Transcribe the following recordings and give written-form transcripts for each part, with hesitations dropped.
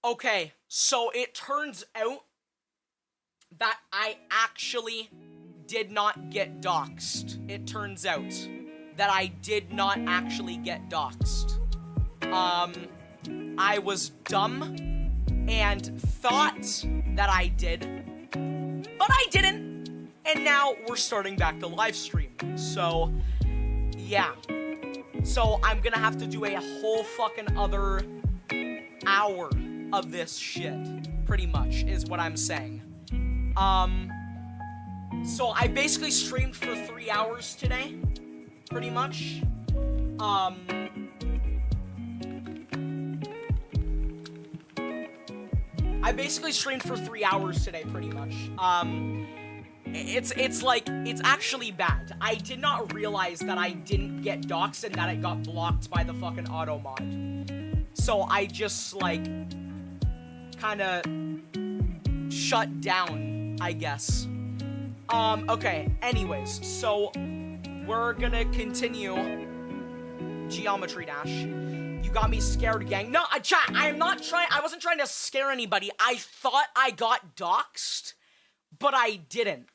Okay, so it turns out that I actually did not get doxxed. It turns out that I did not actually get doxxed. I was dumb and thought that I did, but I didn't. And now we're starting back the live stream. So, yeah. So I'm gonna have to do a whole fucking other hour of this shit, pretty much, is what I'm saying. So I basically streamed for 3 hours today, pretty much. I basically streamed for 3 hours today, pretty much. It's actually bad. I did not realize that I didn't get doxxed and that it got blocked by the fucking auto mod. So I just, like, kinda shut down, I guess. Okay, anyways, so we're gonna continue Geometry Dash. You got me scared, gang. No, chat, I wasn't trying to scare anybody. I thought I got doxxed, but I didn't.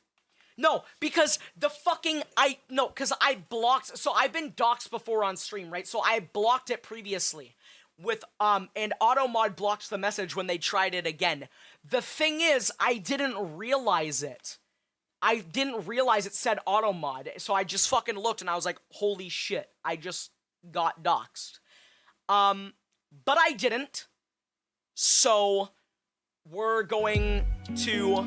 No, because because I blocked, so I've been doxxed before on stream, right? So I blocked it previously with, and AutoMod blocked the message when they tried it again. The thing is, I didn't realize it. I didn't realize it said AutoMod, so I just fucking looked and I was like, holy shit, I just got doxxed. But I didn't, so we're going to,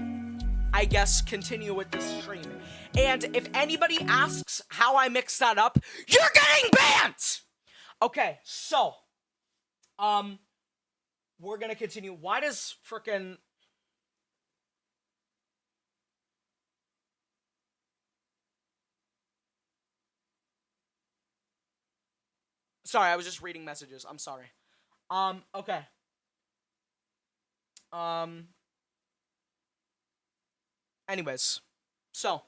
I guess, continue with this stream. And if anybody asks how I mixed that up, you're getting banned! Okay, so, we're gonna continue. Why does frickin'... Sorry, I was just reading messages. I'm sorry. Okay. Anyways. So.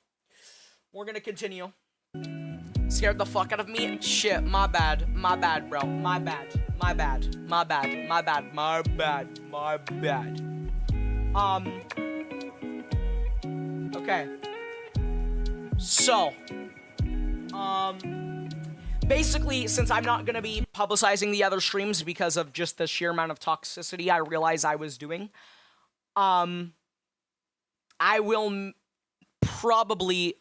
We're gonna continue. Scared the fuck out of me? Shit, my bad. My bad, bro. My bad. My bad. My bad. My bad. My bad. My bad. Okay. So. Basically, since I'm not going to be publicizing the other streams because of just the sheer amount of toxicity I realized I was doing, I will probably,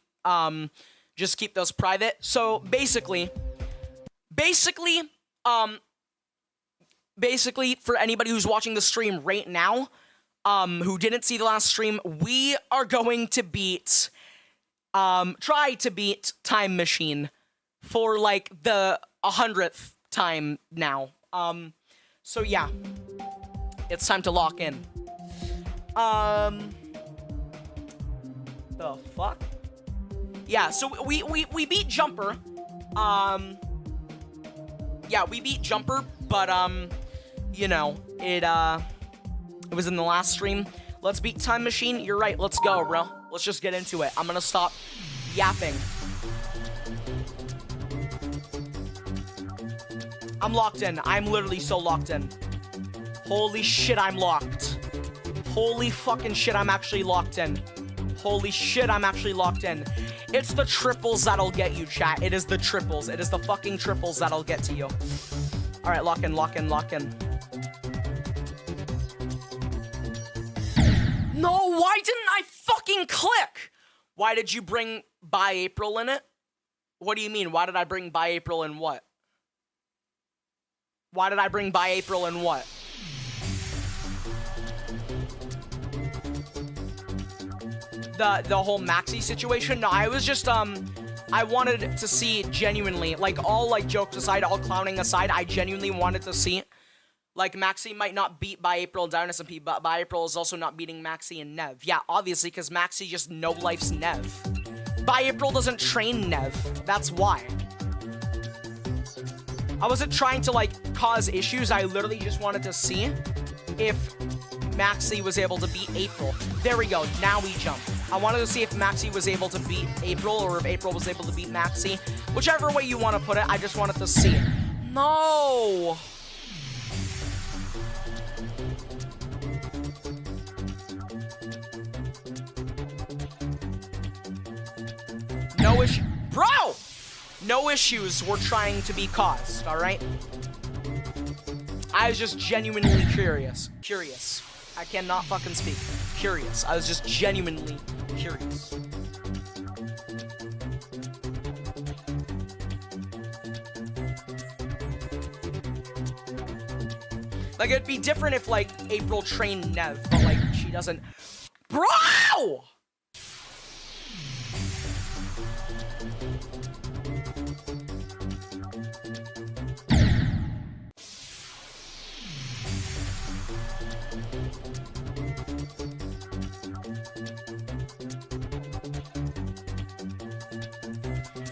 just keep those private. So, basically, for anybody who's watching the stream right now, who didn't see the last stream, we are going to beat, try to beat Time Machine for, like, the 100th time now. So yeah. It's time to lock in. The fuck? Yeah, so we beat Jumper. Yeah, we beat Jumper, but, you know, it was in the last stream. Let's beat Time Machine. You're right, let's go, bro. Let's just get into it. I'm gonna stop yapping. I'm locked in. I'm literally so locked in. Holy shit, I'm locked. Holy fucking shit, I'm actually locked in. Holy shit, I'm actually locked in. It's the triples that'll get you, chat. It is the triples. It is the fucking triples that'll get to you. Alright, lock in, lock in, lock in. No, why didn't I fucking click? Why did you bring by April in it? What do you mean? Why did I bring by April in what? Why did I bring by April and what? The whole Maxi situation? No, I was just, I wanted to see genuinely, like, all, like, jokes aside, all clowning aside, I genuinely wanted to see, like, Maxi might not beat by April and Darkness MP, but by April is also not beating Maxi and Nev. Yeah, obviously, because Maxi just no-lifes Nev. By April doesn't train Nev. That's why. I wasn't trying to, like, cause issues. I literally just wanted to see if Maxi was able to beat April. There we go. Now we jump. I wanted to see if Maxi was able to beat April or if April was able to beat Maxi. Whichever way you want to put it, I just wanted to see. No! issues were trying to be caused, alright? I was just genuinely curious. Curious. I cannot fucking speak. Curious. I was just genuinely curious. Like, it'd be different if, like, April trained Nev, but, like, she doesn't. Bro!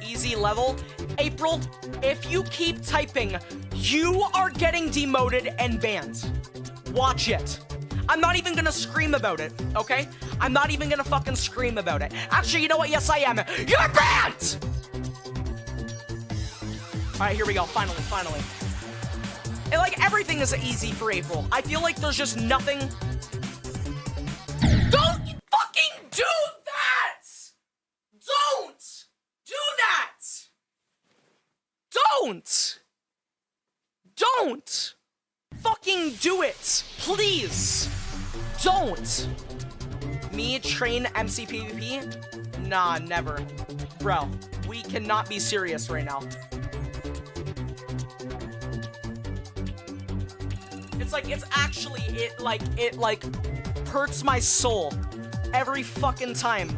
Easy level. April, if you keep typing, you are getting demoted and banned. Watch it. I'm not even gonna scream about it, okay? I'm not even gonna fucking scream about it. Actually, you know what? Yes, I am. You're banned! Alright, here we go. Finally. And, like, everything is easy for April. I feel like there's just nothing. Don't fucking do that! Don't do that! Don't fucking do it, please. Don't. Me train MC PvP? Nah, never. Bro, we cannot be serious right now. It's like, it's actually, it hurts my soul every fucking time.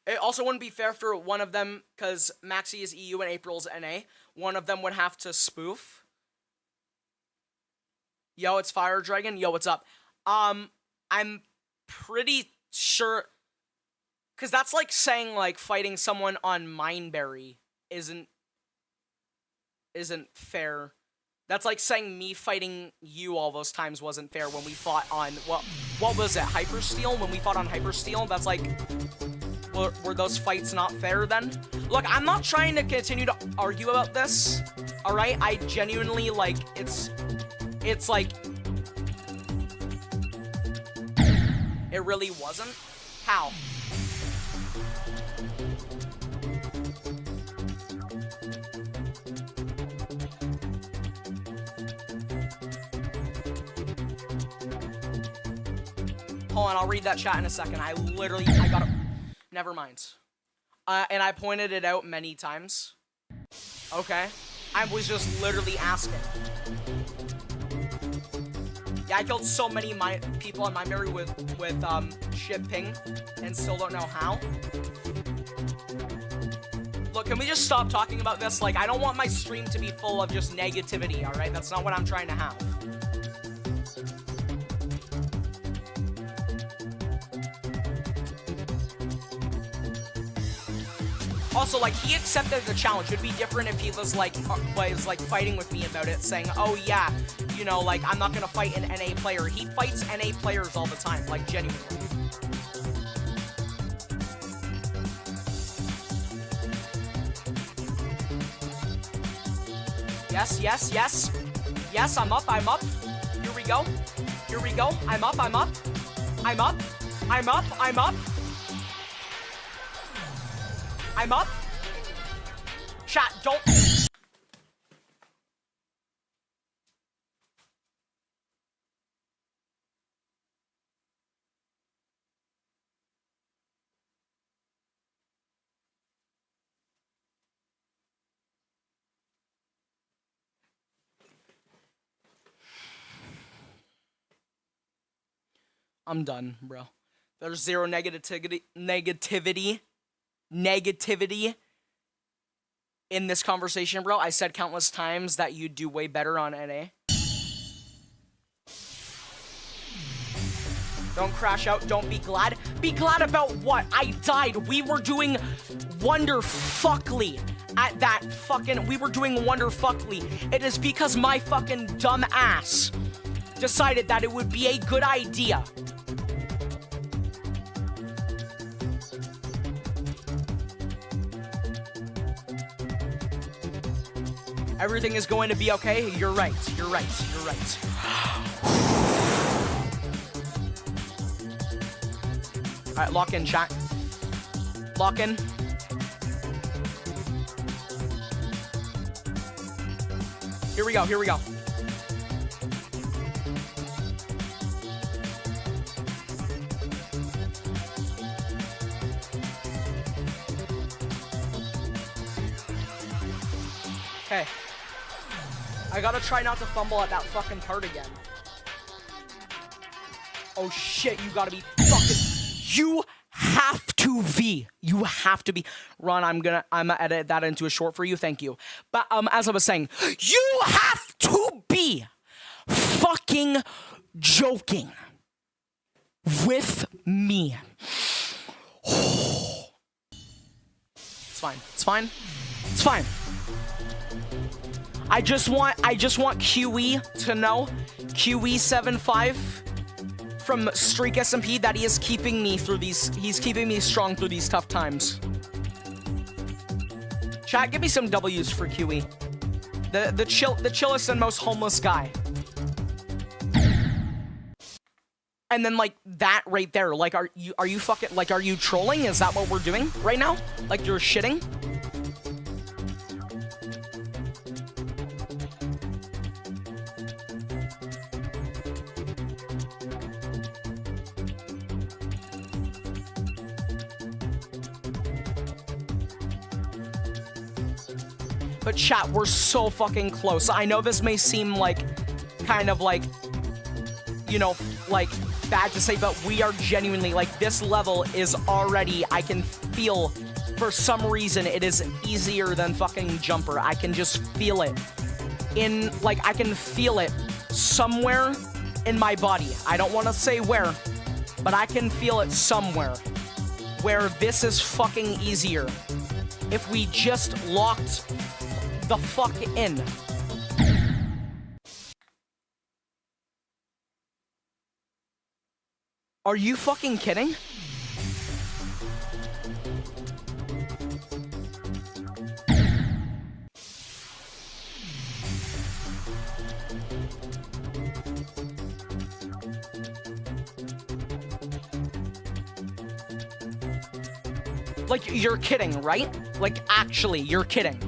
It also wouldn't be fair for one of them, because Maxi is EU and April's NA. One of them would have to spoof. Yo, it's Fire Dragon. Yo, what's up? I'm pretty sure, because that's like saying, like, fighting someone on Mineberry isn't fair. That's like saying me fighting you all those times wasn't fair when we fought on, what was it, Hypersteel? When we fought on Hypersteel, that's like, were those fights not fair then? Look, I'm not trying to continue to argue about this, alright? I genuinely, like, it's like, it really wasn't? How? Hold on, I'll read that chat in a second. I got it. Never mind. And I pointed it out many times. Okay? I was just literally asking. Yeah, I killed so many people on Mineberry with shit ping and still don't know how. Look, can we just stop talking about this? Like, I don't want my stream to be full of just negativity, alright? That's not what I'm trying to have. Also, like, he accepted the challenge. It'd be different if he was like fighting with me about it, saying, oh yeah, you know, like, I'm not gonna fight an NA player. He fights NA players all the time, like, genuinely. Yes, yes, yes. Yes, I'm up. Here we go. I'm up. I'm up. Chat, don't. I'm done, bro. There's zero negativity in this conversation, bro. I said countless times that you'd do way better on NA. Don't crash out. Don't be glad. Be glad about what? I died. We were doing wonderfuckly at that fucking... We were doing wonderfuckly. It is because my fucking dumb ass decided that it would be a good idea. Everything is going to be okay. You're right. Alright, lock in, chat. Lock in. Here we go, here we go. Okay. I gotta try not to fumble at that fucking part again. Oh shit, you gotta be fucking... You have to be. You have to be. Ron, I'm gonna edit that into a short for you. Thank you. But as I was saying, you have to be fucking joking with me. It's fine. It's fine. It's fine. I just want QE to know, QE75 from Streak SMP, that he is keeping me through these, he's keeping me strong through these tough times. Chat, give me some W's for QE. The chillest and most homeless guy. And then like that right there, like are you fucking, like are you trolling? Is that what we're doing right now? Like you're shitting? But chat, we're so fucking close. I know this may seem like, kind of like, you know, like, bad to say, but we are genuinely, like, this level is already, I can feel, for some reason, it is easier than fucking Jumper. I can just feel it. I can feel it somewhere in my body. I don't want to say where, but I can feel it somewhere where this is fucking easier. If we just locked the fuck in. Are you fucking kidding? Like, you're kidding, right? Like, actually, you're kidding.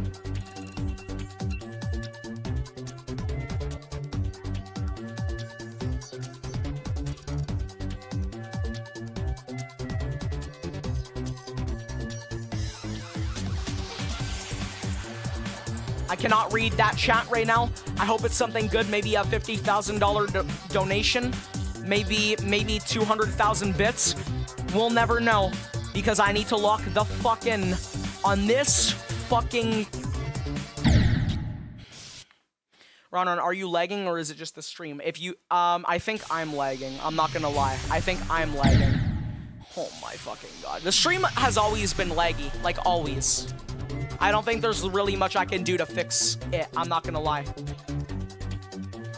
I cannot read that chat right now. I hope it's something good. Maybe a $50,000 donation. Maybe 200,000 bits. We'll never know. Because I need to lock the fuck in on this fucking... Ron, are you lagging or is it just the stream? If you, I think I'm lagging. I'm not gonna lie. I think I'm lagging. Oh my fucking god. The stream has always been laggy. Like, always. I don't think there's really much I can do to fix it. I'm not gonna lie.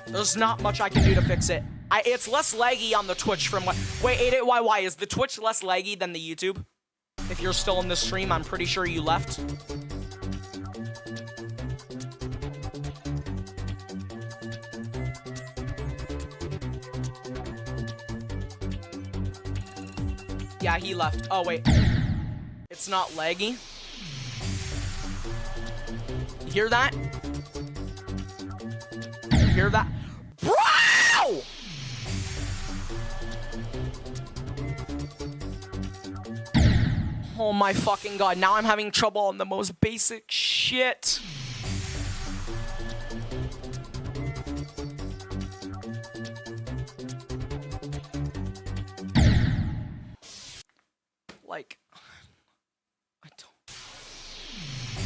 There's not much I can do to fix it. It's less laggy on the Twitch from what... Wait, 88YY, is the Twitch less laggy than the YouTube? If you're still in the stream, I'm pretty sure you left. Yeah, he left. Oh, wait. It's not laggy. You hear that? You hear that? Bro! Oh my fucking god, now I'm having trouble on the most basic shit. Like, I don't...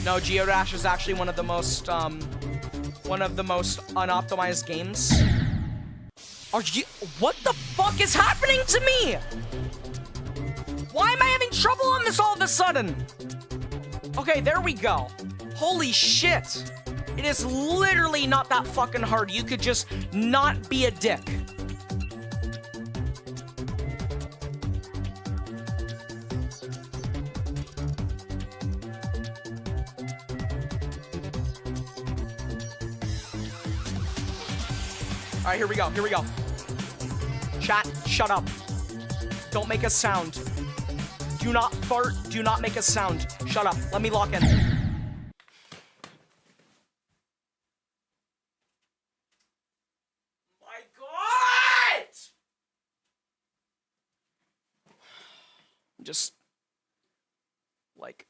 No, Geodash is actually one of the most unoptimized games. Are you... What the fuck is happening to me? Why am I having trouble on this all of a sudden? Okay, there we go. Holy shit. It is literally not that fucking hard. You could just not be a dick. All right, here we go. Here we go. Chat, shut up. Don't make a sound. Do not fart. Do not make a sound. Shut up. Let me lock in. My God! Just like.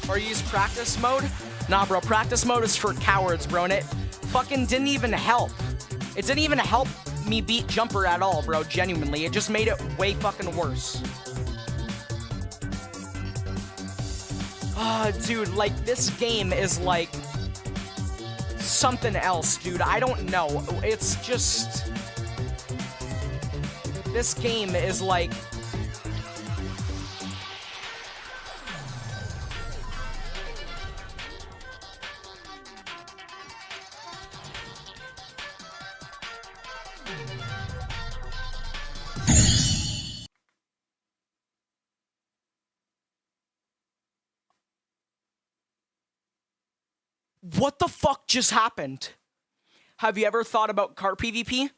Or use practice mode? Nah, bro, practice mode is for cowards, bro, and it fucking didn't even help. It didn't even help me beat Jumper at all, bro, genuinely. It just made it way fucking worse. Dude, like, this game is, like, something else, dude. I don't know. It's just... This game is, like... What the fuck just happened? Have you ever thought about cart PvP?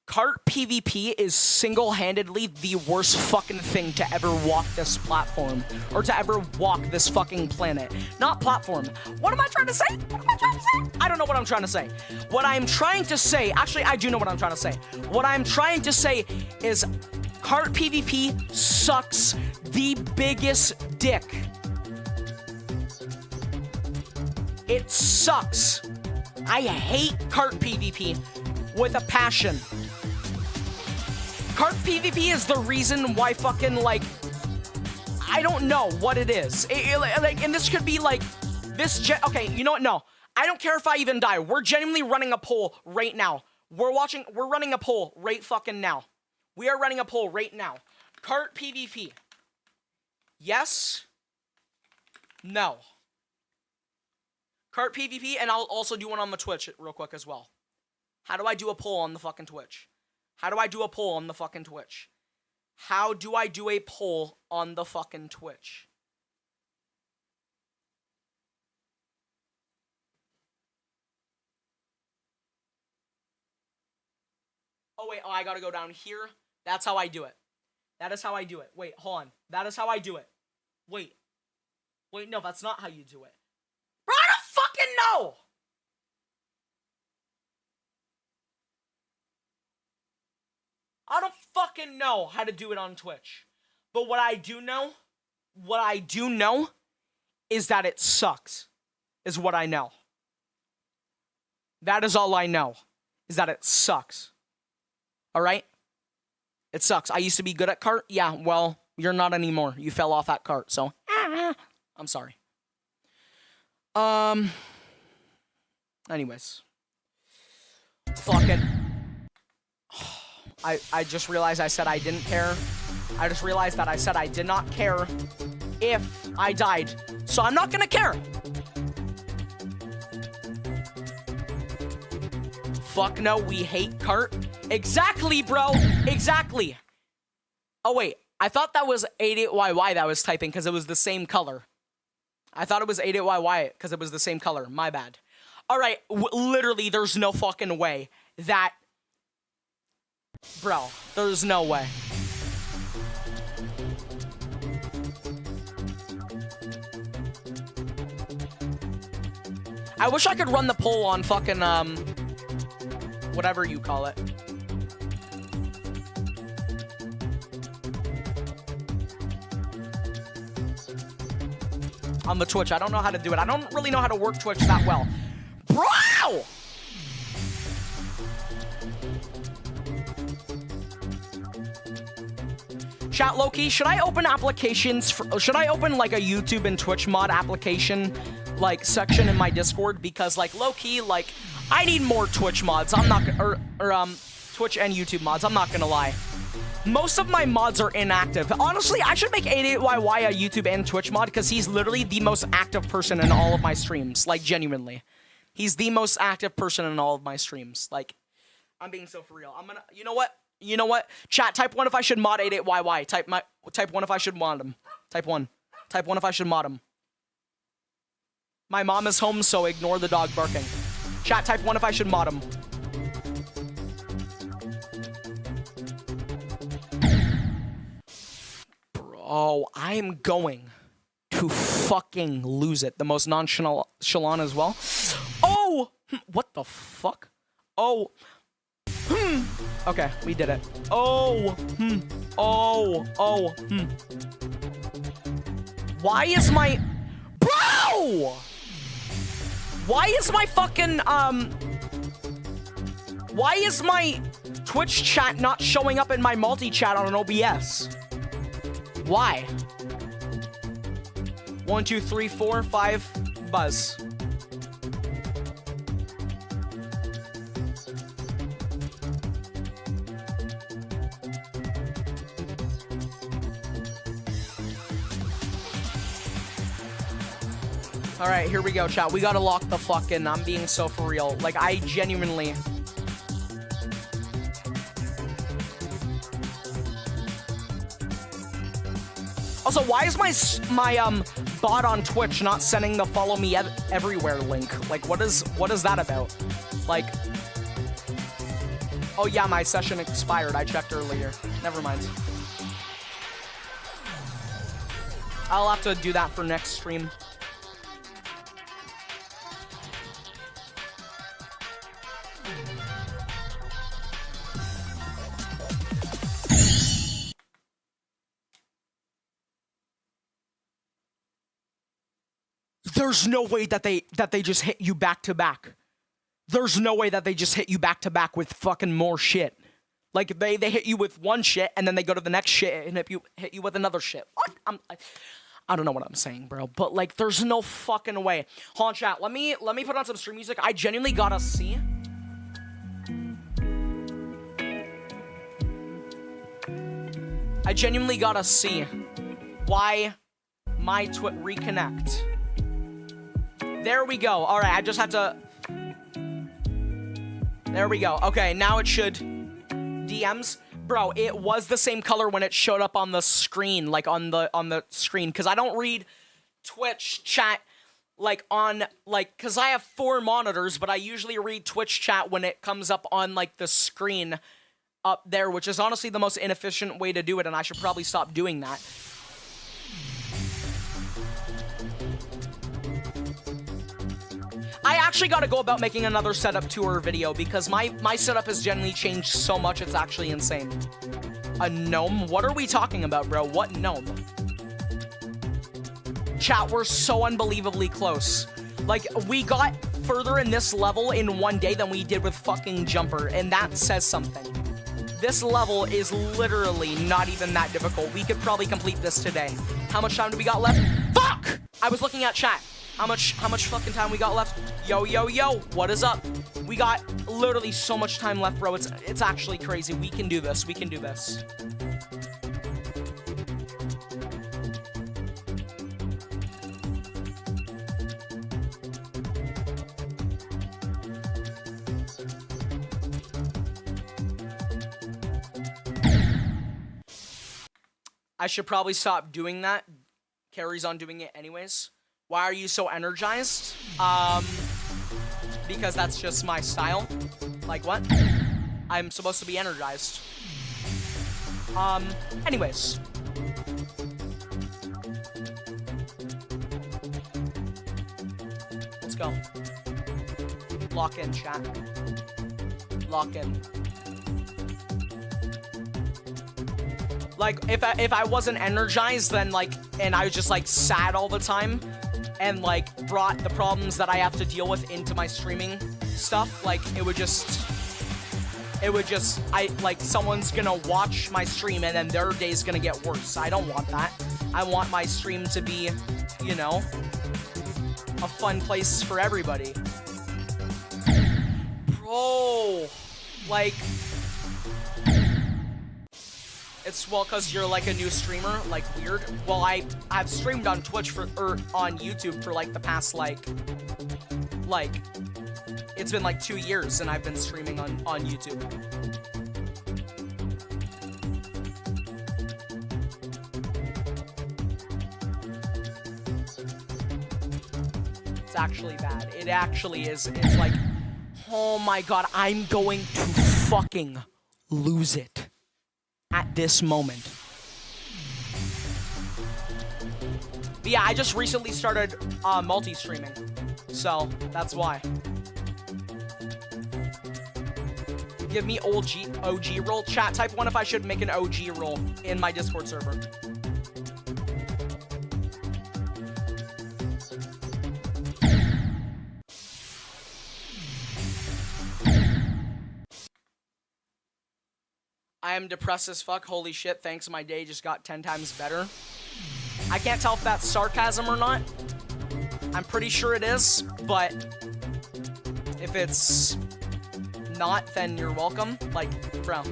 Cart PvP is single-handedly the worst fucking thing to ever walk this platform. Or to ever walk this fucking planet. Not platform. What am I trying to say? What am I trying to say? I don't know what I'm trying to say. What I'm trying to say... Actually, I do know what I'm trying to say. What I'm trying to say is... Cart PvP sucks the biggest dick. It sucks. I hate cart PvP with a passion. Cart PvP is the reason why fucking, like, I don't know what it is. Like, and this could be, like, okay, you know what? No. I don't care if I even die. We're genuinely running a poll right now. We're running a poll right fucking now. We are running a poll right now. Cart PvP. Yes? No. Cart PvP, and I'll also do one on the Twitch real quick as well. How do I do a poll on the fucking Twitch? How do I do a poll on the fucking Twitch? How do I do a poll on the fucking Twitch? Oh, wait. Oh, I gotta go down here. That's how I do it. That is how I do it. Wait, hold on. That is how I do it. Wait. Wait, no, that's not how you do it. Bro, I don't fucking know! I don't fucking know how to do it on Twitch. But what I do know is that it sucks. Is what I know. That is all I know. Is that it sucks. Alright? It sucks. I used to be good at cart. Yeah, well, you're not anymore. You fell off that cart, so... I'm sorry. Anyways. Fucking... I just realized I said I didn't care. I just realized that I said I did not care if I died. So I'm not gonna care. Fuck no, we hate cart. Exactly, bro. Exactly. Oh, wait. I thought that was 88YY that was typing because it was the same color. I thought it was 88YY because it was the same color. My bad. All right. Literally, there's no fucking way that... Bro, there's no way. I wish I could run the poll on fucking, whatever you call it. On the Twitch. I don't know how to do it. I don't really know how to work Twitch that well. Bro! Chat, Loki, should I open applications for, should I open like a YouTube and Twitch mod application like section in my Discord? Because like low-key, like I need more Twitch mods. I'm not gonna, or Twitch and YouTube mods. I'm not gonna lie. Most of my mods are inactive. Honestly, I should make 88YY a YouTube and Twitch mod because he's literally the most active person in all of my streams. Like, genuinely. He's the most active person in all of my streams. Like, I'm being so for real. I'm gonna, you know what? You know what? Chat, type 1 if I should mod 88YY. Type 1 if I should mod him. Type 1. Type 1 if I should mod him. My mom is home, so ignore the dog barking. Chat, type 1 if I should mod him. Bro, I am going to fucking lose it. The most nonchalant as well. Oh! What the fuck? Oh. Okay, we did it. Oh. Why is my... Bro! Why is my fucking, why is my Twitch chat not showing up in my multi-chat on an OBS? Why? 1, 2, 3, 4, 5, buzz. All right, here we go, chat. We gotta lock the fuck in. I'm being so for real. Like, I genuinely... Also, why is my bot on Twitch not sending the follow me everywhere link? Like, what is that about? Like... Oh yeah, my session expired. I checked earlier. Never mind. I'll have to do that for next stream. There's no way that they just hit you back to back. There's no way that they just hit you back to back with fucking more shit. Like they hit you with one shit and then they go to the next shit and hit you with another shit. What? I don't know what I'm saying, bro. But like, there's no fucking way. Hold on, chat. Let me put on some stream music. I genuinely gotta see. I genuinely gotta see why my reconnect. There we go. All right, I just have to... There we go. Okay, now it should... DMs? Bro, it was the same color when it showed up on the screen, like on the screen, because I don't read Twitch chat, like on, like, because I have 4 monitors, but I usually read Twitch chat when it comes up on, like, the screen up there, which is honestly the most inefficient way to do it, and I should probably stop doing that. I actually gotta go about making another setup tour video because my setup has generally changed so much, it's actually insane. A gnome? What are we talking about, bro? What gnome? Chat, we're so unbelievably close. Like, we got further in this level in one day than we did with fucking Jumper, and that says something. This level is literally not even that difficult. We could probably complete this today. How much time do we got left? Fuck! I was looking at chat. How much fucking time we got left? Yo, what is up? We got literally so much time left, bro. It's actually crazy. We can do this. We can do this. I should probably stop doing that. Carrie's on doing it anyways. Why are you so energized? Because that's just my style. Like what? I'm supposed to be energized. Anyways. Let's go. Lock in, chat. Lock in. Like, if I wasn't energized, then, like, and I was just, like, sad all the time, and, like, brought the problems that I have to deal with into my streaming stuff, like, it would just, like, someone's gonna watch my stream, and then their day's gonna get worse. I don't want that. I want my stream to be, you know, a fun place for everybody. Bro, like... It's, well, because you're, like, a new streamer, like, weird. Well, I've streamed on Twitch or on YouTube for, like, the past, like, it's been, like, 2 years, and I've been streaming on YouTube. It's actually bad. It actually is. It's like, oh my god, I'm going to fucking lose it at this moment. But yeah, I just recently started multi-streaming, so that's why. Give me OG role. Chat, type 1 if I should make an OG role in my Discord server. I am depressed as fuck. Holy shit, thanks, my day just got 10 times better. I can't tell if that's sarcasm or not. I'm pretty sure it is, but if it's not, then you're welcome. Like, bro.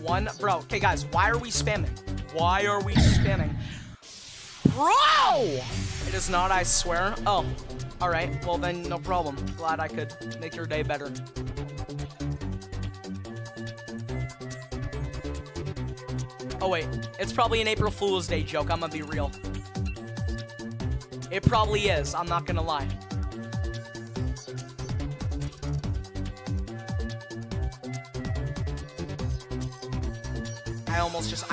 One, bro. Okay, guys, why are we spamming? Why are we spamming? Bro! It is not, I swear. Oh, all right. Well, then, no problem. Glad I could make your day better. Oh, wait. It's probably an April Fool's Day joke. I'm gonna be real. It probably is. I'm not gonna lie. I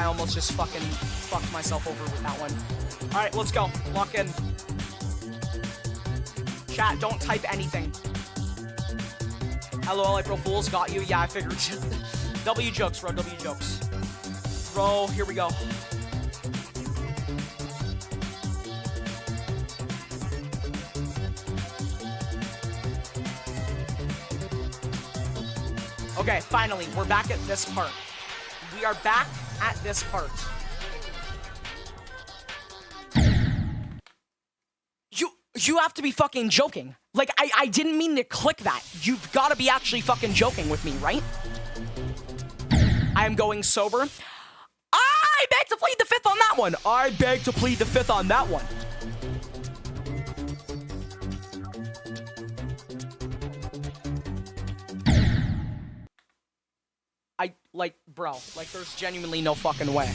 almost just fucking fucked myself over with that one. All right, let's go. Lock in. Chat, don't type anything. LOL, April Fools, got you. Yeah, I figured. W jokes, bro. W jokes. Bro, here we go. Okay, finally, we're back at this part. We are back at this part. You have to be fucking joking. Like, I didn't mean to click that. You've got to be actually fucking joking with me, right? I am going sober. I beg to plead the fifth on that one. I beg to plead the fifth on that one. Like, bro, like, there's genuinely no fucking way.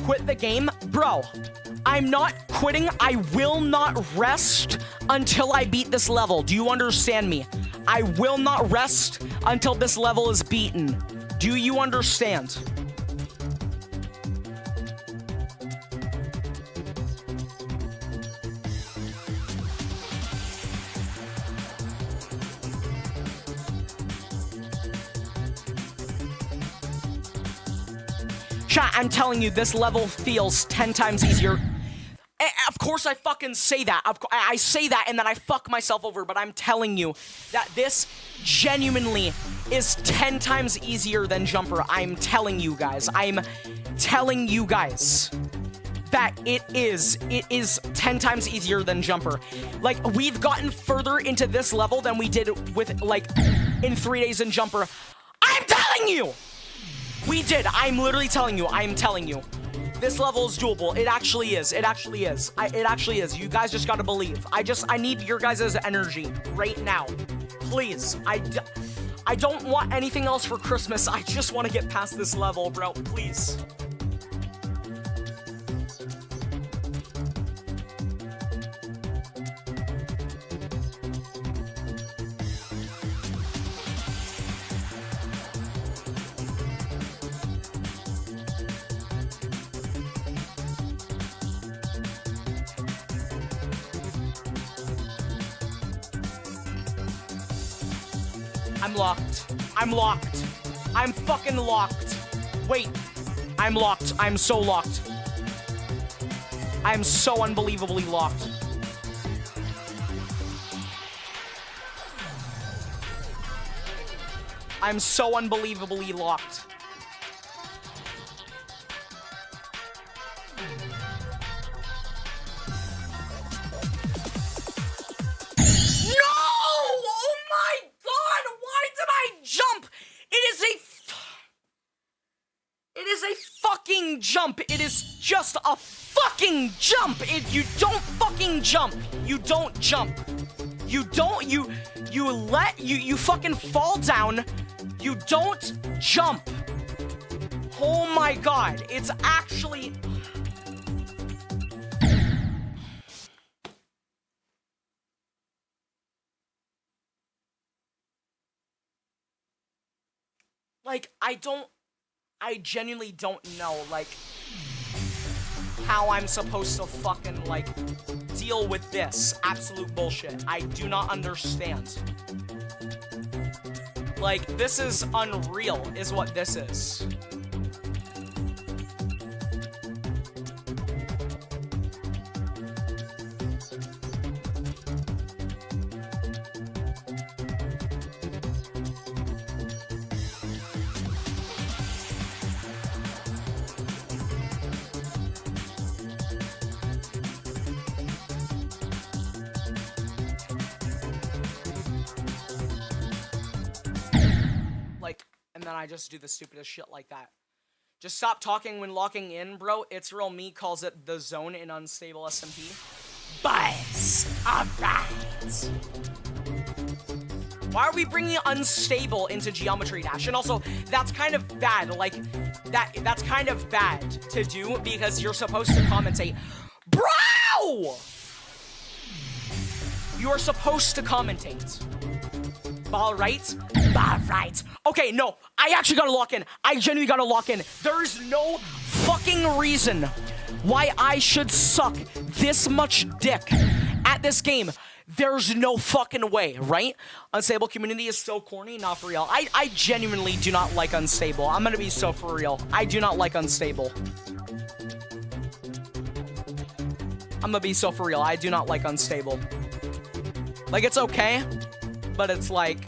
Quit the game? Bro, I'm not quitting. I will not rest until I beat this level. Do you understand me? I will not rest until this level is beaten. Do you understand? Chat, I'm telling you, this level feels 10 times easier. Of course I fucking say that. I say that and then I fuck myself over, but I'm telling you that this genuinely is 10 times easier than Jumper. I'm telling you guys. I'm telling you guys that it is 10 times easier than Jumper. Like, we've gotten further into this level than we did with, like, in 3 days in Jumper. I'm telling you! We did. I'm literally telling you. I'm telling you. This level is doable. It actually is. It actually is. It actually is. You guys just gotta believe. I need your guys' energy right now. Please. I don't want anything else for Christmas. I just want to get past this level, bro. Please. I'm locked. I'm locked. I'm fucking locked. Wait. I'm locked. I'm so locked. I'm so unbelievably locked. I'm so unbelievably locked. fucking jump. It is just a fucking jump. You don't fucking jump. You don't jump. You don't, you fucking fall down. You don't jump. Oh my god, it's actually... Like, I genuinely don't know, like, how I'm supposed to fucking, like, deal with this absolute bullshit. I do not understand. Like, this is unreal, is what this is. And then I just do the stupidest shit like that. Just stop talking when locking in, bro. It's Real Me calls it the zone in unstable SMP. Buzz! Alright! Why are we bringing unstable into Geometry Dash? And also, that's kind of bad. Like, that's kind of bad to do because you're supposed to commentate. Bro! You are supposed to commentate. Ball right? Ball right. Okay, no. I actually gotta lock in. I genuinely gotta lock in. There's no fucking reason why I should suck this much dick at this game. There's no fucking way, right? Unstable community is so corny. Not for real. I genuinely do not like Unstable. I'm gonna be so for real. I do not like Unstable. I'm gonna be so for real. I do not like Unstable. Like, it's okay, but it's like...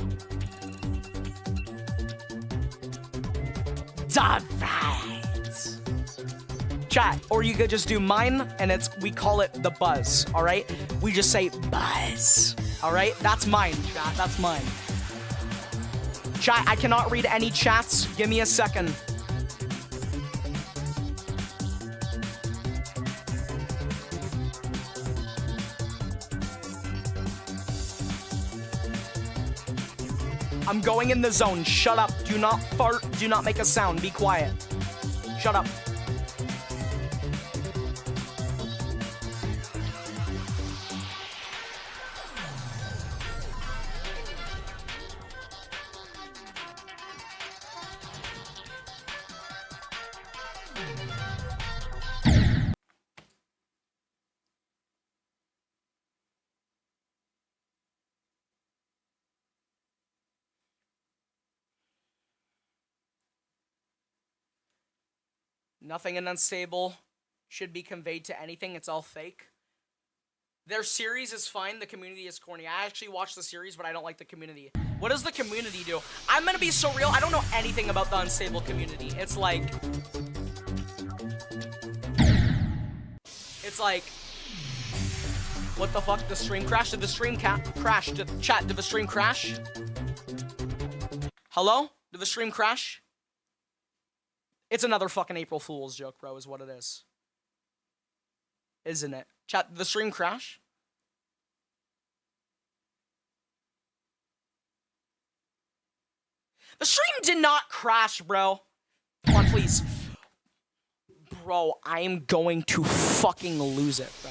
Alright. Chat, or you could just do mine, and we call it the buzz, alright? We just say buzz, alright? That's mine, chat, that's mine. Chat, I cannot read any chats. Give me a second. I'm going in the zone. Shut up. Do not fart. Do not make a sound. Be quiet. Shut up. Nothing in Unstable should be conveyed to anything. It's all fake. Their series is fine. The community is corny. I actually watched the series, but I don't like the community. What does the community do? I'm gonna be so real. I don't know anything about the Unstable community. It's like... What the fuck? The stream crashed? Did the stream crash? Chat, did the stream crash? Hello? Did the stream crash? It's another fucking April Fool's joke, bro, is what it is. Isn't it? Chat, did the stream crash? The stream did not crash, bro. Come on, please. Bro, I am going to fucking lose it, bro.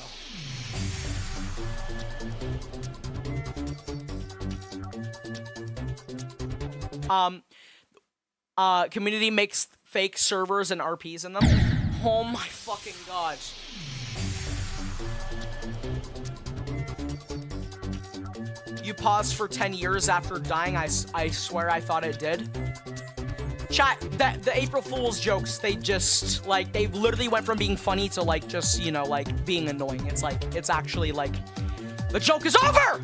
Community makes fake servers and RPs in them. Oh my fucking god. You paused for 10 years after dying. I swear I thought it did. Chat, the April Fool's jokes, they just, like, they literally went from being funny to, like, just, you know, like, being annoying. It's like, it's actually, like, the joke is over!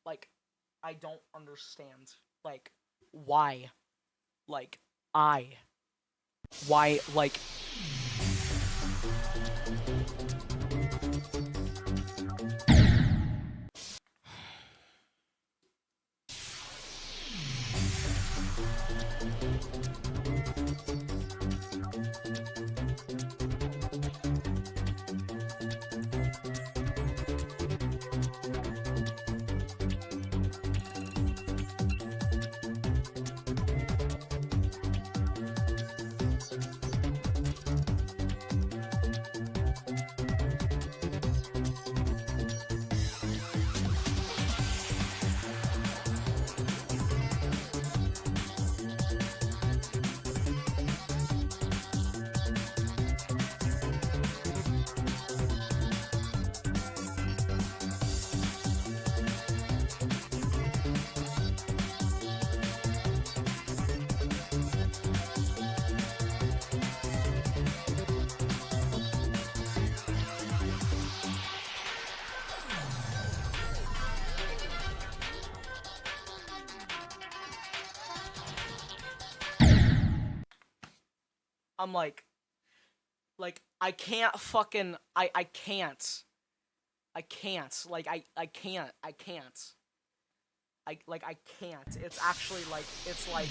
Like, I don't understand, like, why, like, why, like... I'm like, I can't fucking, I can't. I can't. Like, I can't. I can't. I can't. It's actually, like, it's like...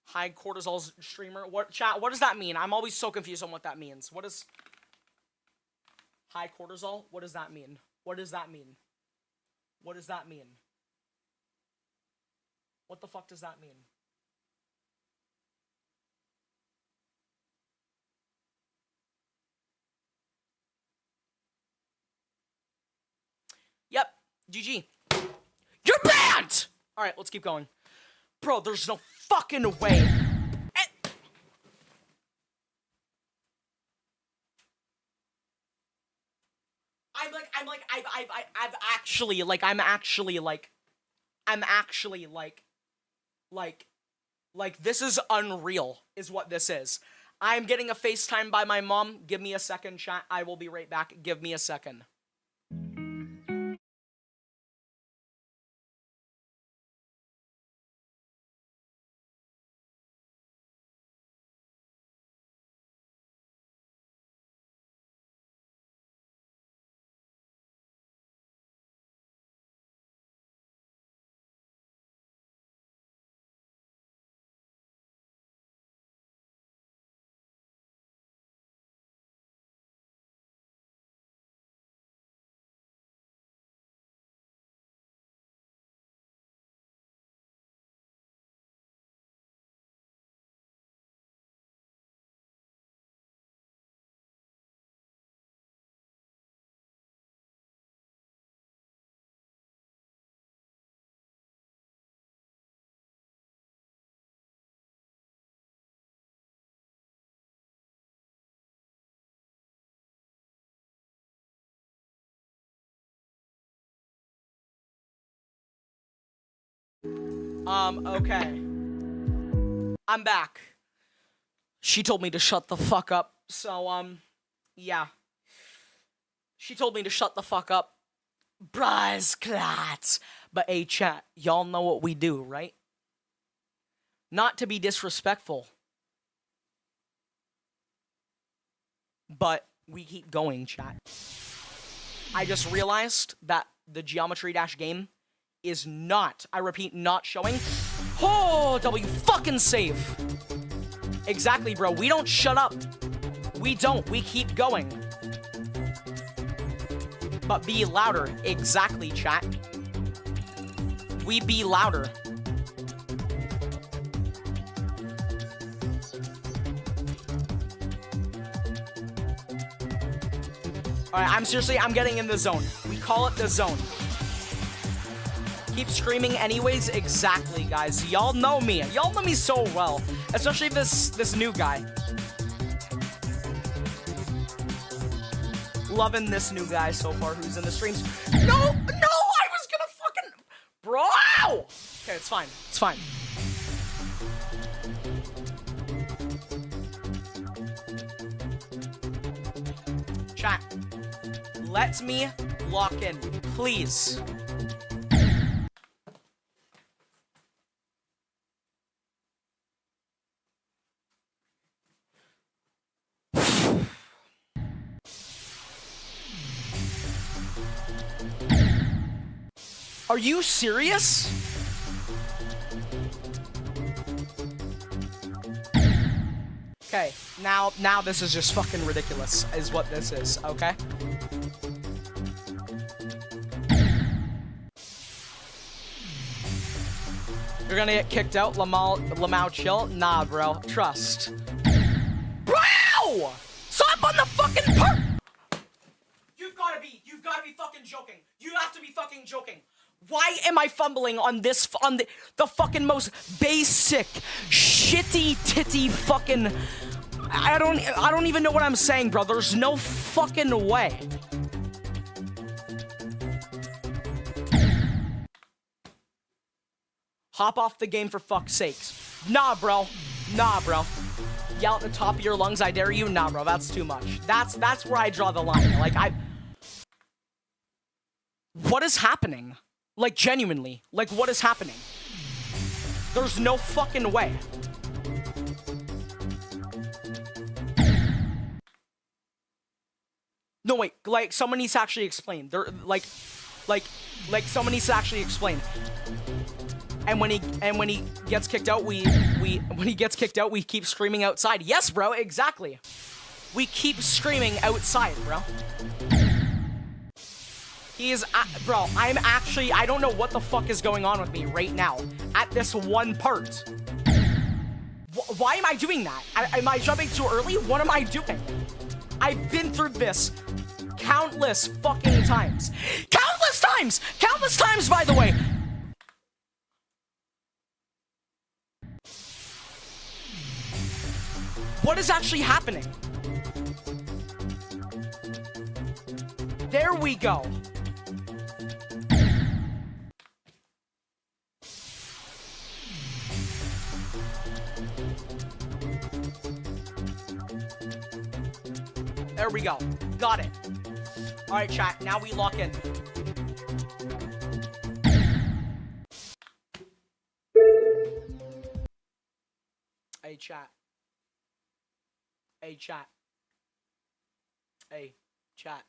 High cortisol streamer? What, chat, what does that mean? I'm always so confused on what that means. What is... High cortisol? What does that mean? What does that mean? What does that mean? What the fuck does that mean? Yep. GG. You're banned! Alright, let's keep going. Bro, there's no fucking way. I've actually, like, this is unreal, is what this is. I'm getting a FaceTime by my mom. Give me a second, chat. I will be right back. Give me a second. Okay. I'm back. She told me to shut the fuck up, so, yeah. She told me to shut the fuck up. Brasclats. But hey, chat, y'all know what we do, right? Not to be disrespectful, but we keep going, chat. I just realized that the Geometry Dash game is not, I repeat, not showing. Oh, W fucking save. Exactly, bro. We don't shut up. We don't. We keep going. But be louder. Exactly, chat. We be louder. Alright, I'm getting in the zone. We call it the zone. Keep screaming anyways. Exactly, guys. Y'all know me. Y'all know me so well. Especially this new guy. Loving this new guy so far who's in the streams. No! I was gonna fucking... Bro! Okay, it's fine. It's fine. Chat. Let me lock in, please. Are you serious? Okay, now this is just fucking ridiculous, is what this is, okay? You're gonna get kicked out, Lamau chill? Nah, bro, trust. Bro! Stop on the fucking part! You've gotta be fucking joking. You have to be fucking joking. Why am I fumbling on this, on the fucking most basic, shitty titty fucking... I don't even know what I'm saying, bro. There's no fucking way. Hop off the game for fuck's sakes. Nah, bro. Nah, bro. Yell at the top of your lungs, I dare you? Nah, bro, that's too much. That's where I draw the line. Like, what is happening? Like, genuinely. Like, what is happening? There's no fucking way. No, wait, like, someone needs to actually explain. They're, like, someone needs to actually explain. And when he gets kicked out, when he gets kicked out, we keep screaming outside. Yes, bro, exactly. We keep screaming outside, bro. He is, bro, I don't know what the fuck is going on with me right now at this one part. Why am I doing that? Am I jumping too early? What am I doing? I've been through this countless fucking times. Countless times! Countless times, by the way! What is actually happening? There we go. There we go. Got it. All right, chat. Now we lock in. Hey, chat. Hey, chat. Hey, chat.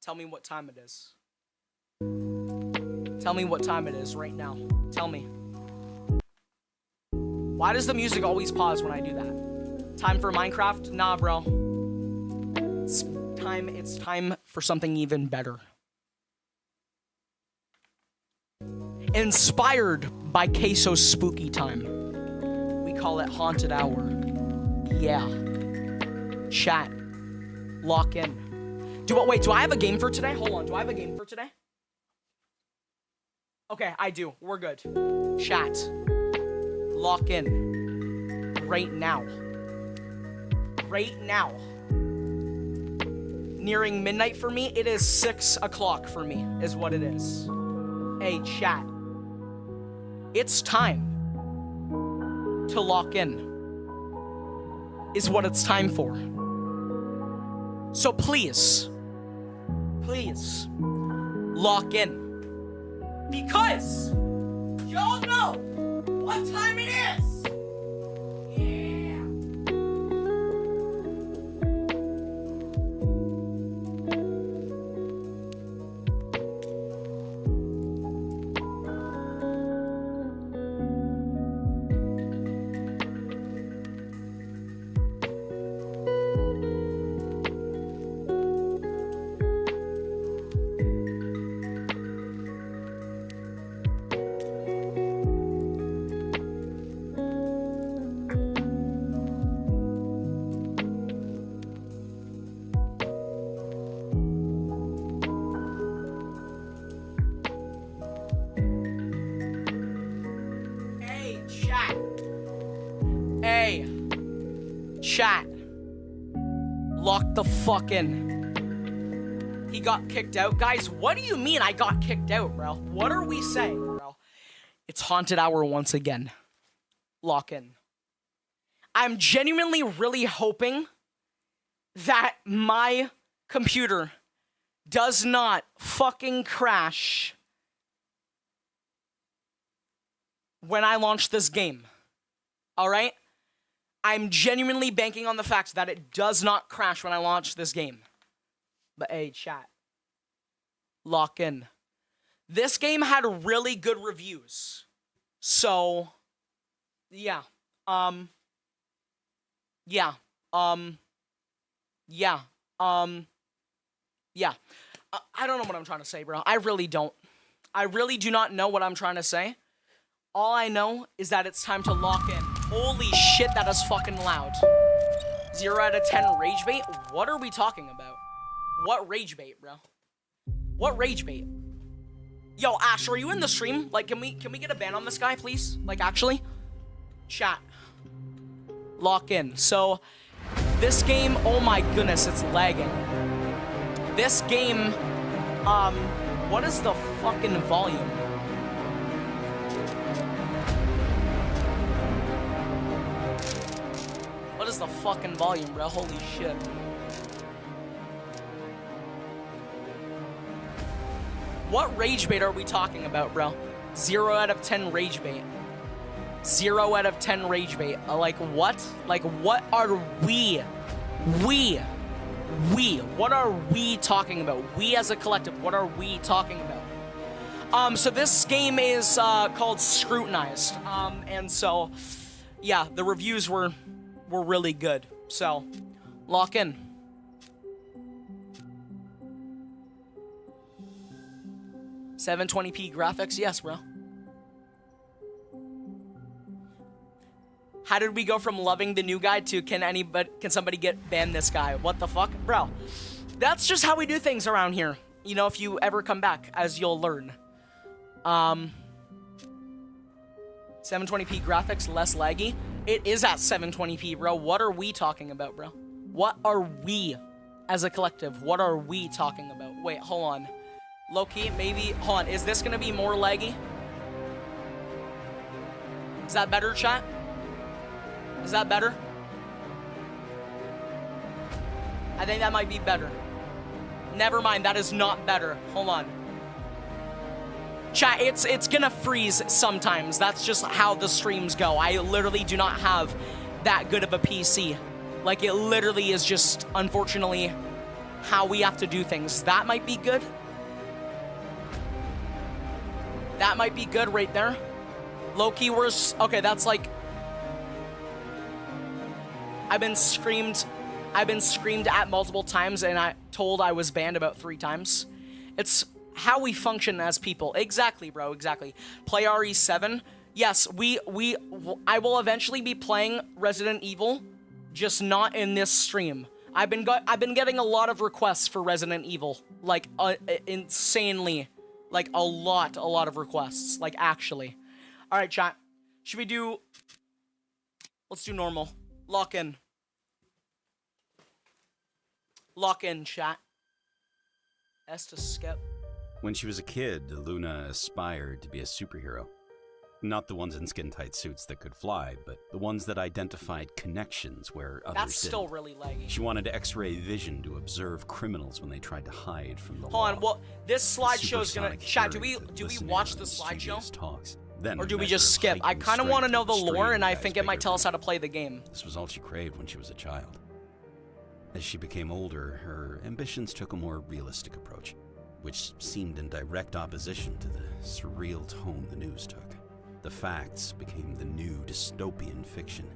Tell me what time it is. Tell me what time it is right now. Tell me. Why does the music always pause when I do that? Time for Minecraft? Nah, bro. It's time for something even better. Inspired by Queso's spooky time. We call it Haunted Hour. Yeah. Chat. Lock in. Wait, do I have a game for today? Hold on, do I have a game for today? Okay, I do. We're good. Chat. Lock in. Right now. Right now. Nearing midnight for me, it is 6 o'clock for me, is what it is. Hey, chat. It's time to lock in, is what it's time for. So please, lock in. Because y'all know what time it is. Chat. Lock the fuck in. He got kicked out. Guys, what do you mean I got kicked out, bro? What are we saying, bro? It's Haunted Hour once again. Lock in. I'm genuinely really hoping that my computer does not fucking crash when I launch this game. All right? I'm genuinely banking on the fact that it does not crash when I launch this game. But hey, chat. Lock in. This game had really good reviews. So, yeah. Yeah. Yeah. Yeah. I don't know what I'm trying to say, bro. I really don't. I really do not know what I'm trying to say. All I know is that it's time to lock in. Holy shit, that is fucking loud. 0 out of 10 rage bait? What are we talking about? What rage bait, bro? What rage bait? Yo, Ash, are you in the stream? Like, can we get a ban on this guy, please? Like, actually? Chat. Lock in. So, this game, oh my goodness, it's lagging. This game, what is the fucking volume? What is the fucking volume, bro? Holy shit. What rage bait are we talking about, bro? 0 out of 10 rage bait. 0 out of 10 rage bait. Like, what? Like, what are we? What are we talking about? We as a collective, what are we talking about? So this game is called Scrutinized. And so, yeah, the reviews were really good. So, lock in. $720p graphics, yes, bro. How did we go from loving the new guy to can somebody ban this guy? What the fuck? Bro, that's just how we do things around here. You know, if you ever come back, as you'll learn. 720p graphics, less laggy. It is at 720p, bro. What are we talking about, bro? What are we, as a collective, what are we talking about? Wait, hold on. Low-key, maybe, hold on. Is this gonna be more laggy? Is that better, chat? Is that better? I think that might be better. Never mind, that is not better. Hold on. Chat, it's gonna freeze sometimes. That's just how the streams go. I literally do not have that good of a PC. Like, it literally is just, unfortunately, how we have to do things. That might be good. That might be good right there. Low-key, okay, that's like... I've been screamed at multiple times, and I told I was banned about 3 times. It's how we function as people. Exactly, bro, exactly. Play RE7. Yes, I will eventually be playing Resident Evil, just not in this stream. I've been getting a lot of requests for Resident Evil, like insanely, like a lot of requests, like actually. All right, chat. Should we do? Let's do normal. Lock in. Lock in, chat. S to skip. When she was a kid, Luna aspired to be a superhero. Not the ones in skin-tight suits that could fly, but the ones that identified connections where others That's still didn't. really laggy. She wanted X-ray vision to observe criminals when they tried to hide from the law. Hold on, well, this slideshow is gonna... Chat, do we watch the slideshow? Then or do we just skip? I kind of want to know the lore, and I think it might tell us how to play the game. This was all she craved when she was a child. As she became older, her ambitions took a more realistic approach, which seemed in direct opposition to the surreal tone the news took. The facts became the new dystopian fiction.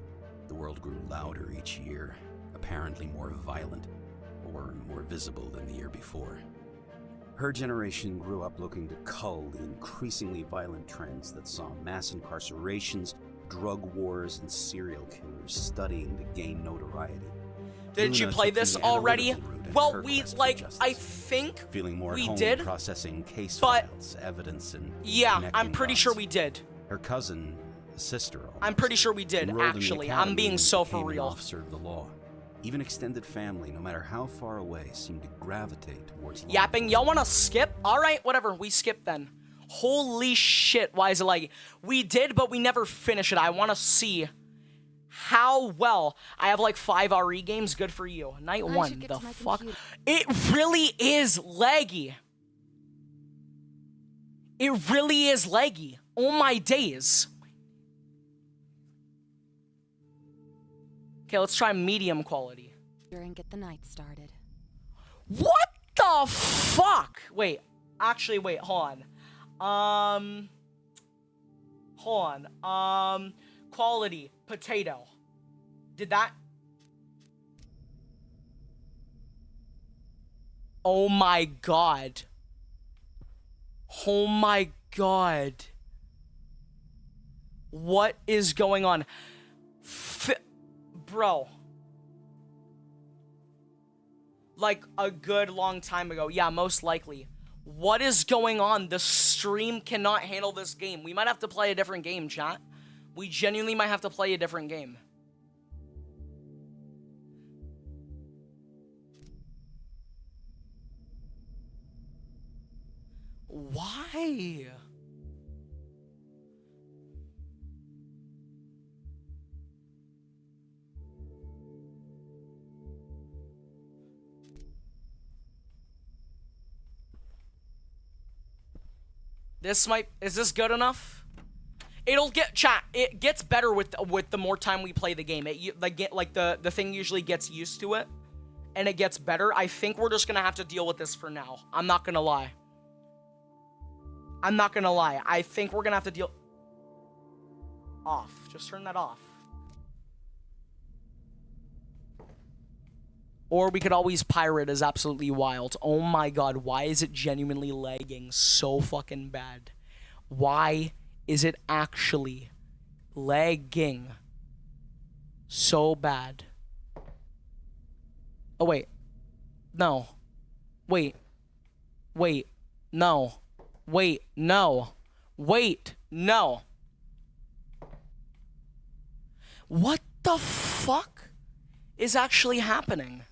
The world grew louder each year, apparently more violent, or more visible than the year before. Her generation grew up looking to cull the increasingly violent trends that saw mass incarcerations, drug wars, and serial killers studying to gain notoriety. Didn't you play this already? Well, I think feeling more we home did, processing case but files, evidence, and yeah, I'm pretty sure we did. Her cousin, sister, I'm pretty sure we did, actually. I'm being so for real. Officer of the law. Even extended family, no matter how far away, seemed to gravitate towards yapping. Y'all want to skip? All right, whatever. We skip then. Holy shit! Why is it like we did, but we never finish it? I want to see how well. I have like 5 RE games. Good for you. Night 1. The fuck? It really is laggy. It really is laggy. Oh my days. Okay, let's try medium quality. And get the night started. What the fuck? Wait, actually, wait, hold on. Quality, potato. Did that? Oh my god. Oh my god. What is going on? Bro. Like a good long time ago. Yeah, most likely. What is going on? The stream cannot handle this game. We might have to play a different game, chat. We genuinely might have to play a different game. Why? Is this good enough? It'll get chat. It gets better with the more time we play the game. The thing usually gets used to it, and it gets better. I think we're just gonna have to deal with this for now. I'm not gonna lie. I think we're gonna have to deal. Off. Just turn that off. Or we could always pirate as absolutely wild. Oh my god, why is it genuinely lagging so fucking bad? Why is it actually lagging so bad? Oh, wait. No. Wait. Wait. No. Wait. No. Wait. No. What the fuck is actually happening?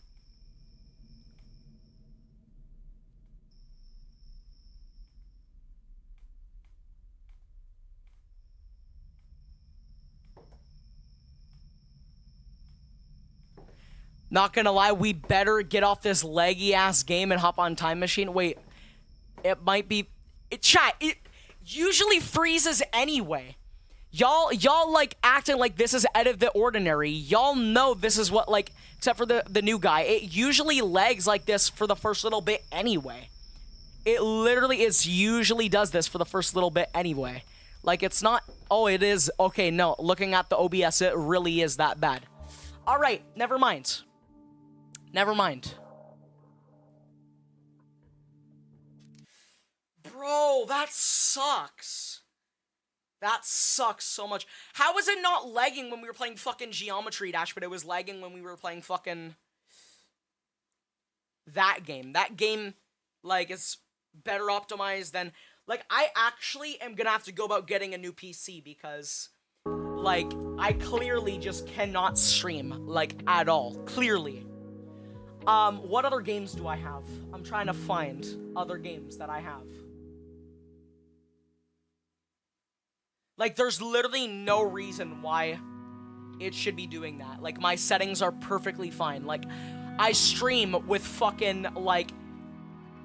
Not gonna lie, we better get off this laggy ass game and hop on Time Machine. Wait, it might be... Chat, it usually freezes anyway. Y'all like acting like this is out of the ordinary. Y'all know this is what, like, except for the new guy. It usually lags like this for the first little bit anyway. It literally usually does this for the first little bit anyway. Like, it's not... Oh, it is... Okay, no, looking at the OBS, it really is that bad. Alright, never mind. Never mind. Bro, that sucks. That sucks so much. How is it not lagging when we were playing fucking Geometry Dash, but it was lagging when we were playing fucking... that game? That game, like, is better optimized than... Like, I actually am gonna have to go about getting a new PC because, like, I clearly just cannot stream, like, at all. Clearly. What other games do I have? I'm trying to find other games that I have. Like, there's literally no reason why it should be doing that. Like, my settings are perfectly fine. Like, I stream with fucking, like,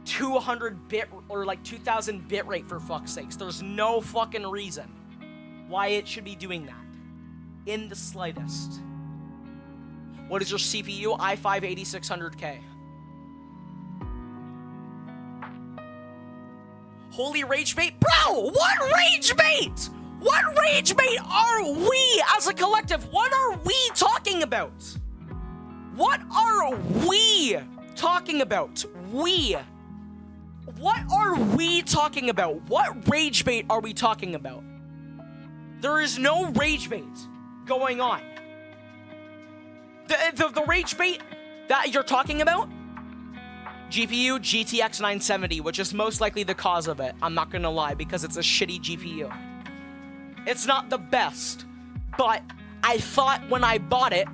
200 bit, or like 2000 bit rate for fuck's sakes. There's no fucking reason why it should be doing that. In the slightest. What is your CPU? i5 8600K. Holy rage bait? Bro, what rage bait? What rage bait are we as a collective? What are we talking about? What are we talking about? We. What are we talking about? What rage bait are we talking about? There is no rage bait going on. The rage bait that you're talking about? GPU GTX 970, which is most likely the cause of it. I'm not gonna lie, because it's a shitty GPU. It's not the best, but I thought when I bought it,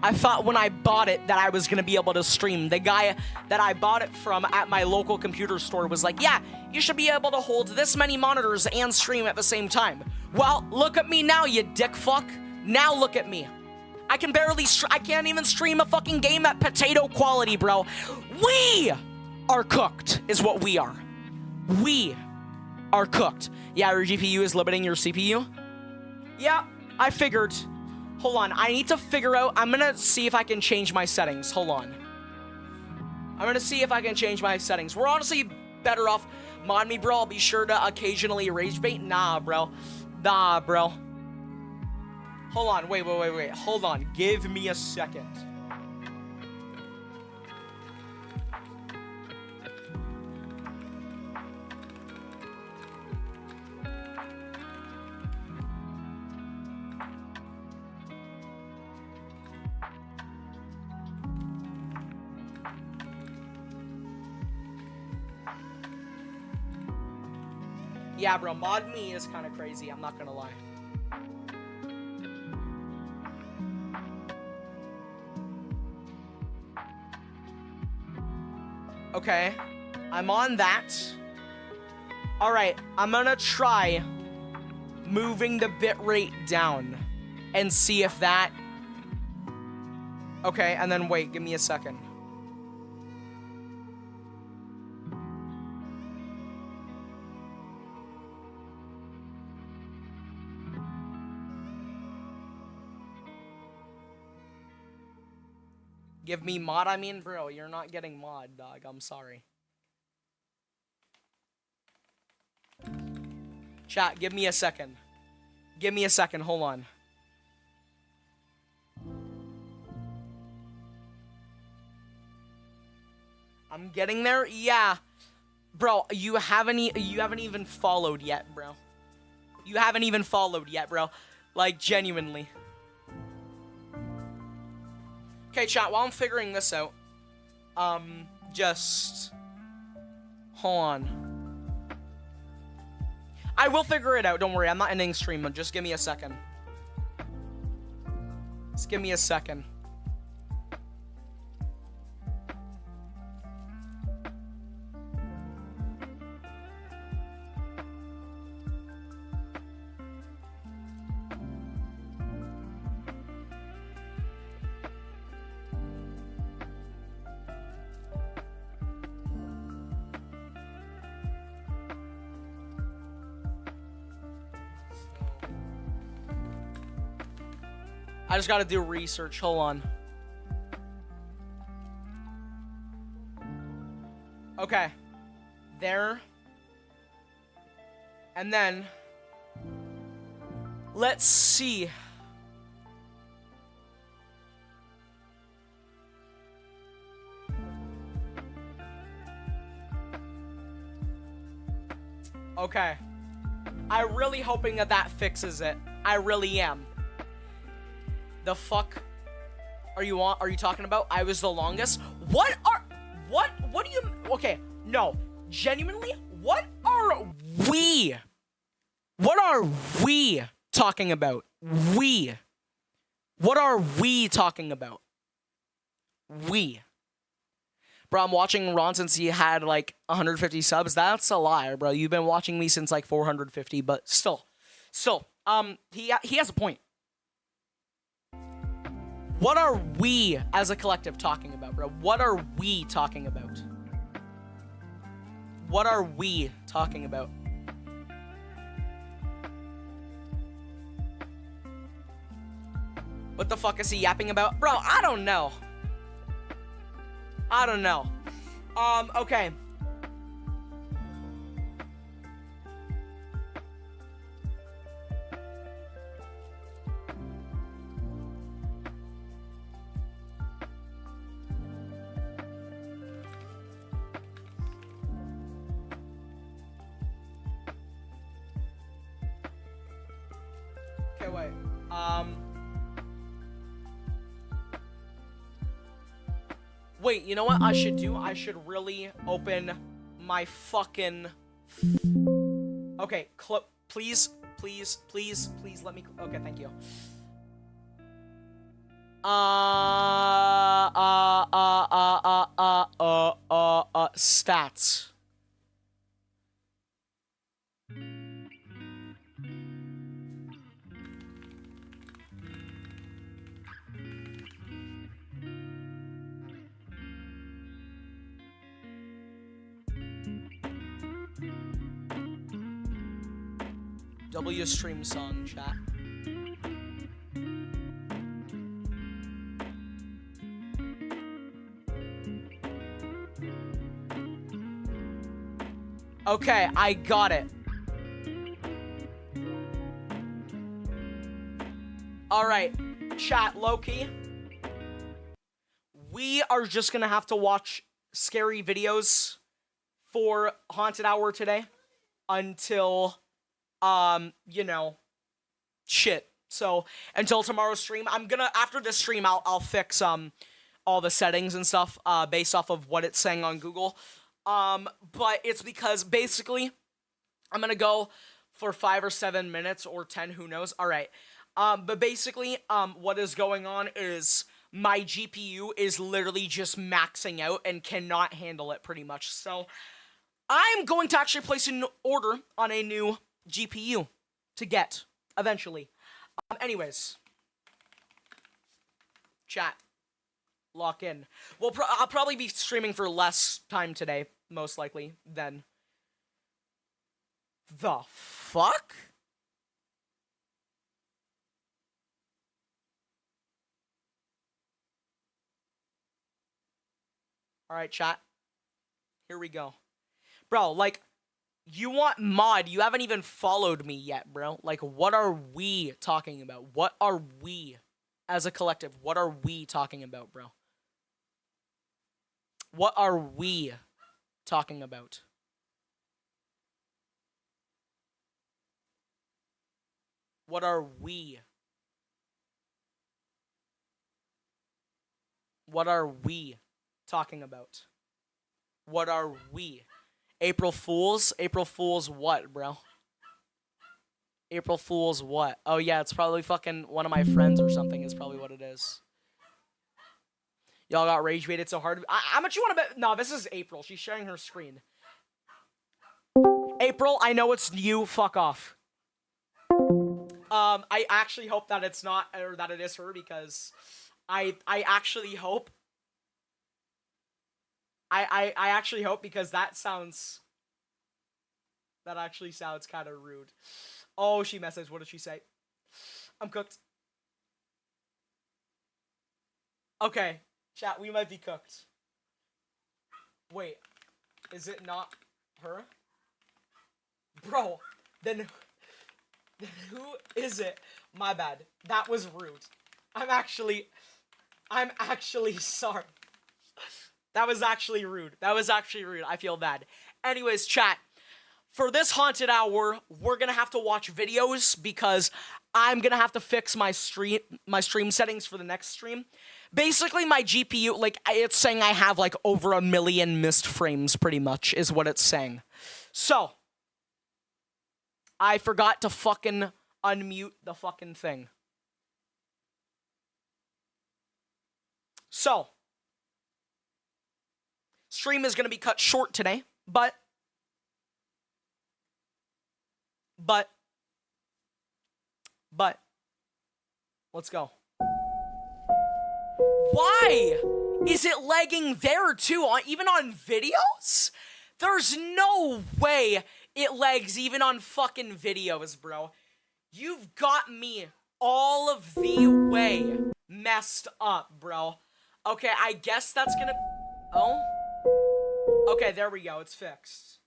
that I was gonna be able to stream. The guy that I bought it from at my local computer store was like, yeah, you should be able to hold this many monitors and stream at the same time. Well, look at me now, you dick fuck. Now look at me. I can barely, I can't even stream a fucking game at potato quality, bro. We are cooked, is what we are. We are cooked. Yeah, your GPU is limiting your CPU? Yeah, I figured. Hold on, I need to figure out, I'm gonna see if I can change my settings. Hold on. I'm gonna see if I can change my settings. We're honestly better off. Mod me, bro. I'll be sure to occasionally rage bait. Nah, bro. Nah, bro. Hold on, wait. Hold on, give me a second. Yeah, bro, mod me is kind of crazy, I'm not gonna lie. Okay, I'm on that. Alright, I'm gonna try moving the bitrate down and see if that... Okay, and then wait, give me a second. Give me mod. I mean, bro, you're not getting mod, dog. I'm sorry. Chat, give me a second. Give me a second. Hold on. I'm getting there. Yeah. Bro, you haven't even followed yet, bro. You haven't even followed yet, bro. Like, genuinely. Okay, chat, while I'm figuring this out, just hold on. I will figure it out, don't worry. I'm not ending stream, but just give me a second. Just give me a second. I just gotta do research. Hold on. Okay. There. And then let's see. Okay. I'm really hoping that that fixes it. I really am. The fuck are you talking about? I was the longest? What do you, okay, no, genuinely, what are we talking about? What are we talking about? Bro, I'm watching Ron since he had like 150 subs. That's a lie, bro. You've been watching me since like 450, but still, he has a point. What are we as a collective talking about, bro? What are we talking about? What are we talking about? What the fuck is he yapping about? Bro, I don't know. Okay. Okay, wait. Wait, you know what I should do? I should really open my fucking... Okay, please let me... Okay, thank you. Stats. W stream song chat. Okay, I got it. Alright, chat, Loki. We are just gonna have to watch scary videos for Haunted Hour today until, you know, shit. So, until tomorrow's stream, after this stream, I'll fix, all the settings and stuff, based off of what it's saying on Google. But it's because, basically, I'm gonna go for 5 or 7 minutes, or 10, who knows. Alright. But basically, what is going on is my GPU is literally just maxing out and cannot handle it, pretty much. So, I'm going to actually place an order on a new GPU to get, eventually. Anyways. Chat. Lock in. Well, I'll probably be streaming for less time today, most likely, than... The fuck? All right, chat. Here we go. Bro, like, you want mod. You haven't even followed me yet, bro. Like, what are we talking about? What are we, as a collective, what are we talking about, bro? What are we talking about? What are we? What are we talking about? What are we? April Fools? April Fools what, bro? April Fools what? Oh yeah, it's probably fucking one of my friends or something is probably what it is. Y'all got rage baited so hard. How much you want to bet? No, this is April. She's sharing her screen. April, I know it's you. Fuck off. I actually hope that it's not, or that it is her, because I actually hope. I actually hope, because that actually sounds kind of rude. Oh, she messaged. What did she say? I'm cooked. Okay, chat, we might be cooked. Wait, is it not her? Bro, then who is it? My bad. That was rude. I'm actually sorry. That was actually rude. I feel bad. Anyways, chat. For this haunted hour, we're gonna have to watch videos because I'm gonna have to fix my stream settings for the next stream. Basically, my GPU, like, it's saying I have, like, over 1 million missed frames, pretty much, is what it's saying. So, I forgot to fucking unmute the fucking thing. So, stream is gonna be cut short today, but let's go. Why is it lagging there too? Even on videos? There's no way it lags even on fucking videos, bro. You've got me all of the way messed up, bro. Okay, I guess that's gonna... Oh? Okay, there we go. It's fixed.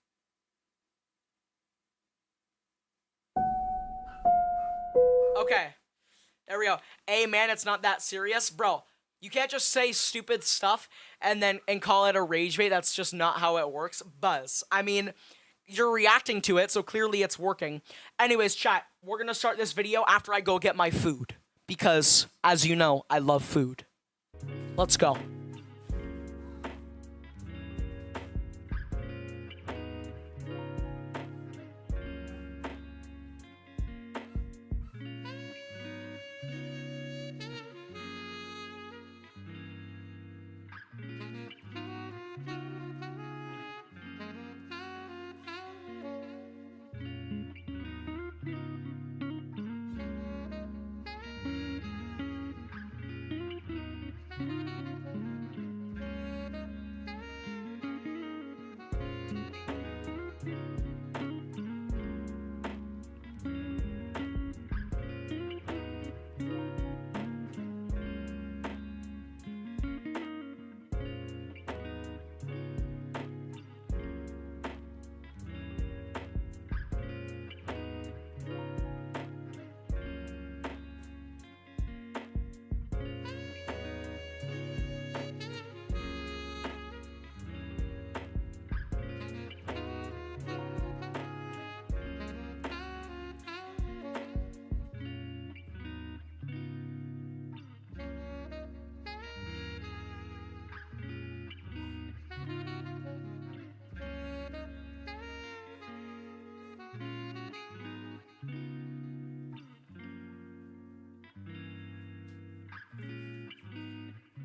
Okay. There we go. Hey, man, it's not that serious. Bro, you can't just say stupid stuff and call it a rage bait. That's just not how it works. Buzz. I mean, you're reacting to it, so clearly it's working. Anyways, chat, we're gonna start this video after I go get my food. Because, as you know, I love food. Let's go.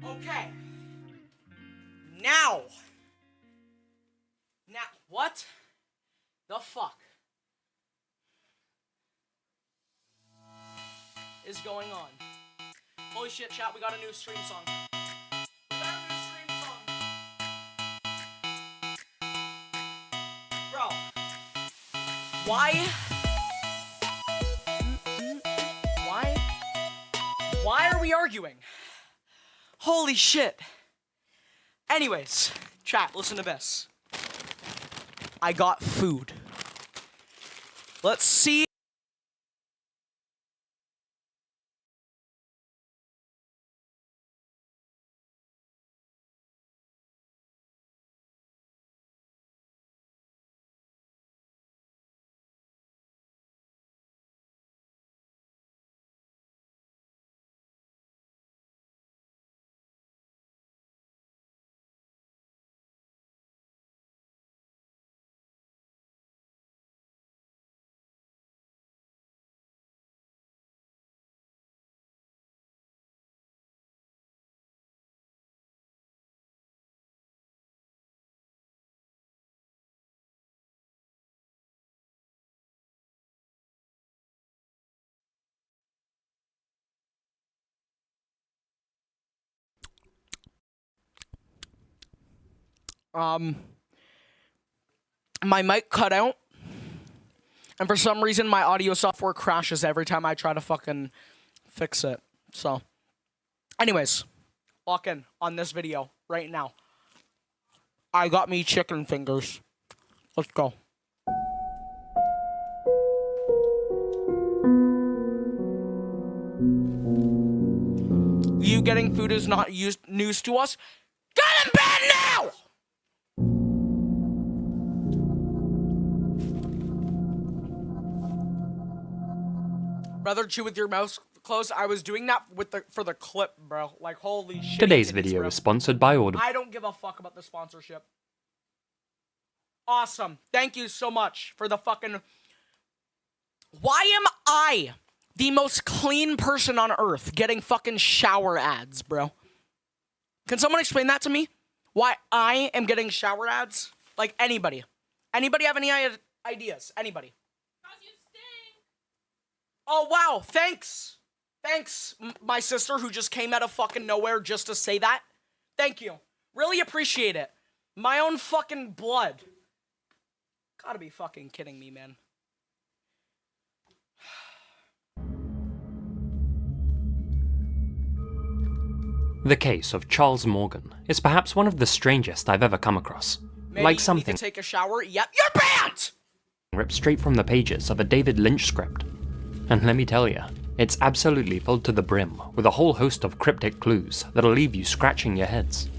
Okay. Now, what the fuck is going on? Holy shit, chat, we got a new stream song. Bro, why are we arguing? Holy shit. Anyways, chat, listen to this. I got food. Let's see. My mic cut out, and for some reason my audio software crashes every time I try to fucking fix it. So, anyways, lock in on this video right now. I got me chicken fingers. Let's go. You getting food is not news to us. Get in bed now! Rather chew with your mouth closed. I was doing that for the clip, bro. Like, holy shit. Today's video is sponsored by Audible. I don't give a fuck about the sponsorship. Awesome. Thank you so much for the fucking... Why am I the most clean person on earth getting fucking shower ads, bro? Can someone explain that to me? Why I am getting shower ads? Like, anybody. Anybody have any ideas? Anybody? Oh, wow. Thanks. Thanks, my sister who just came out of fucking nowhere just to say that. Thank you. Really appreciate it. My own fucking blood. Gotta be fucking kidding me, man. The case of Charles Morgan is perhaps one of the strangest I've ever come across. Maybe like you something need to take a shower. Yep, you're banned! ripped straight from the pages of a David Lynch script. And let me tell you, it's absolutely filled to the brim with a whole host of cryptic clues that'll leave you scratching your heads.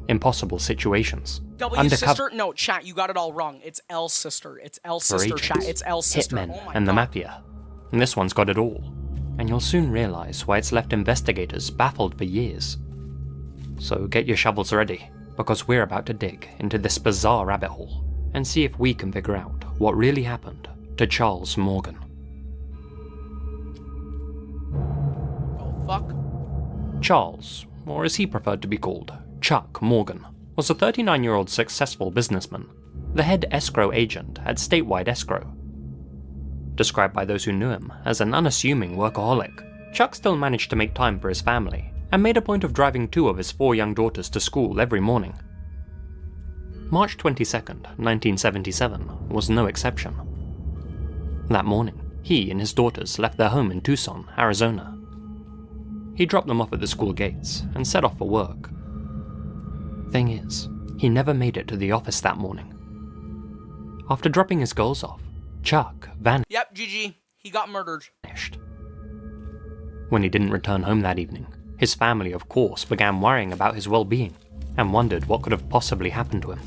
Impossible situations. Sister? No, chat, you got it all wrong. It's L sister. It's L sister, chat. It's L sister. Hitmen, oh and the Mafia. And this one's got it all. And you'll soon realise why it's left investigators baffled for years. So get your shovels ready, because we're about to dig into this bizarre rabbit hole and see if we can figure out what really happened to Charles Morgan. Fuck. Charles, or as he preferred to be called, Chuck Morgan, was a 39-year-old successful businessman, the head escrow agent at Statewide Escrow. Described by those who knew him as an unassuming workaholic, Chuck still managed to make time for his family and made a point of driving 2 of his 4 young daughters to school every morning. March 22nd, 1977 was no exception. That morning, he and his daughters left their home in Tucson, Arizona. He dropped them off at the school gates and set off for work. Thing is, he never made it to the office that morning. After dropping his girls off, Chuck vanished. Yep, GG. He got murdered. When he didn't return home that evening, his family, of course, began worrying about his well-being and wondered what could have possibly happened to him.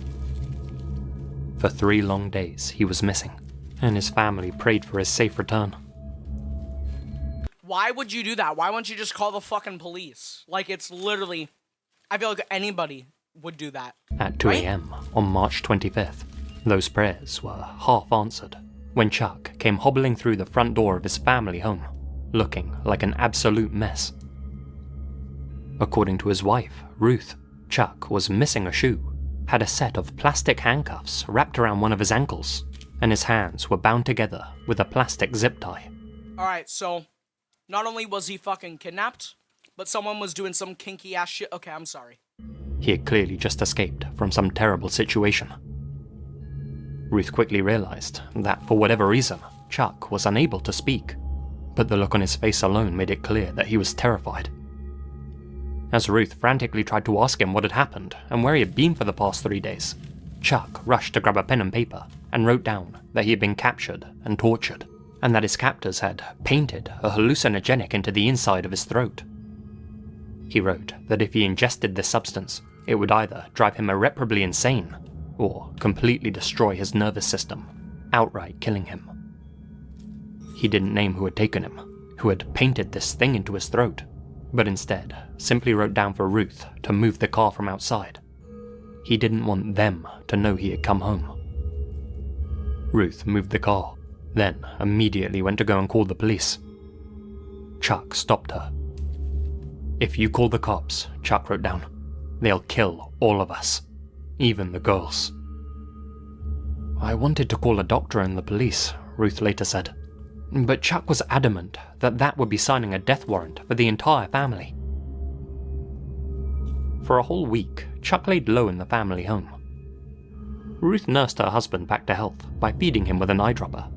For 3 long days, he was missing, and his family prayed for his safe return. Why would you do that? Why wouldn't you just call the fucking police? Like, it's literally... I feel like anybody would do that. At 2 a.m. on March 25th, those prayers were half answered when Chuck came hobbling through the front door of his family home, looking like an absolute mess. According to his wife, Ruth, Chuck was missing a shoe, had a set of plastic handcuffs wrapped around one of his ankles, and his hands were bound together with a plastic zip tie. Alright, so... Not only was he fucking kidnapped, but someone was doing some kinky ass shit. Okay, I'm sorry. He had clearly just escaped from some terrible situation. Ruth quickly realized that for whatever reason, Chuck was unable to speak, but the look on his face alone made it clear that he was terrified. As Ruth frantically tried to ask him what had happened and where he had been for the past 3 days, Chuck rushed to grab a pen and paper and wrote down that he had been captured and tortured, and that his captors had painted a hallucinogenic into the inside of his throat. He wrote that if he ingested this substance, it would either drive him irreparably insane or completely destroy his nervous system, outright killing him. He didn't name who had taken him, who had painted this thing into his throat, but instead simply wrote down for Ruth to move the car from outside. He didn't want them to know he had come home. Ruth moved the car, then immediately went to go and call the police. Chuck stopped her. "If you call the cops," Chuck wrote down, "they'll kill all of us, even the girls." "I wanted to call a doctor and the police," Ruth later said, but Chuck was adamant that that would be signing a death warrant for the entire family. For a whole week, Chuck laid low in the family home. Ruth nursed her husband back to health by feeding him with an eyedropper.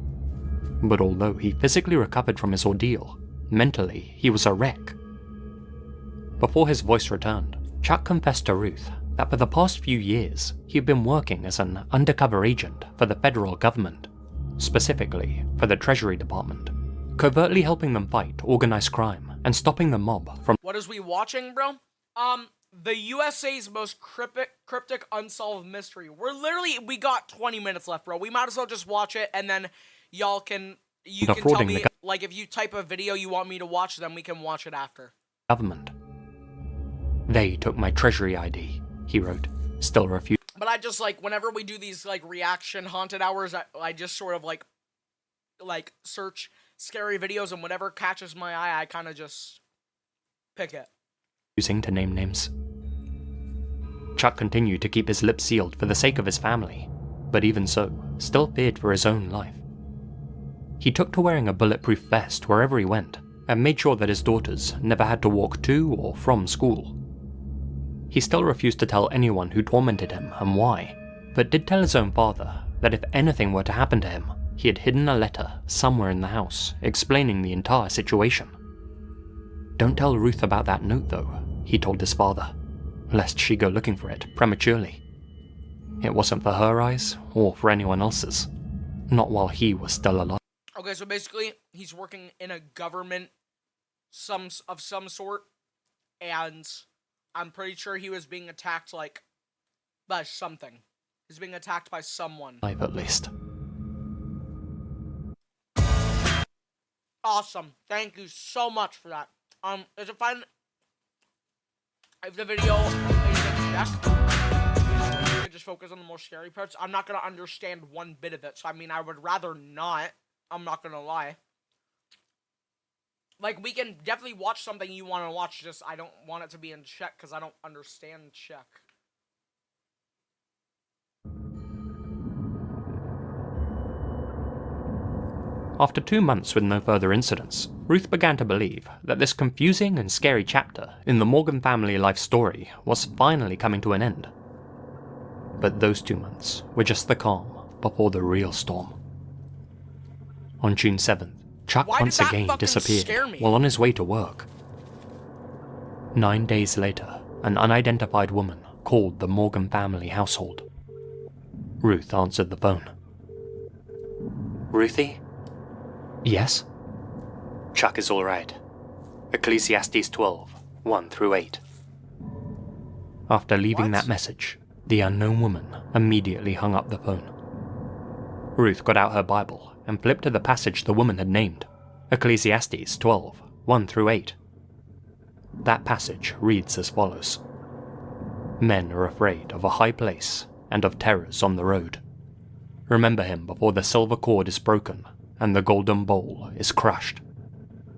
But although he physically recovered from his ordeal, mentally he was a wreck. Before his voice returned, Chuck confessed to Ruth that for the past few years he had been working as an undercover agent for the federal government, specifically for the Treasury Department, covertly helping them fight organized crime and stopping the mob from— What is we watching, bro? The USA's most cryptic unsolved mystery. We got 20 minutes left, bro. We might as well just watch it, and then you can tell me, like, if you type a video you want me to watch, then we can watch it after. Government. "They took my Treasury ID," he wrote, still refusing. But I just, like, whenever we do these, like, reaction haunted hours, I just sort of, like, search scary videos, and whatever catches my eye, I kind of just pick it. Using to name names. Chuck continued to keep his lips sealed for the sake of his family, but even so, still feared for his own life. He took to wearing a bulletproof vest wherever he went, and made sure that his daughters never had to walk to or from school. He still refused to tell anyone who tormented him and why, but did tell his own father that if anything were to happen to him, he had hidden a letter somewhere in the house explaining the entire situation. "Don't tell Ruth about that note though," he told his father, lest she go looking for it prematurely. It wasn't for her eyes or for anyone else's, not while he was still alive. Okay, so basically, he's working in a government of some sort, and I'm pretty sure he was being attacked, like, by something. He's being attacked by someone. At least. Awesome. Thank you so much for that. Is it fine if the video is in check? You can just focus on the more scary parts. I'm not gonna understand one bit of it, so I mean, I would rather not. I'm not gonna lie. Like, we can definitely watch something you want to watch, just I don't want it to be in check, because I don't understand check. After 2 months with no further incidents, Ruth began to believe that this confusing and scary chapter in the Morgan family life story was finally coming to an end. But those 2 months were just the calm before the real storm. On June 7th, Chuck once again disappeared while on his way to work. 9 days later, an unidentified woman called the Morgan family household. Ruth answered the phone. "Ruthie?" "Yes?" "Chuck is alright. Ecclesiastes 12, 1-8. After leaving that message, the unknown woman immediately hung up the phone. Ruth got out her Bible and flipped to the passage the woman had named, Ecclesiastes 12, 1-8. That passage reads as follows: "Men are afraid of a high place and of terrors on the road. Remember him before the silver cord is broken and the golden bowl is crushed.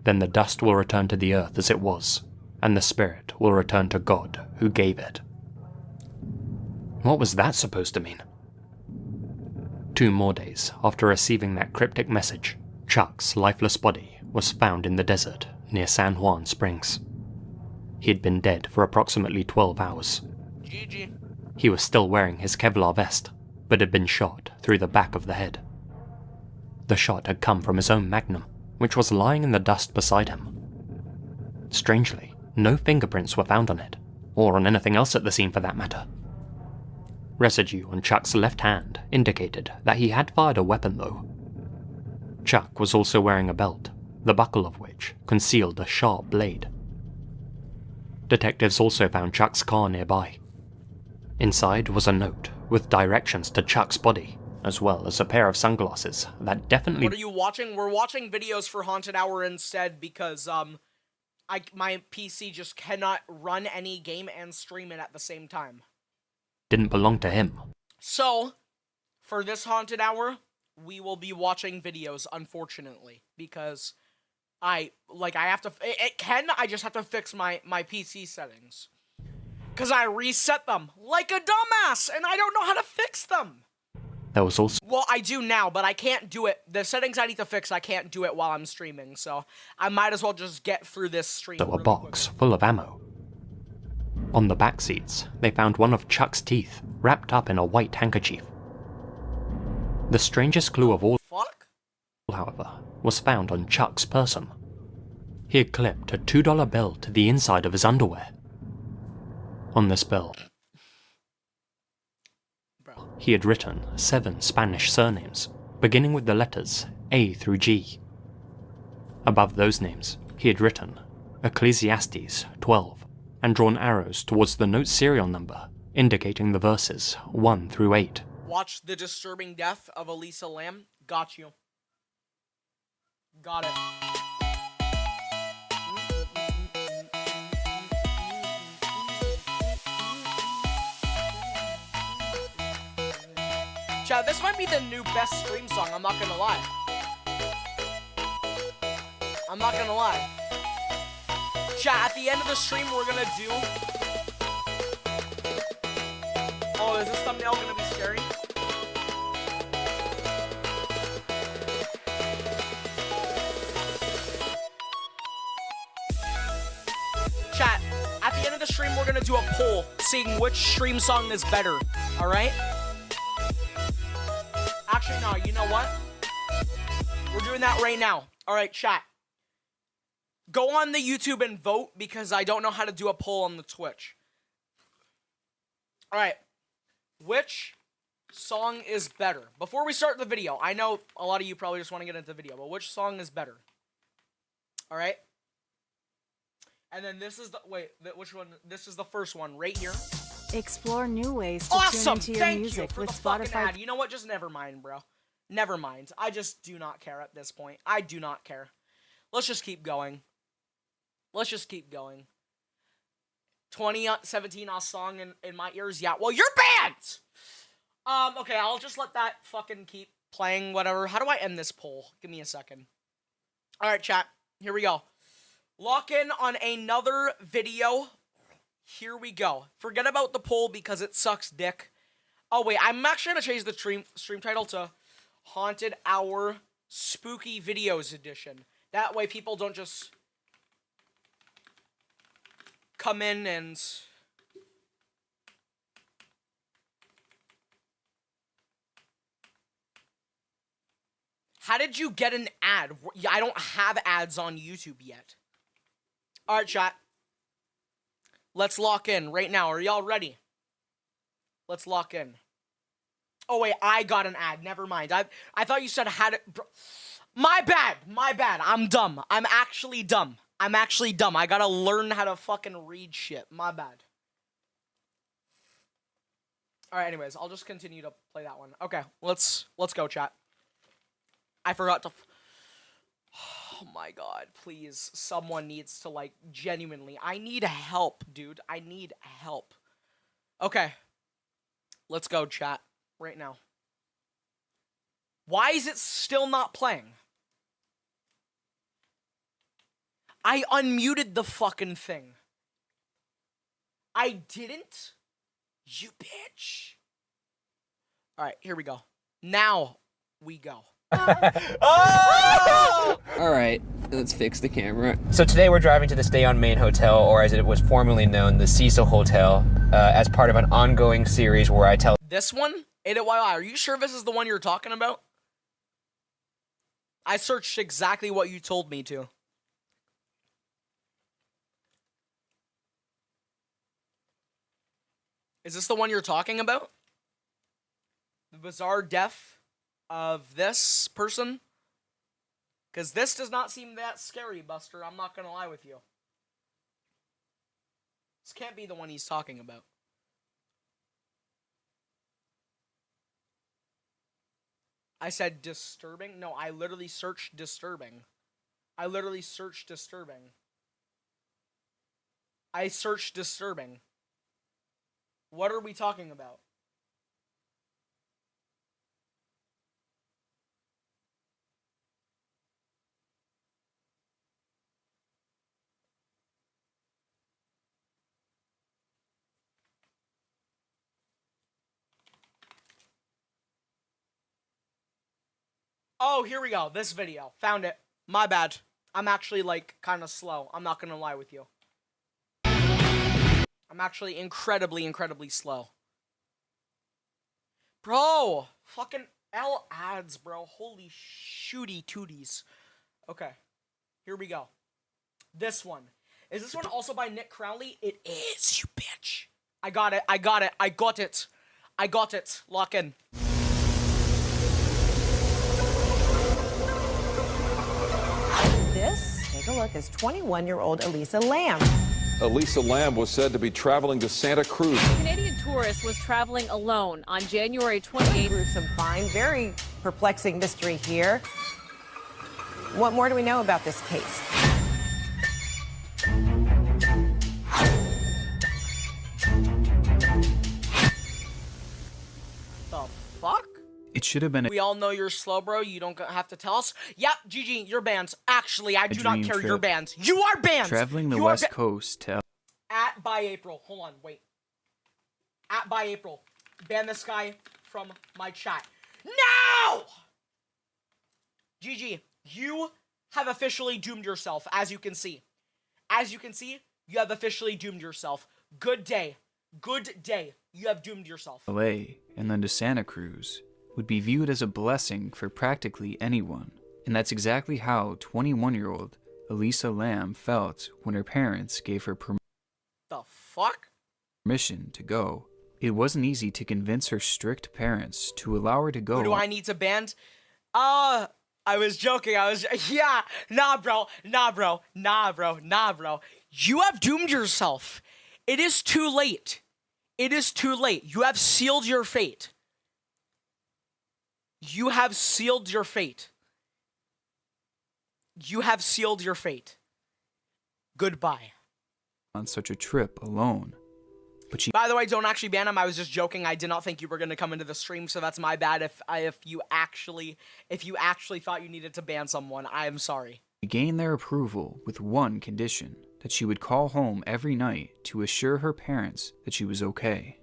Then the dust will return to the earth as it was, and the spirit will return to God who gave it." What was that supposed to mean? 2 more days after receiving that cryptic message, Chuck's lifeless body was found in the desert near San Juan Springs. He had been dead for approximately 12 hours. GG. He was still wearing his Kevlar vest, but had been shot through the back of the head. The shot had come from his own Magnum, which was lying in the dust beside him. Strangely, No fingerprints were found on it, or on anything else at the scene for that matter. Residue on Chuck's left hand indicated that he had fired a weapon though. Chuck was also wearing a belt, the buckle of which concealed a sharp blade. Detectives also found Chuck's car nearby. Inside was a note with directions to Chuck's body, as well as a pair of sunglasses that definitely— What are you watching? We're watching videos for Haunted Hour instead because, my PC just cannot run any game and stream it at the same time. didn't belong to him. So, for this Haunted Hour, we will be watching videos, unfortunately, because I have to, I just have to fix my PC settings. Because I reset them like a dumbass, and I don't know how to fix them. There was also— Well, I do now, but I can't do it. The settings I need to fix, I can't do it while I'm streaming, so I might as well just get through this stream a really box quickly. full of ammo. On the back seats, they found one of Chuck's teeth wrapped up in a white handkerchief. The strangest clue of all, Fuck? however, was found on Chuck's person. He had clipped a $2 bill to the inside of his underwear. On this bill, Bro. he had written 7 Spanish surnames, beginning with the letters A through G. Above those names, he had written Ecclesiastes 12, and drawn arrows towards the note's serial number, indicating the verses 1 through 8. Watch The Disturbing Death of Elisa Lam. Got you. Got it. Chad, this might be the new best stream song, I'm not gonna lie. I'm not gonna lie. Chat, at the end of the stream, we're gonna do... Oh, is this thumbnail gonna be scary? Chat, at the end of the stream, we're gonna do a poll, seeing which stream song is better, alright? Actually, no, you know what? We're doing that right now. Alright, chat. Go on the YouTube and vote, because I don't know how to do a poll on the Twitch. Alright. Which song is better? Before we start the video, I know a lot of you probably just want to get into the video, but which song is better? Alright? And then this is the, which one? This is the first one, right here. Explore new ways to Awesome! tune into your Thank you music for with the fucking Spotify. ad. You know what? Just never mind, bro. Never mind. I just do not care at this point. I do not care. Let's just keep going. Let's just keep going. 2017 song in my ears. Yeah, well, you're banned! Okay, I'll just let that fucking keep playing, whatever. How do I end this poll? Give me a second. Alright, chat. Here we go. Lock in on another video. Here we go. Forget about the poll because it sucks dick. Oh, wait. I'm actually going to change the stream title to Haunted Hour Spooky Videos Edition. That way people don't just come in and... How did you get an ad? I don't have ads on YouTube yet. Alright, chat. Let's lock in right now. Are y'all ready? Let's lock in. Oh, wait. I got an ad. Never mind. I thought you said had it... My bad. My bad. I'm dumb. I'm actually dumb. I'm actually dumb. I gotta learn how to fucking read shit. My bad. Alright, anyways. I'll just continue to play that one. Okay. Let's go, chat. I forgot to... Oh my god, please. Someone needs to, like, genuinely... I need help, dude. I need help. Okay. Let's go, chat. Right now. Why is it still not playing? I unmuted the fucking thing. I didn't? You bitch. Alright, here we go. Now we go. Oh! Alright, let's fix the camera. So today we're driving to the Stay on Main Hotel, or as it was formerly known, the Cecil Hotel, as part of an ongoing series where I tell... This one? 8YY, are you sure this is the one you're talking about? I searched exactly what you told me to. Is this the one you're talking about? The bizarre death of this person? Because this does not seem that scary, Buster. I'm not going to lie with you. This can't be the one he's talking about. I said disturbing? No, I literally searched disturbing. I literally searched disturbing. I searched disturbing. What are we talking about? Oh, here we go. This video. Found it. My bad. I'm actually, like, kind of slow. I'm not gonna lie with you. I'm actually incredibly slow. Bro! Fucking L ads, bro. Holy shooty tooties. Okay. Here we go. This one. Is this one also by Nick Crowley? It is, you bitch. I got it. I got it. I got it. I got it. Lock in. This, take a look, is 21-year-old Elisa Lamb. Elisa Lamb was said to be traveling to Santa Cruz. A Canadian tourist was traveling alone on January 28th. Gruesome find, very perplexing mystery here. What more do we know about this case? The fuck? It should have been We all know you're slow, bro. You don't have to tell us. Yep, GG, you're banned. Actually, I do not dream care. trip. You're banned. You are banned. traveling the You are West Coast to At by April. Hold on, wait. At by April. Ban this guy from my chat. Now! GG, you have officially doomed yourself, as you can see. As you can see, you have officially doomed yourself. Good day. Good day. You have doomed yourself. LA and then to Santa Cruz would be viewed as a blessing for practically anyone. And that's exactly how 21-year-old Elisa Lamb felt when her parents gave her The fuck? permission to go. It wasn't easy to convince her strict parents to allow her to go. Who do I need to ban? I was joking. Yeah. Nah, bro. Nah, bro. Nah, bro. Nah, bro. You have doomed yourself. It is too late. It is too late. You have sealed your fate. You have sealed your fate. You have sealed your fate. Goodbye. on such a trip alone. But she By the way, don't actually ban him. I was just joking. I did not think you were gonna come into the stream, so that's my bad. If you actually thought you needed to ban someone, I am sorry. gained their approval with one condition, that she would call home every night to assure her parents that she was okay.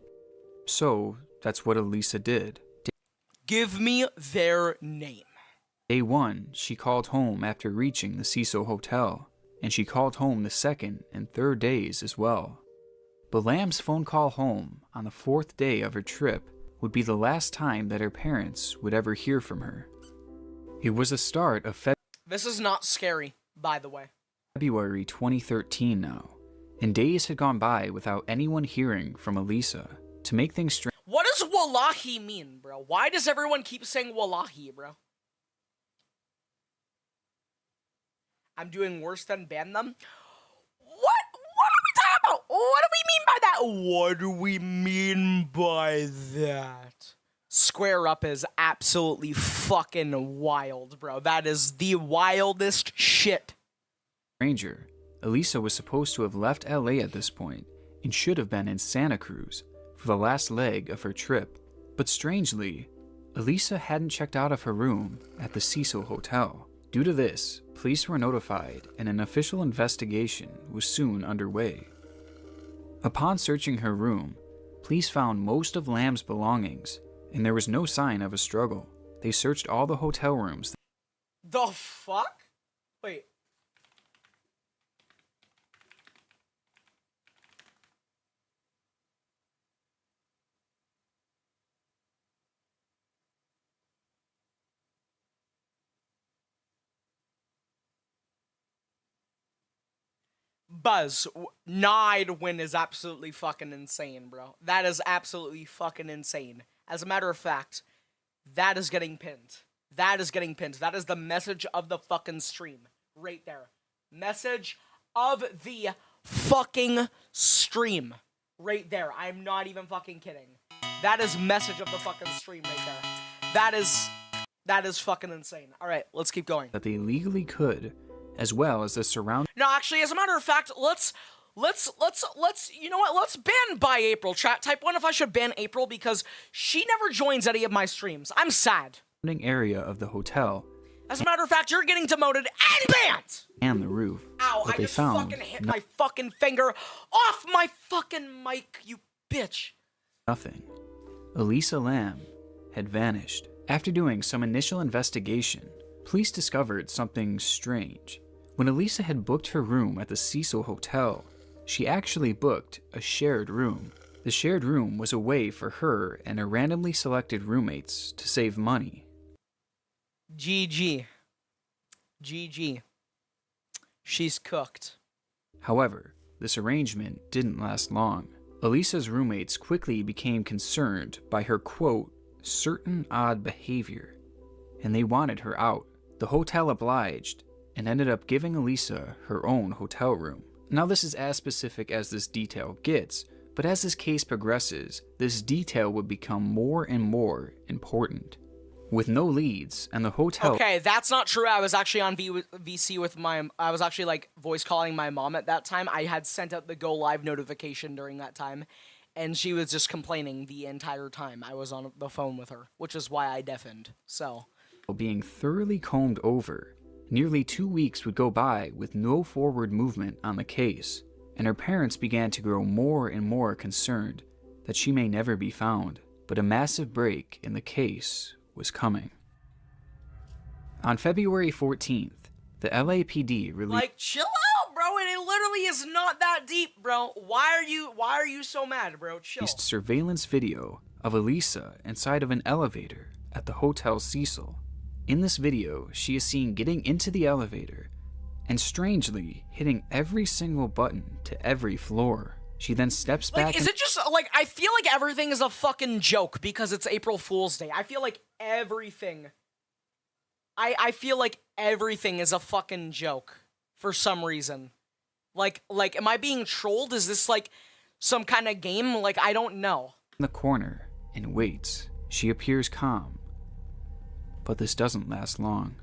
So, that's what Elisa did. Give me their name. Day 1, she called home after reaching the Cecil Hotel, and she called home the second and third days as well. But Lamb's phone call home on the fourth day of her trip would be the last time that her parents would ever hear from her. It was the start of This is not scary, by the way. February 2013 now, and days had gone by without anyone hearing from Elisa. To make things strange, What does wallahi mean, bro? Why does everyone keep saying wallahi, bro? I'm doing worse than ban them? What are we talking about? What do we mean by that? What do we mean by that? Square Up is absolutely fucking wild, bro. That is the wildest shit. stranger, Elisa was supposed to have left LA at this point and should have been in Santa Cruz for the last leg of her trip. But strangely, Elisa hadn't checked out of her room at the Cecil Hotel. Due to this, police were notified and an official investigation was soon underway. Upon searching her room, police found most of Lamb's belongings, and there was no sign of a struggle. They searched all the hotel rooms. The fuck? Wait. Buzz, nah, I'd win is absolutely fucking insane, bro. That is absolutely fucking insane. As a matter of fact, that is getting pinned. That is getting pinned. That is the message of the fucking stream. Right there. Message of the fucking stream. Right there. I'm not even fucking kidding. That is message of the fucking stream right there. That is fucking insane. Alright, let's keep going. That they legally could, as well as the surrounding. No, actually, as a matter of fact, let's, you know what, let's ban by April. Type 1 if I should ban April, because she never joins any of my streams. I'm sad. Area of the hotel. As a matter of fact, you're getting demoted and banned! And the roof. Ow, But I they just found fucking hit my fucking finger off my fucking mic, you bitch. nothing. Elisa Lamb had vanished. After doing some initial investigation, police discovered something strange. When Elisa had booked her room at the Cecil Hotel, she actually booked a shared room. The shared room was a way for her and her randomly selected roommates to save money. GG. GG. She's cooked. However, this arrangement didn't last long. Elisa's roommates quickly became concerned by her, quote, certain odd behavior, and they wanted her out. The hotel obliged and ended up giving Elisa her own hotel room. Now this is as specific as this detail gets, but as this case progresses, this detail would become more and more important. With no leads and the hotel... Okay, that's not true. I was actually on VC with I was actually like voice calling my mom at that time. I had sent out the go live notification during that time, and she was just complaining the entire time I was on the phone with her, which is why I deafened, so... being thoroughly combed over, nearly 2 weeks would go by with no forward movement on the case, and her parents began to grow more and more concerned that she may never be found, but a massive break in the case was coming. On February 14th, the LAPD released... Like, chill out, bro, it literally is not that deep, bro. Why are you so mad, bro? Chill. Surveillance video of Elisa inside of an elevator at the Hotel Cecil. In this video, she is seen getting into the elevator and strangely hitting every single button to every floor. She then steps back. Like, is it just, like, I feel like everything is a fucking joke because it's April Fool's Day. I feel like everything. I feel like everything is a fucking joke for some reason. Like, am I being trolled? Is this, like, some kind of game? Like, I don't know. In the corner and waits. She appears calm, but this doesn't last long.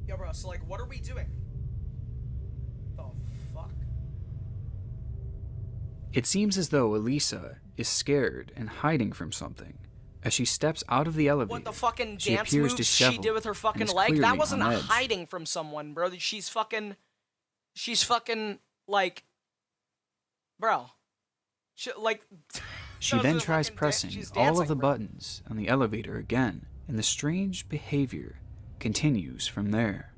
Yo, bro, so, like, what are we doing? The fuck? It seems as though Elisa is scared and hiding from something. As she steps out of the elevator, What, the fucking she dance appears moves she did with her disheveled fucking and is leg? That clearly wasn't on edge. hiding from someone, bro. She's fucking, like, bro. She then tries fucking pressing she's all dancing, of the bro. buttons on the elevator again, and the strange behavior continues from there.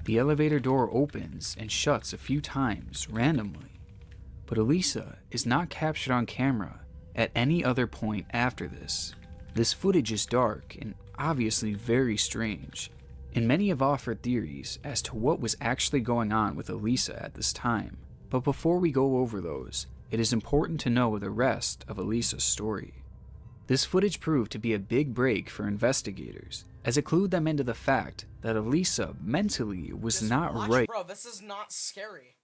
The elevator door opens and shuts a few times randomly, but Elisa is not captured on camera at any other point after this. This footage is dark and obviously very strange, and many have offered theories as to what was actually going on with Elisa at this time. But before we go over those, it is important to know the rest of Elisa's story. This footage proved to be a big break for investigators, as it clued them into the fact that Elisa mentally was not right Bro, this is not scary.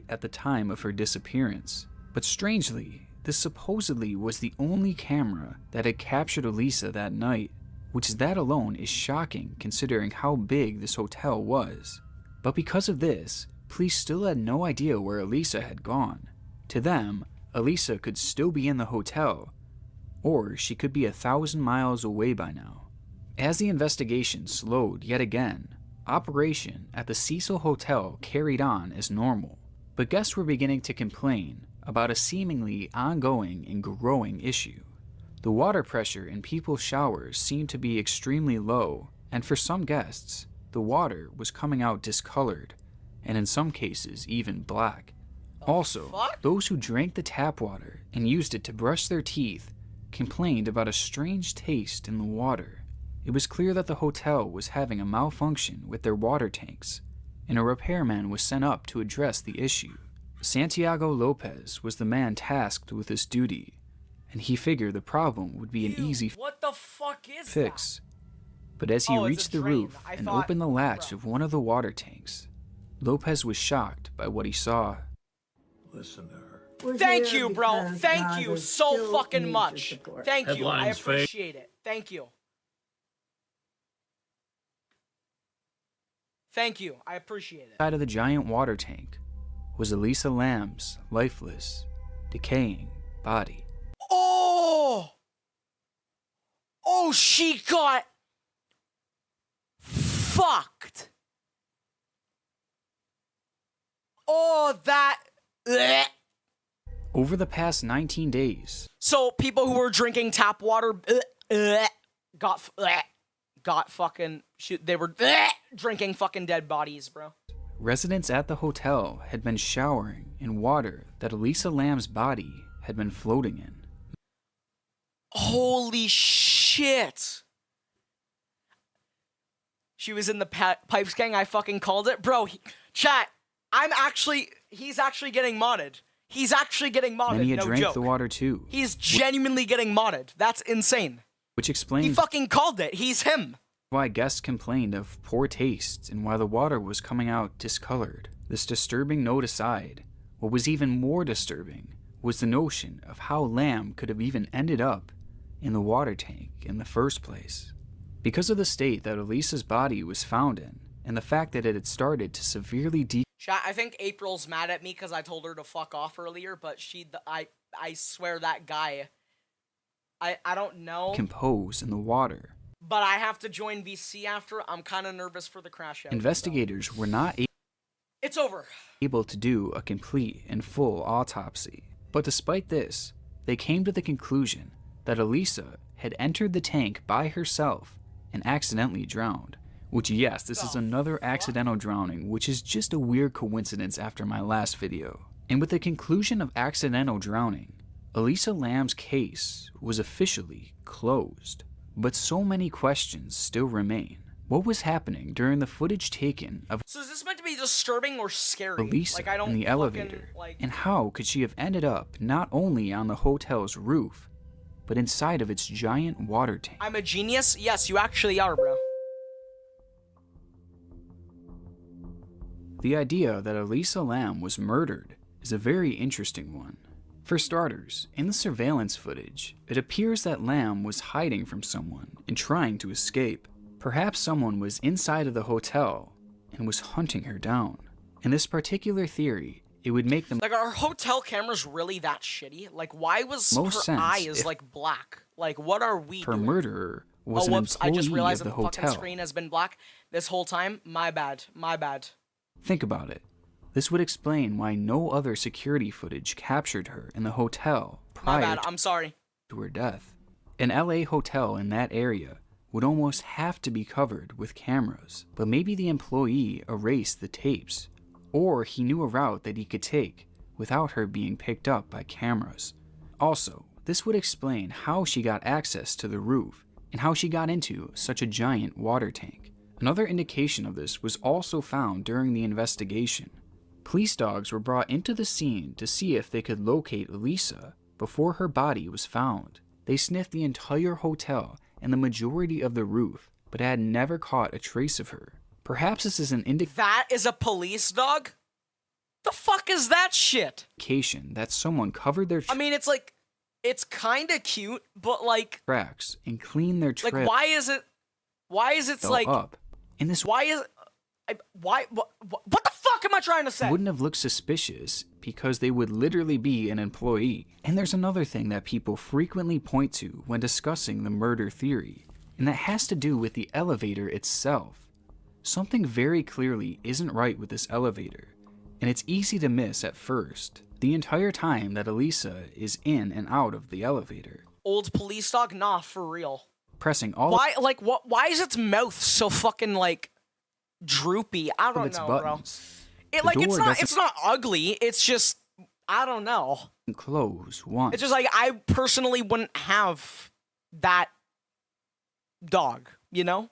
at the time of her disappearance. But strangely, this supposedly was the only camera that had captured Elisa that night, which that alone is shocking considering how big this hotel was. But because of this, police still had no idea where Elisa had gone. To them, Elisa could still be in the hotel, or she could be 1,000 miles away by now. As the investigation slowed yet again, operation at the Cecil Hotel carried on as normal. But guests were beginning to complain about a seemingly ongoing and growing issue. The water pressure in people's showers seemed to be extremely low, and for some guests, the water was coming out discolored, and in some cases even black. Also, those who drank the tap water and used it to brush their teeth complained about a strange taste in the water. It was clear that the hotel was having a malfunction with their water tanks, and a repairman was sent up to address the issue. Santiago Lopez was the man tasked with this duty, and he figured the problem would be an easy what the fuck is fix. But as he reached the roof and opened the latch of one of the water tanks, Lopez was shocked by what he saw. Listen to her. Thank you, bro. Thank you so fucking much. Thank you. I appreciate it. Thank you. Thank you. I appreciate it. Inside of the giant water tank was Elisa Lam's lifeless, decaying body. Oh! Oh, she got fucked. Oh, that. Blech. Over the past 19 days. So people who were drinking tap water got fucking. They were drinking fucking dead bodies, bro. Residents at the hotel had been showering in water that Elisa Lam's body had been floating in. Holy shit. She was in the Pipes Gang. I fucking called it. Bro, chat, he's actually getting modded. He's actually getting modded, Many had no drank joke. the water too. He's genuinely getting modded. That's insane. Which explains he fucking called it. He's him. Why guests complained of poor taste and why the water was coming out discolored. This disturbing note aside, what was even more disturbing was the notion of how Lam could have even ended up in the water tank in the first place. Because of the state that Elisa's body was found in, and the fact that it had started to severely Chat, I think April's mad at me because I told her to fuck off earlier, but I swear that guy, I don't know. Compose in the water. But I have to join VC after. I'm kind of nervous for the crash out. Investigators were not it's over. able to do a complete and full autopsy. But despite this, they came to the conclusion that Elisa had entered the tank by herself and accidentally drowned. Which, yes, this is another accidental drowning, which is just a weird coincidence after my last video. And with the conclusion of accidental drowning, Elisa Lam's case was officially closed. But so many questions still remain. What was happening during the footage taken of So is this meant to be disturbing or scary? Elisa like, I don't in the elevator? And how could she have ended up not only on the hotel's roof, but inside of its giant water tank? I'm a genius? Yes, you actually are, bro. The idea that Elisa Lam was murdered is a very interesting one. For starters, in the surveillance footage, it appears that Lam was hiding from someone and trying to escape. Perhaps someone was inside of the hotel and was hunting her down. In this particular theory, it would make them like, are hotel cameras really that shitty? Like, why was most her sense eyes like black? Like, what are we her doing? murderer was oh, an whoops, I just employee realized of that the the fucking hotel. screen has been black this whole time. My bad. My bad. Think about it. This would explain why no other security footage captured her in the hotel My prior bad. I'm sorry. to her death. An LA hotel in that area would almost have to be covered with cameras, but maybe the employee erased the tapes, or he knew a route that he could take without her being picked up by cameras. Also, this would explain how she got access to the roof and how she got into such a giant water tank. Another indication of this was also found during the investigation. Police dogs were brought into the scene to see if they could locate Elisa before her body was found. They sniffed the entire hotel and the majority of the roof, but had never caught a trace of her. Perhaps this is an That is a police dog? The fuck is that shit? indication that someone covered their I mean, it's like, it's kind of cute, but like, tracks and cleaned their trail like, why is it like, up. And this why is, what the fuck am I trying to say? wouldn't have looked suspicious because they would literally be an employee. And there's another thing that people frequently point to when discussing the murder theory, and that has to do with the elevator itself. Something very clearly isn't right with this elevator, And it's easy to miss at first, the entire time that Elisa is in and out of the elevator. Old police dog? Nah, for real. Pressing all Why, like, what? Why is its mouth so fucking, like, droopy? I of don't its know, buttons. bro. The door It's not ugly. It's just, I don't know. Close once. It's just like, I personally wouldn't have that dog, you know?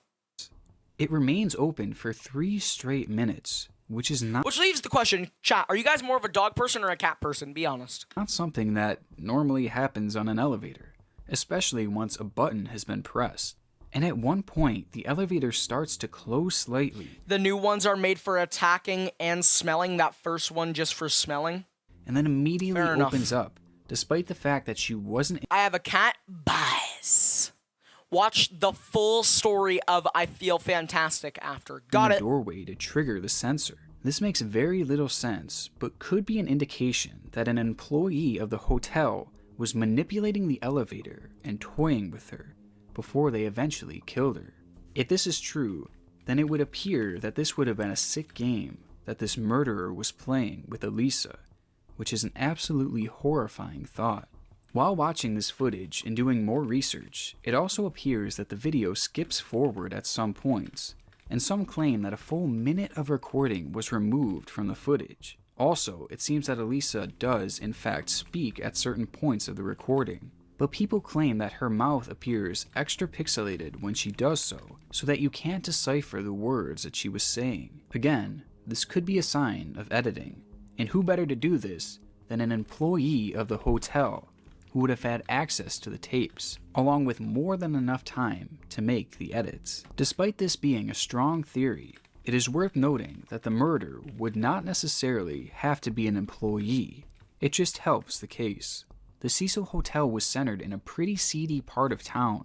It remains open for 3 straight minutes, which is not Which leaves the question, chat, are you guys more of a dog person or a cat person? Be honest. something that normally happens on an elevator, especially once a button has been pressed. And at one point, the elevator starts to close slightly. The new ones are made for attacking and smelling, that first one just for smelling. And then immediately Fair enough. opens up, despite the fact that she wasn't I have a cat, buzz. Watch the full story of I Feel Fantastic after. Got in the it. doorway to trigger the sensor. This makes very little sense, but could be an indication that an employee of the hotel was manipulating the elevator and toying with her before they eventually killed her. If this is true, then it would appear that this would have been a sick game that this murderer was playing with Elisa, which is an absolutely horrifying thought. While watching this footage and doing more research, it also appears that the video skips forward at some points, and some claim that a full minute of recording was removed from the footage. Also, it seems that Elisa does in fact speak at certain points of the recording, but people claim that her mouth appears extra pixelated when she does so that you can't decipher the words that she was saying. Again, this could be a sign of editing, and who better to do this than an employee of the hotel who would have had access to the tapes, along with more than enough time to make the edits. Despite this being a strong theory, it is worth noting that the murder would not necessarily have to be an employee. It just helps the case. The Cecil Hotel was centered in a pretty seedy part of town,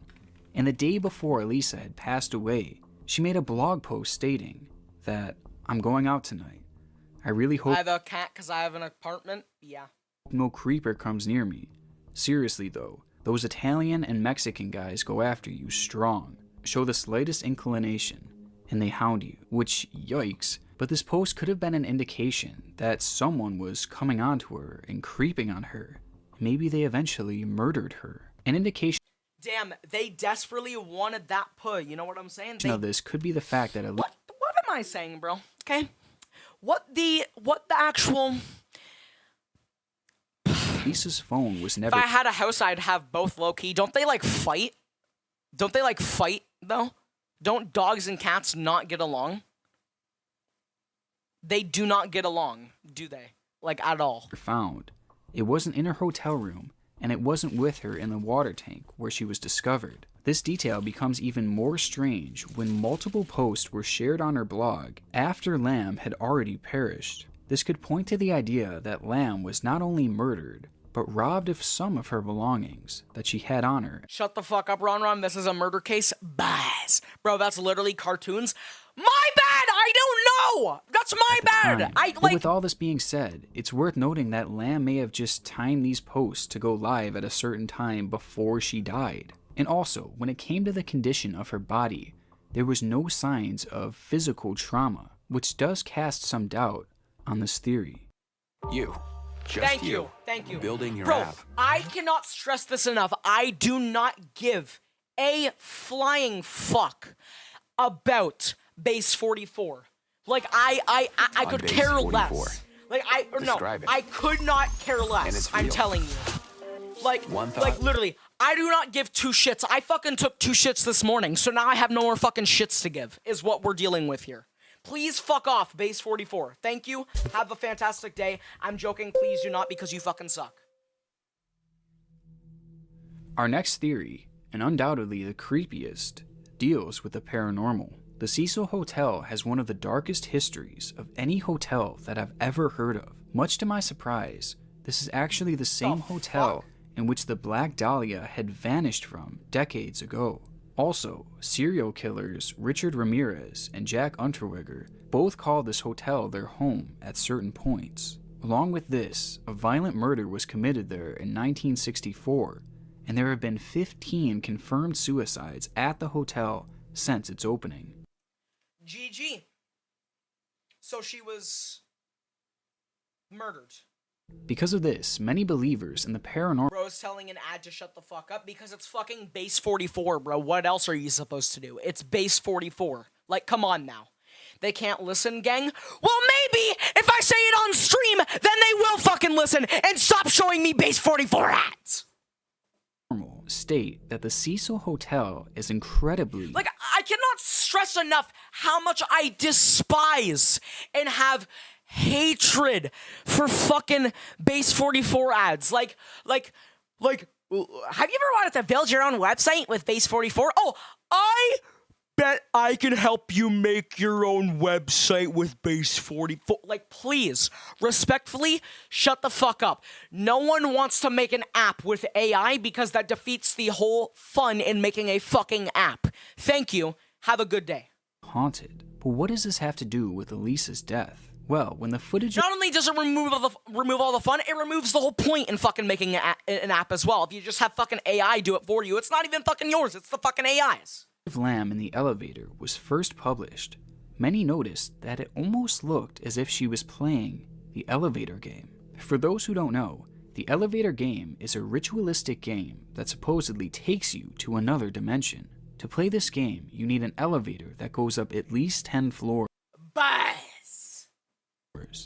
and the day before Elisa had passed away, she made a blog post stating that, "I'm going out tonight. I really hope I have a cat because I have an apartment. Yeah. no creeper comes near me. Seriously though, those Italian and Mexican guys go after you strong, show the slightest inclination, and they hound you," which, yikes, but this post could have been an indication that someone was coming onto her and creeping on her. Maybe they eventually murdered her. An indication Damn, they desperately wanted that puh. You know what I'm saying? of this could be the fact that What am I saying, bro? Okay. What the actual... Elisa's phone was If never I had a house, I'd have both low-key. Don't they, like, fight? Don't they, like, fight, though? Don't dogs and cats not get along? They do not get along, do they? Like, at all. found. It wasn't in her hotel room, and it wasn't with her in the water tank where she was discovered. This detail becomes even more strange when multiple posts were shared on her blog after Lamb had already perished. This could point to the idea that Lamb was not only murdered, but robbed of some of her belongings that she had on her. Shut the fuck up, Ron. This is a murder case. Buzz. Bro, that's literally cartoons. My bad! I don't know! That's my bad! But with all this being said, it's worth noting that Lamb may have just timed these posts to go live at a certain time before she died. And also, when it came to the condition of her body, there was no signs of physical trauma, which does cast some doubt on this theory. Thank you. Building your Bro, app. I cannot stress this enough. I do not give a flying fuck about base 44. Like, I could base care 44. less. Like, Describe it. I could not care less. And it's I'm real. telling you. Like, One thought. literally, I do not give 2 shits. I fucking took 2 shits this morning, so now I have no more fucking shits to give, is what we're dealing with here. Please fuck off, base 44. Thank you. Have a fantastic day. I'm joking. Please do not, because you fucking suck. Our next theory, and undoubtedly the creepiest, deals with the paranormal. The Cecil Hotel has one of the darkest histories of any hotel that I've ever heard of. Much to my surprise, this is actually the same hotel in which the Black Dahlia had vanished from decades ago. Also, serial killers Richard Ramirez and Jack Unterweger both called this hotel their home at certain points. Along with this, a violent murder was committed there in 1964, and there have been 15 confirmed suicides at the hotel since its opening. GG. So she was Murdered. Because of this, many believers in the paranormal Bro's telling an ad to shut the fuck up because it's fucking base 44, bro. What else are you supposed to do? It's base 44. Like, come on now. They can't listen, gang? Well, maybe if I say it on stream, then they will fucking listen and stop showing me base 44 ads. state that the Cecil Hotel is incredibly... Like, I cannot stress enough how much I despise and have hatred for fucking base 44 ads. Like, have you ever wanted to build your own website with base 44? Oh, I bet I can help you make your own website with base 44. Like, please, respectfully, shut the fuck up. No one wants to make an app with AI because that defeats the whole fun in making a fucking app. Thank you. Have a good day. haunted. But what does this have to do with Elisa's death? Well, when the footage... Not only does it remove all the fun, it removes the whole point in fucking making an app as well. If you just have fucking AI do it for you, it's not even fucking yours, it's the fucking AI's. Lamb in the elevator was first published, many noticed that it almost looked as if she was playing the elevator game. For those who don't know, the elevator game is a ritualistic game that supposedly takes you to another dimension. To play this game, you need an elevator that goes up at least 10 floors. Buzz!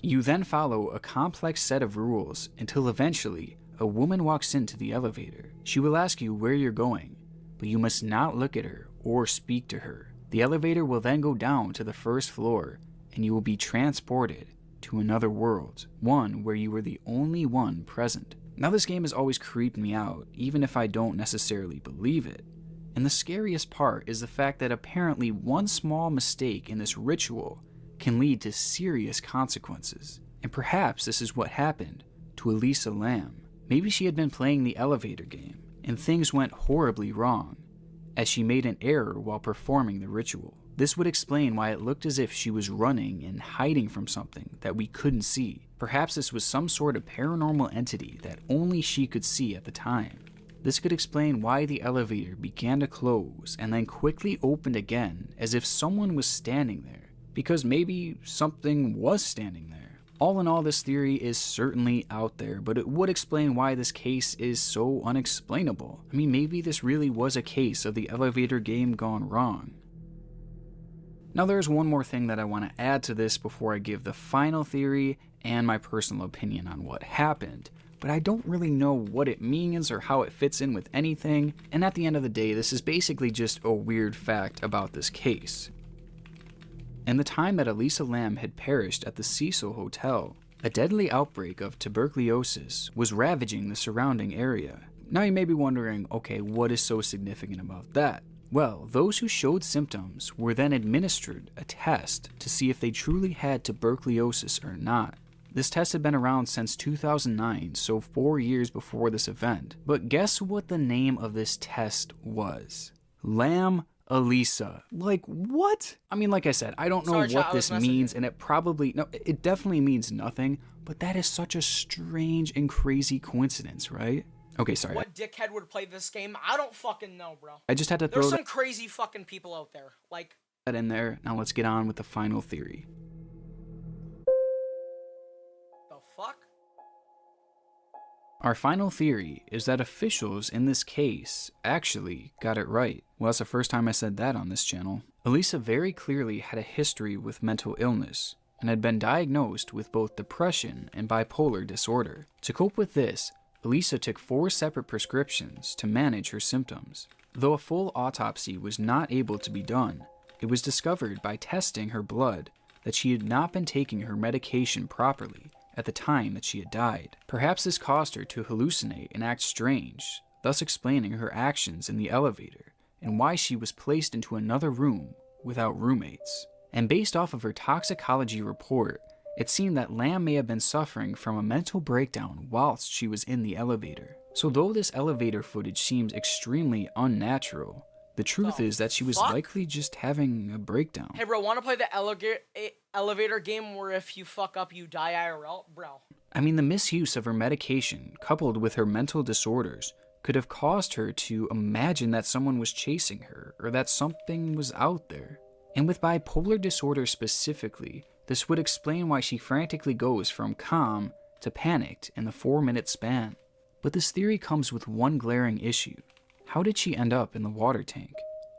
You then follow a complex set of rules until eventually a woman walks into the elevator. She will ask you where you're going, but you must not look at her or speak to her. The elevator will then go down to the first floor, and you will be transported to another world, one where you were the only one present. Now this game has always creeped me out, even if I don't necessarily believe it. And the scariest part is the fact that apparently one small mistake in this ritual can lead to serious consequences. And perhaps this is what happened to Elisa Lam. Maybe she had been playing the elevator game, and things went horribly wrong, as she made an error while performing the ritual. This would explain why it looked as if she was running and hiding from something that we couldn't see. Perhaps this was some sort of paranormal entity that only she could see at the time. This could explain why the elevator began to close and then quickly opened again as if someone was standing there, because maybe something was standing there. All in all, this theory is certainly out there, but it would explain why this case is so unexplainable. I mean, maybe this really was a case of the elevator game gone wrong. Now there's one more thing that I want to add to this before I give the final theory and my personal opinion on what happened, but I don't really know what it means or how it fits in with anything, and at the end of the day, this is basically just a weird fact about this case. In the time that Elisa Lam had perished at the Cecil Hotel, a deadly outbreak of tuberculosis was ravaging the surrounding area. Now you may be wondering, okay, what is so significant about that? Well, those who showed symptoms were then administered a test to see if they truly had tuberculosis or not. This test had been around since 2009, so 4 years before this event. But guess what the name of this test was? Lam Elisa. Like, what? I mean, like I said, I don't know what this means, and it definitely means nothing, but that is such a strange and crazy coincidence, right? Okay, sorry. What dickhead would play this game? I don't fucking know, bro. I just had to throw There's some crazy fucking people out there. Like, that in there. Now let's get on with the final theory. the fuck? Our final theory is that officials in this case actually got it right. Well, that's the first time I said that on this channel. Elisa very clearly had a history with mental illness and had been diagnosed with both depression and bipolar disorder. To cope with this, Elisa took 4 separate prescriptions to manage her symptoms. Though a full autopsy was not able to be done, it was discovered by testing her blood that she had not been taking her medication properly at the time that she had died. Perhaps this caused her to hallucinate and act strange, thus explaining her actions in the elevator and why she was placed into another room without roommates. And based off of her toxicology report, it seemed that Lam may have been suffering from a mental breakdown whilst she was in the elevator. So though this elevator footage seems extremely unnatural, the truth is that she was likely just having a breakdown. Hey, bro, want to play the elevator game where if you fuck up, you die IRL? Bro. I mean, the misuse of her medication, coupled with her mental disorders, could have caused her to imagine that someone was chasing her, or that something was out there. And with bipolar disorder specifically, This would explain why she frantically goes from calm to panicked in the 4-minute span. But this theory comes with one glaring issue. How did she end up in the water tank?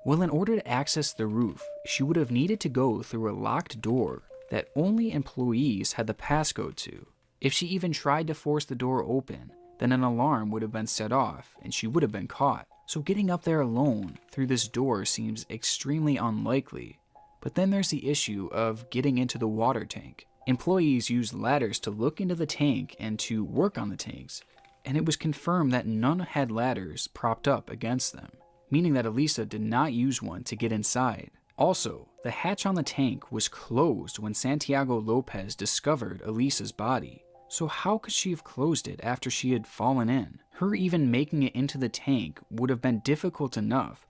Well, in order to access the roof, she would have needed to go through a locked door that only employees had the passcode to. If she even tried to force the door open, then an alarm would have been set off and she would have been caught. So getting up there alone through this door seems extremely unlikely. But then there's the issue of getting into the water tank. Employees used ladders to look into the tank and to work on the tanks, and it was confirmed that none had ladders propped up against them, meaning that Elisa did not use one to get inside. Also, the hatch on the tank was closed when Santiago Lopez discovered Elisa's body. So how could she have closed it after she had fallen in? Her even making it into the tank would have been difficult enough,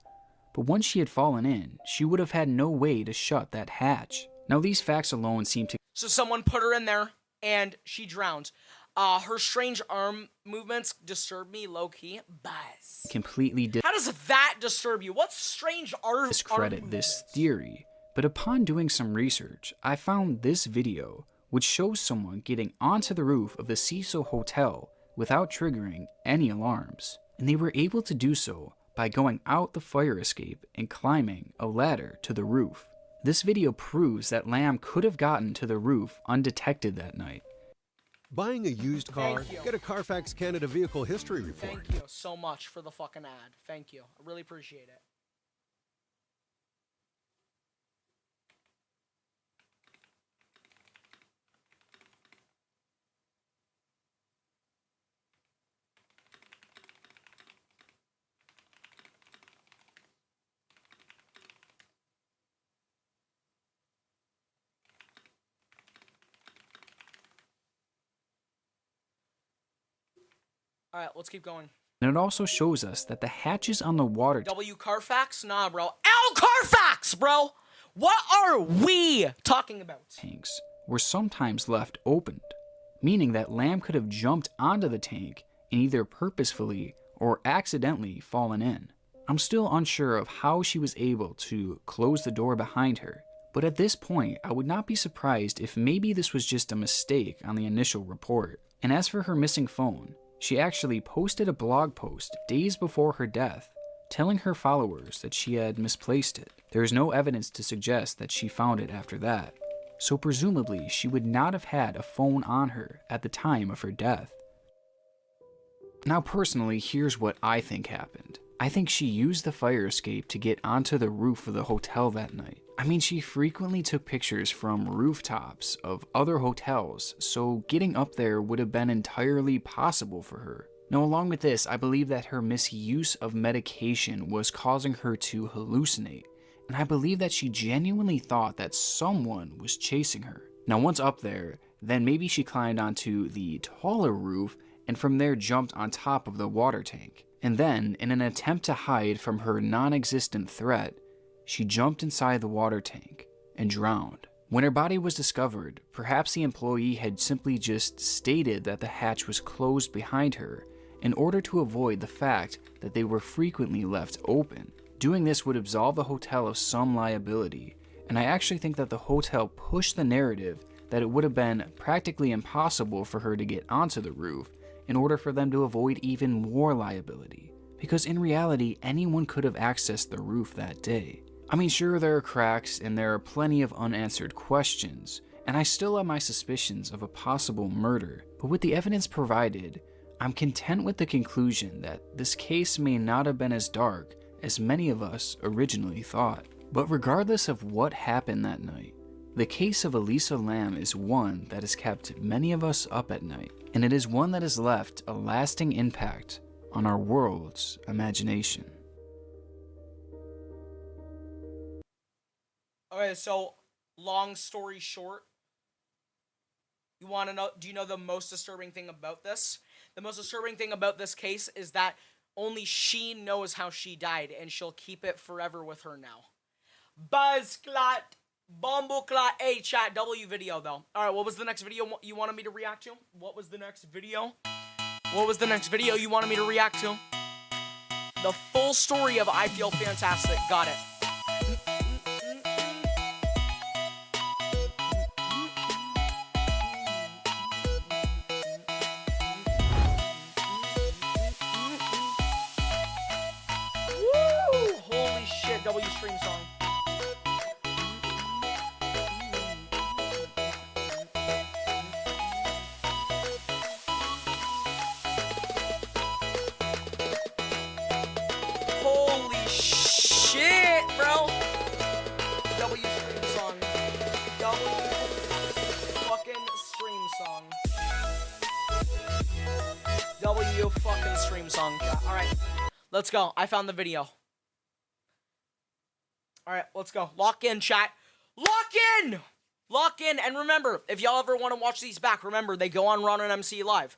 but once she had fallen in, she would have had no way to shut that hatch. Now these facts alone seem to... So someone put her in there, and she drowned. Her strange arm movements disturb me low-key. Buzz. completely How does that disturb you? What strange arm discredit this theory. But upon doing some research, I found this video, which shows someone getting onto the roof of the Cecil Hotel without triggering any alarms. And they were able to do so by going out the fire escape and climbing a ladder to the roof. This video proves that Lamb could have gotten to the roof undetected that night. Buying a used car? Get a Carfax Canada Vehicle History Report. Thank you so much for the fucking ad. Thank you. I really appreciate it. Alright, let's keep going. And it also shows us that the hatches on the water W Carfax? Nah, bro. L Carfax, bro! What are we talking about? tanks were sometimes left opened, meaning that Lamb could have jumped onto the tank and either purposefully or accidentally fallen in. I'm still unsure of how she was able to close the door behind her, but at this point I would not be surprised if maybe this was just a mistake on the initial report. And as for her missing phone, she actually posted a blog post days before her death, telling her followers that she had misplaced it. There is no evidence to suggest that she found it after that, so presumably she would not have had a phone on her at the time of her death. Now personally, here's what I think happened. I think she used the fire escape to get onto the roof of the hotel that night. I mean, she frequently took pictures from rooftops of other hotels, so getting up there would have been entirely possible for her. Now, along with this, I believe that her misuse of medication was causing her to hallucinate, and I believe that she genuinely thought that someone was chasing her. Now, once up there, then maybe she climbed onto the taller roof and from there jumped on top of the water tank. And then, in an attempt to hide from her non-existent threat, she jumped inside the water tank and drowned. When her body was discovered, perhaps the employee had simply just stated that the hatch was closed behind her in order to avoid the fact that they were frequently left open. Doing this would absolve the hotel of some liability, and I actually think that the hotel pushed the narrative that it would have been practically impossible for her to get onto the roof in order for them to avoid even more liability. Because in reality, anyone could have accessed the roof that day. I mean, sure, there are cracks and there are plenty of unanswered questions, and I still have my suspicions of a possible murder, but with the evidence provided, I'm content with the conclusion that this case may not have been as dark as many of us originally thought. But regardless of what happened that night, the case of Elisa Lam is one that has kept many of us up at night, and it is one that has left a lasting impact on our world's imagination. Okay, so long story short, you want to know, do you know the most disturbing thing about this? The most disturbing thing about this case is that only she knows how she died, and she'll keep it forever with her now. Buzzclot, Bumbleclot, A chat, W video though. Alright, what was the next video you wanted me to react to? What was the next video? What was the next video you wanted me to react to? The full story of I Feel Fantastic. Got it. W stream song. Holy shit, bro. W stream song. W fucking stream song. W fucking stream song. Alright, let's go. I found the video. Alright, let's go. Lock in, chat. Lock in! Lock in, and remember, if y'all ever want to watch these back, remember, they go on RonRonMC Live.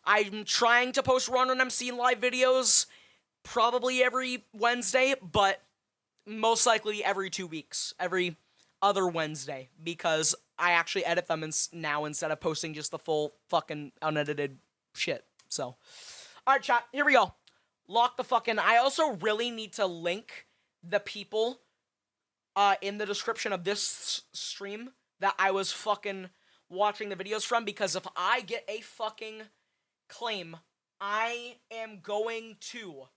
I'm trying to post RonRonMC Live videos probably every Wednesday, but most likely every 2 weeks. Every other Wednesday, because I actually edit them now instead of posting just the full fucking unedited shit. So, alright, chat, here we go. Lock the fucking... I also really need to link the people in the description of this stream that I was fucking watching the videos from, because if I get a fucking claim, I am going to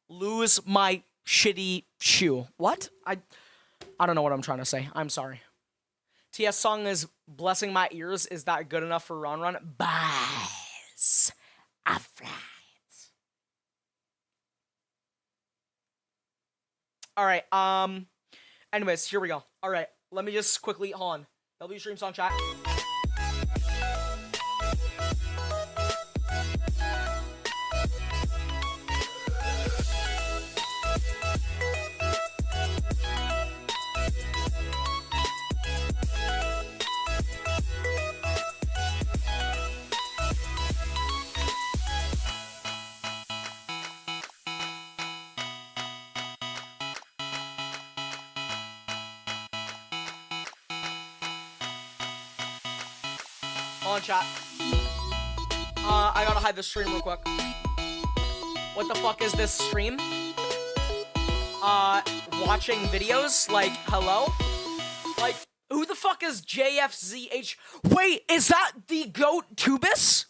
lose my shitty shoe. What? I don't know what I'm trying to say. I'm sorry. TS song is Blessing My Ears. Is that good enough for RonRon? Buzz. Alright, anyways, here we go. Alright, let me just quickly, hold on. W stream song chat. On chat. I gotta hide the stream real quick. What the fuck is this stream? Watching videos? Like, hello? Like, who the fuck is JFZH? Wait, is that the GOAT Tubis?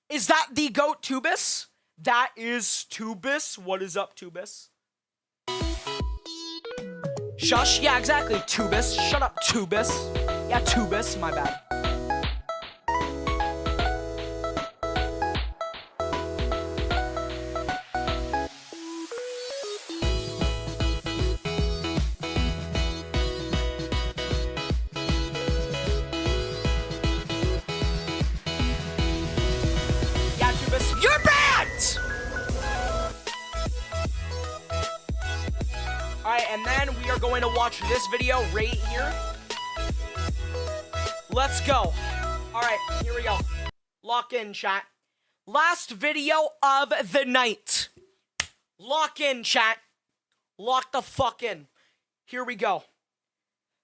Is that the GOAT Tubis? That is Tubis. What is up, Tubis? Shush? Yeah, exactly, Tubis. Shut up, Tubis. Yeah, Tubis, my bad. You're banned! Alright, and then we are going to watch this video right here. Let's go. Alright, here we go. Lock in, chat. Last video of the night. Lock in, chat. Lock the fuck in. Here we go.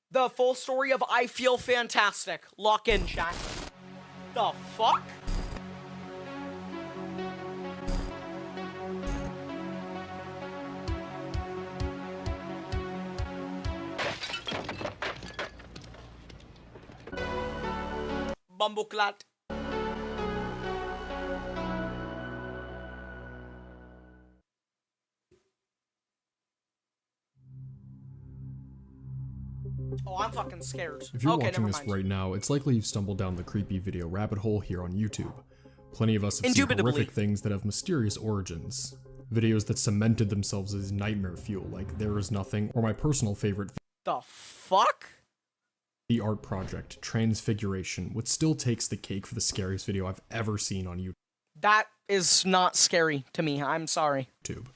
The full story of I Feel Fantastic. Lock in, chat. The fuck? Bumbleclat. Oh, I'm fucking scared. If you're okay, watching never this mind. right now, it's likely you've stumbled down the creepy video rabbit hole here on YouTube. Plenty of us have seen Indubitably. horrific things that have mysterious origins. Videos that cemented themselves as nightmare fuel, like There Is Nothing, or my personal favorite, The fuck? The Art Project, Transfiguration, which still takes the cake for the scariest video I've ever seen on That is not scary to me. I'm sorry. YouTube.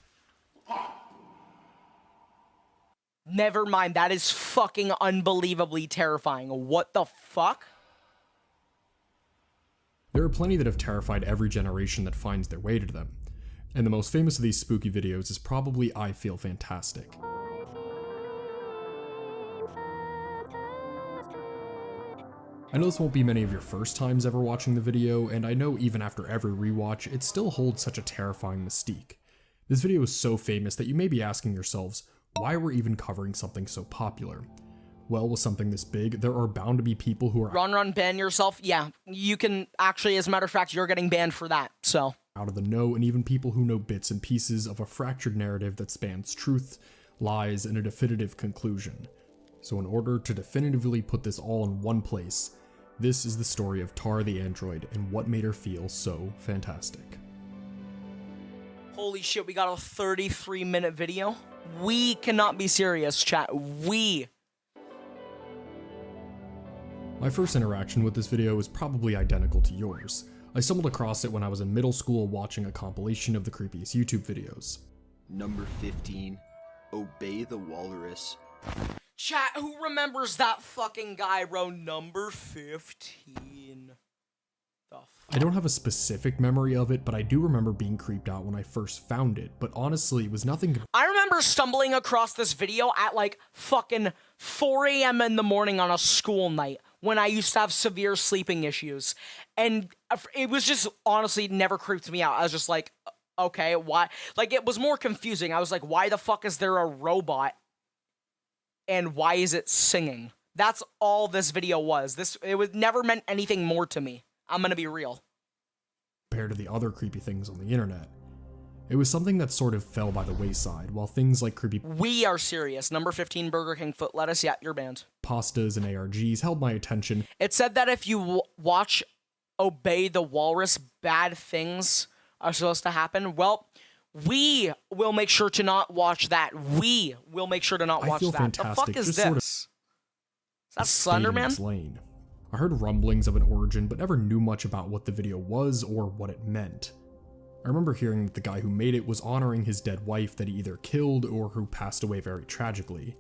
Never mind. That is fucking unbelievably terrifying. What the fuck? There are plenty that have terrified every generation that finds their way to them. And the most famous of these spooky videos is probably I Feel Fantastic. I know this won't be many of your first times ever watching the video, and I know even after every rewatch, it still holds such a terrifying mystique. This video is so famous that you may be asking yourselves, why we're even covering something so popular? Well, with something this big, there are bound to be people who are RonRon, ban yourself? Yeah, you can actually, as a matter of fact, you're getting banned for that, so. Out of the know, and even people who know bits and pieces of a fractured narrative that spans truth, lies, and a definitive conclusion. So in order to definitively put this all in one place, this is the story of Tara the android and what made her feel so fantastic. Holy shit, we got a 33-minute video? We cannot be serious, chat. We. My first interaction with this video is probably identical to yours. I stumbled across it when I was in middle school watching a compilation of the creepiest YouTube videos. Number 15, Obey the Walrus. Chat, who remembers that fucking guy, bro? Number 15. I don't have a specific memory of it, but I do remember being creeped out when I first found it, but honestly, it was nothing. I remember stumbling across this video at like fucking 4 a.m. in the morning on a school night when I used to have severe sleeping issues, and it was just honestly never creeped me out. I was just like, okay, why? Like, it was more confusing. I was like, why the fuck is there a robot, and why is it singing? That's all this video was. It never meant anything more to me. I'm gonna be real. Compared to the other creepy things on the internet. It was something that sort of fell by the wayside, while things like creepy We are serious. Number 15, Burger King foot lettuce. Yeah, you're banned. pastas and ARGs held my attention. It said that if you watch Obey the Walrus, bad things are supposed to happen. Well, we will make sure to not watch that. We will make sure to not watch I feel that. fantastic. The fuck is Just this? sort of Is that Slenderman? Lane. I heard rumblings of an origin, but never knew much about what the video was or what it meant. I remember hearing that the guy who made it was honoring his dead wife that he either killed or who passed away very tragically.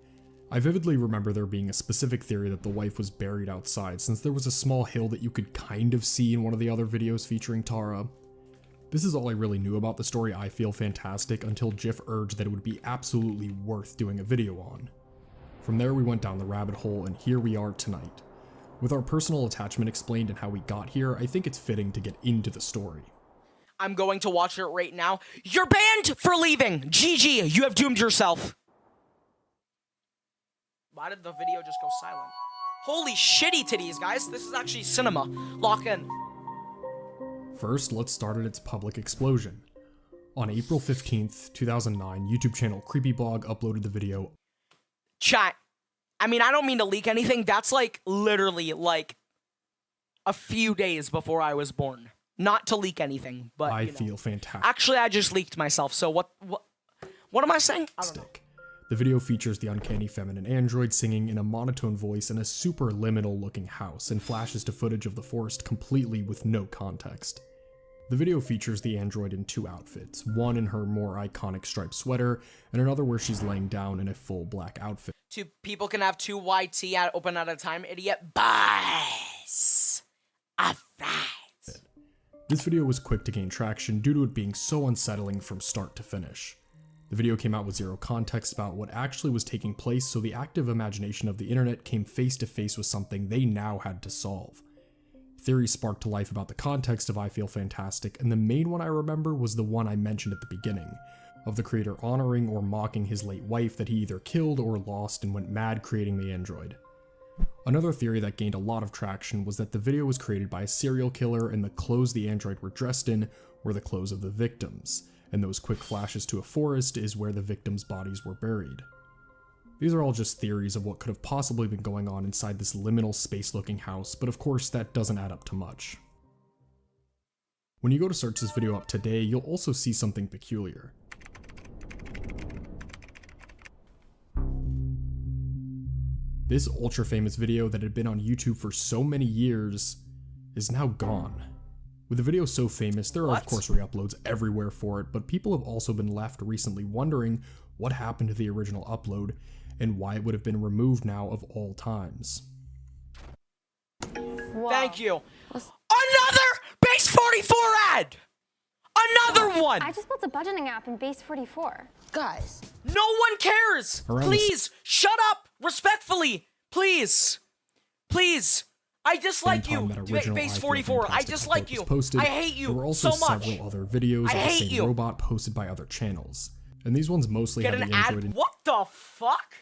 I vividly remember there being a specific theory that the wife was buried outside, since there was a small hill that you could kind of see in one of the other videos featuring Tara. This is all I really knew about the story I Feel Fantastic until Jiff urged that it would be absolutely worth doing a video on. From there we went down the rabbit hole, and here we are tonight. With our personal attachment explained and how we got here, I think it's fitting to get into the story. I'm going to watch it right now. You're banned for leaving. GG, you have doomed yourself. Why did the video just go silent? Holy shitty titties, guys. This is actually cinema. Lock in. First, let's start at its public explosion. On April 15th, 2009, YouTube channel Creepyblog uploaded the video. Chat. I mean, I don't mean to leak anything. That's like literally like a few days before I was born. Not to leak anything, but I Feel Fantastic. Actually, I just leaked myself. So what am I saying? I don't know. The video features the uncanny feminine android singing in a monotone voice in a super liminal looking house and flashes to footage of the forest completely with no context. The video features the android in two outfits, one in her more iconic striped sweater and another where she's laying down in a full black outfit. Two people can have two YT open at a time, idiot. Boys. Alright. This video was quick to gain traction due to it being so unsettling from start to finish. The video came out with zero context about what actually was taking place, so the active imagination of the internet came face to face with something they now had to solve. Theories sparked to life about the context of I Feel Fantastic, and the main one I remember was the one I mentioned at the beginning, of the creator honoring or mocking his late wife that he either killed or lost and went mad creating the android. Another theory that gained a lot of traction was that the video was created by a serial killer and the clothes the android were dressed in were the clothes of the victims, and those quick flashes to a forest is where the victims' bodies were buried. These are all just theories of what could have possibly been going on inside this liminal space-looking house, but of course that doesn't add up to much. When you go to search this video up today, you'll also see something peculiar. This ultra-famous video that had been on YouTube for so many years is now gone. With the video so famous, there are of course re-uploads everywhere for it, but people have also been left recently wondering what happened to the original upload and why it would have been removed now of all times. Whoa. Thank you. Another Base 44 ad! Another one! I just built a budgeting app in Base 44. Guys. No one cares! Please, shut up! Respectfully! Please! Please! I dislike you, Base 44. I dislike you. Posted, I hate you there were also so much. several other videos of the same robot posted by other channels. And these ones mostly have the android in What the fuck?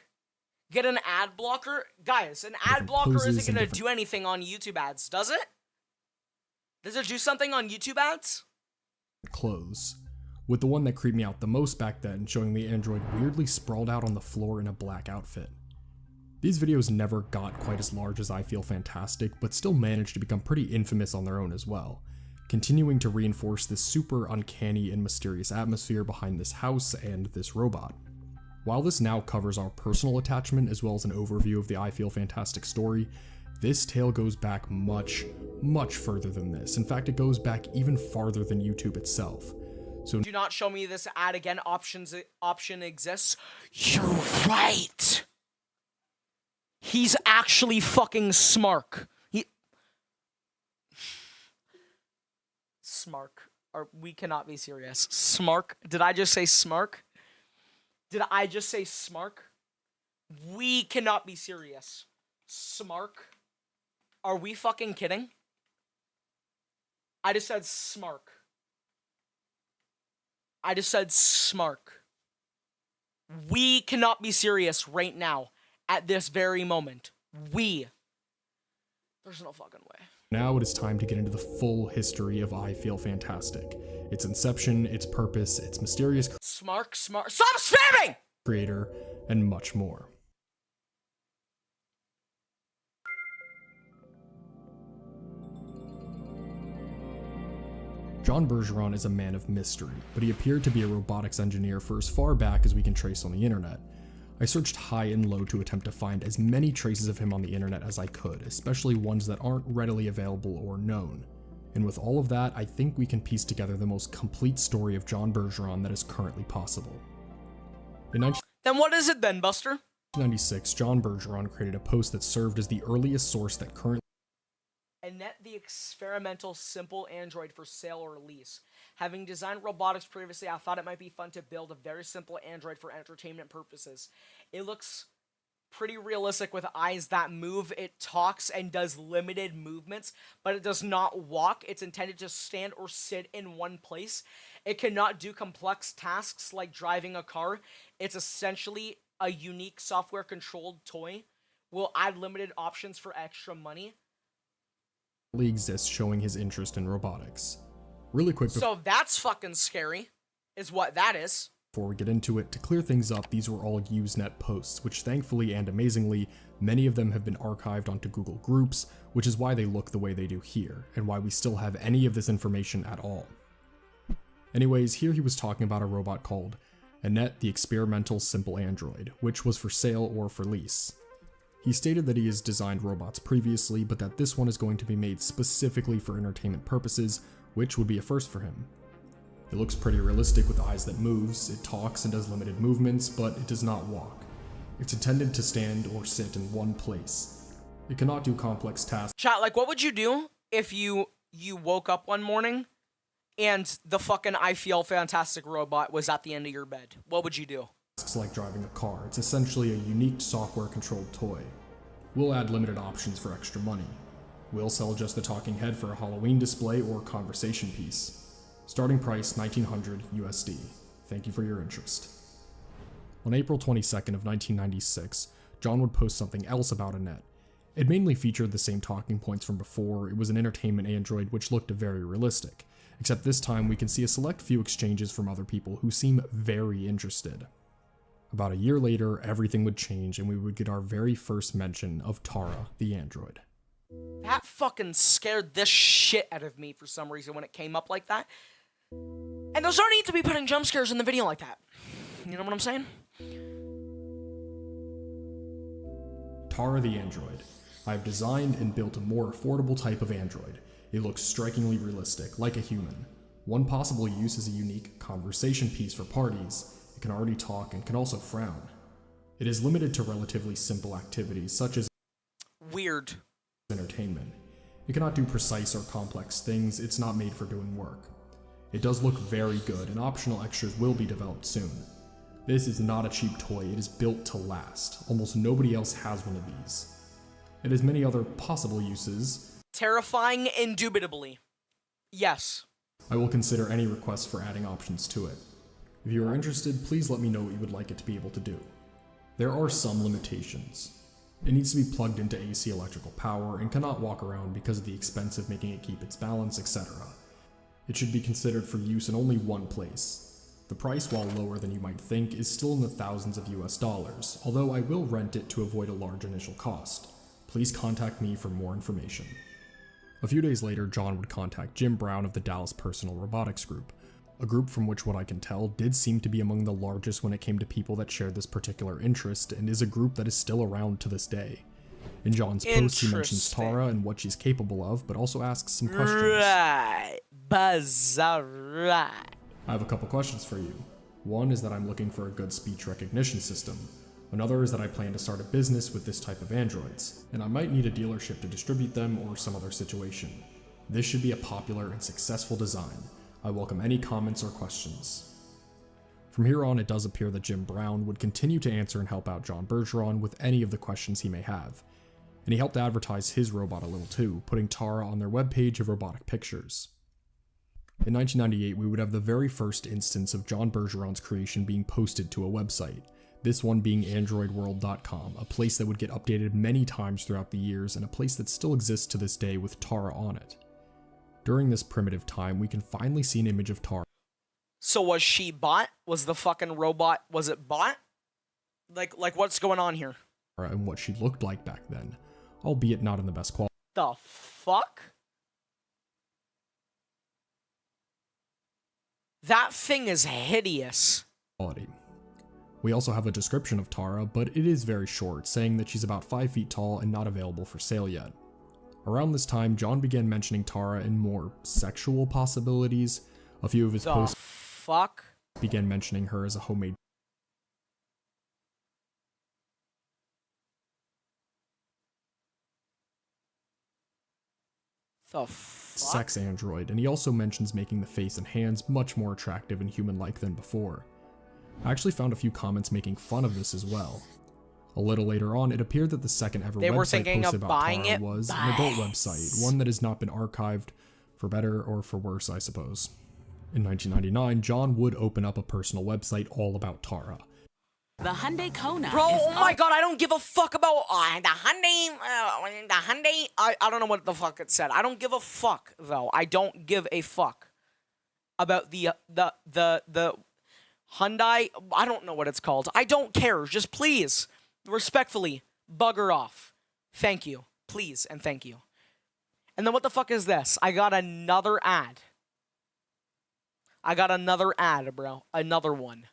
Get an ad blocker? Guys, an ad blocker isn't gonna do anything on YouTube ads, does it? Does it do something on YouTube ads? clothes. with the one that creeped me out the most back then showing the android weirdly sprawled out on the floor in a black outfit. These videos never got quite as large as I Feel Fantastic, but still managed to become pretty infamous on their own as well, continuing to reinforce this super uncanny and mysterious atmosphere behind this house and this robot. While this now covers our personal attachment as well as an overview of the I Feel Fantastic story, this tale goes back much, much further than this. In fact, it goes back even farther than YouTube itself. So do not show me this ad again. Option exists. You're right. He's actually fucking Smark. Smark. Or we cannot be serious. Smark. Did I just say Smark? Did I just say Smark? We cannot be serious. Smark. Are we fucking kidding? I just said Smark. I just said Smark. We cannot be serious right now. At this very moment. There's no fucking way. Now it is time to get into the full history of I Feel Fantastic. Its inception, its purpose, its mysterious Smark. Stop spamming! Creator, and much more. John Bergeron is a man of mystery, but he appeared to be a robotics engineer for as far back as we can trace on the internet. I searched high and low to attempt to find as many traces of him on the internet as I could, especially ones that aren't readily available or known. And with all of that, I think we can piece together the most complete story of John Bergeron that is currently possible. In Then what is it then, Buster? 1996, John Bergeron created a post that served as the earliest source that currently Annette, the experimental simple android for sale or lease. Having designed robotics previously, I thought it might be fun to build a very simple android for entertainment purposes. It looks pretty realistic with eyes that move. It talks and does limited movements, but it does not walk. It's intended to stand or sit in one place. It cannot do complex tasks like driving a car. It's essentially a unique software-controlled toy. Will add limited options for extra money. Exists, showing his interest in robotics. Really quick so that's fucking scary, is what that is. Before we get into it, to clear things up, these were all Usenet posts, which thankfully and amazingly, many of them have been archived onto Google Groups, which is why they look the way they do here, and why we still have any of this information at all. Anyways, here he was talking about a robot called Annette, the experimental simple android, which was for sale or for lease. He stated that he has designed robots previously, but that this one is going to be made specifically for entertainment purposes, which would be a first for him. It looks pretty realistic with eyes that moves, it talks and does limited movements, but it does not walk. It's intended to stand or sit in one place. It cannot do complex tasks. Chat, like what would you do if you woke up one morning and the fucking I Feel Fantastic robot was at the end of your bed? What would you do? Like driving a car. It's essentially a unique software-controlled toy. We'll add limited options for extra money. We'll sell just the talking head for a Halloween display or conversation piece. Starting price $1,900 USD. Thank you for your interest. On April 22nd of 1996, John would post something else about Annette. It mainly featured the same talking points from before. It was an entertainment android which looked very realistic, except this time we can see a select few exchanges from other people who seem very interested. About a year later, everything would change and we would get our very first mention of Tara, the android. That fucking scared the shit out of me for some reason when it came up like that. And there's no need to be putting jump scares in the video like that. You know what I'm saying? Tara the android. I've designed and built a more affordable type of android. It looks strikingly realistic, like a human. One possible use is a unique conversation piece for parties. It can already talk and can also frown. It is limited to relatively simple activities such as weird entertainment. It cannot do precise or complex things. It's not made for doing work. It does look very good and optional extras will be developed soon. This is not a cheap toy. It is built to last. Almost nobody else has one of these. It has many other possible uses. Terrifying, indubitably. Yes. I will consider any requests for adding options to it. If you are interested, please let me know what you would like it to be able to do. There are some limitations. It needs to be plugged into AC electrical power and cannot walk around because of the expense of making it keep its balance, etc. It should be considered for use in only one place. The price, while lower than you might think, is still in the thousands of US dollars, although I will rent it to avoid a large initial cost. Please contact me for more information. A few days later, John would contact Jim Brown of the Dallas Personal Robotics Group, a group from which, what I can tell, did seem to be among the largest when it came to people that shared this particular interest, and is a group that is still around to this day. In John's post, he mentions Tara and what she's capable of, but also asks some questions. Right. Right. I have a couple questions for you. One is that I'm looking for a good speech recognition system. Another is that I plan to start a business with this type of androids, and I might need a dealership to distribute them or some other situation. This should be a popular and successful design. I welcome any comments or questions. From here on, it does appear that Jim Brown would continue to answer and help out John Bergeron with any of the questions he may have. And he helped advertise his robot a little too, putting Tara on their webpage of robotic pictures. In 1998, we would have the very first instance of John Bergeron's creation being posted to a website, this one being AndroidWorld.com, a place that would get updated many times throughout the years and a place that still exists to this day with Tara on it. During this primitive time, we can finally see an image of Tara. So was she bought? Was the fucking robot, was it bought? Like what's going on here? And what she looked like back then, albeit not in the best quality. The fuck? That thing is hideous. We also have a description of Tara, but it is very short, saying that she's about 5 feet tall and not available for sale yet. Around this time, John began mentioning Tara in more sexual possibilities. A few of his posts began mentioning her as a homemade sex android, and he also mentions making the face and hands much more attractive and human-like than before. I actually found a few comments making fun of this as well. A little later on, it appeared that the second ever website posted about Tara was an adult website, one that has not been archived, for better or for worse, I suppose. In 1999, John would open up a personal website all about Tara. The Hyundai Kona. Bro, oh my god, I don't give a fuck about the Hyundai. I don't know what the fuck it said. I don't give a fuck though. I don't give a fuck about the Hyundai. I don't know what it's called. I don't care. Just please, respectfully, bugger off. Thank you, please, and thank you. And then what the fuck is this? I got another ad. Bro. Another one.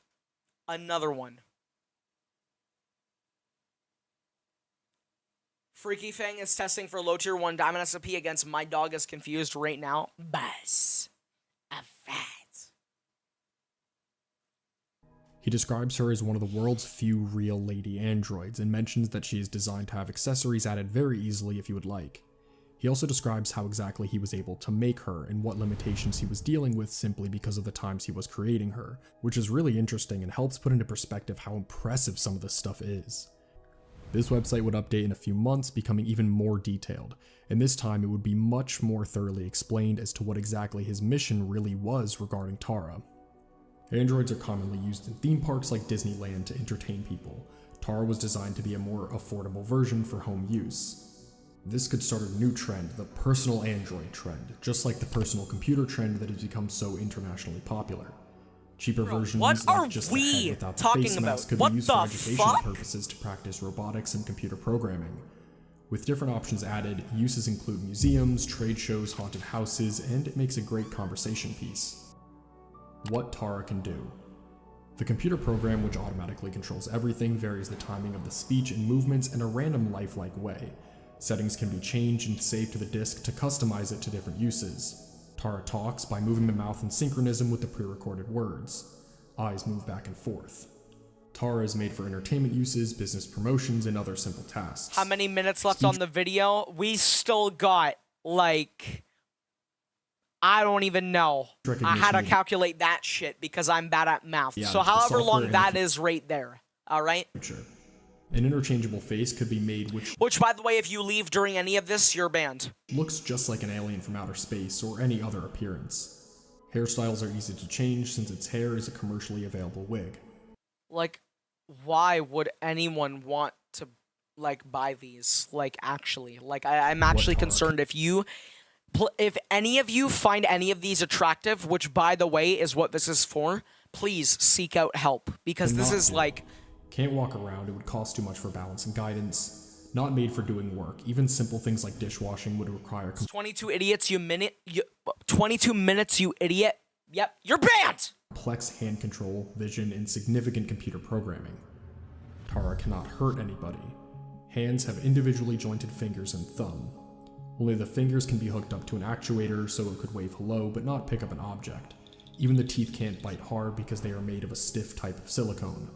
Freaky Fang is testing for low tier 1 Diamond SP against My Dog is Confused right now. Buzz. A fat. He describes her as one of the world's few real lady androids and mentions that she is designed to have accessories added very easily if you would like. He also describes how exactly he was able to make her and what limitations he was dealing with simply because of the times he was creating her, which is really interesting and helps put into perspective how impressive some of this stuff is. This website would update in a few months, becoming even more detailed, and this time it would be much more thoroughly explained as to what exactly his mission really was regarding Tara. Androids are commonly used in theme parks like Disneyland to entertain people. Tara was designed to be a more affordable version for home use. This could start a new trend, the personal android trend, just like the personal computer trend that has become so internationally popular. Cheaper versions like just the head without the face mask could be used for educational purposes to practice robotics and computer programming. With different options added, uses include museums, trade shows, haunted houses, and it makes a great conversation piece. What Tara can do. The computer program, which automatically controls everything, varies the timing of the speech and movements in a random lifelike way. Settings can be changed and saved to the disk to customize it to different uses. Tara talks by moving the mouth in synchronism with the pre-recorded words. Eyes move back and forth. Tara is made for entertainment uses, business promotions, and other simple tasks. How many minutes left on the video? We still got, like, I don't even know. I had to calculate that shit because I'm bad at math. Yeah, so however long that is right there. All right? An interchangeable face could be made which, by the way, if you leave during any of this, you're banned. Looks just like an alien from outer space or any other appearance. Hairstyles are easy to change since its hair is a commercially available wig. Like, why would anyone want to, like, buy these? Like, actually. Like, I'm actually concerned if any of you find any of these attractive, which, by the way, is what this is for, please seek out help, because this is like... Can't walk around, it would cost too much for balance and guidance. Not made for doing work. Even simple things like dishwashing would require... 22 idiots, 22 minutes, you idiot. Yep, you're banned! Complex hand control, vision, and significant computer programming. Tara cannot hurt anybody. Hands have individually jointed fingers and thumb. Only the fingers can be hooked up to an actuator so it could wave hello but not pick up an object. Even the teeth can't bite hard because they are made of a stiff type of silicone.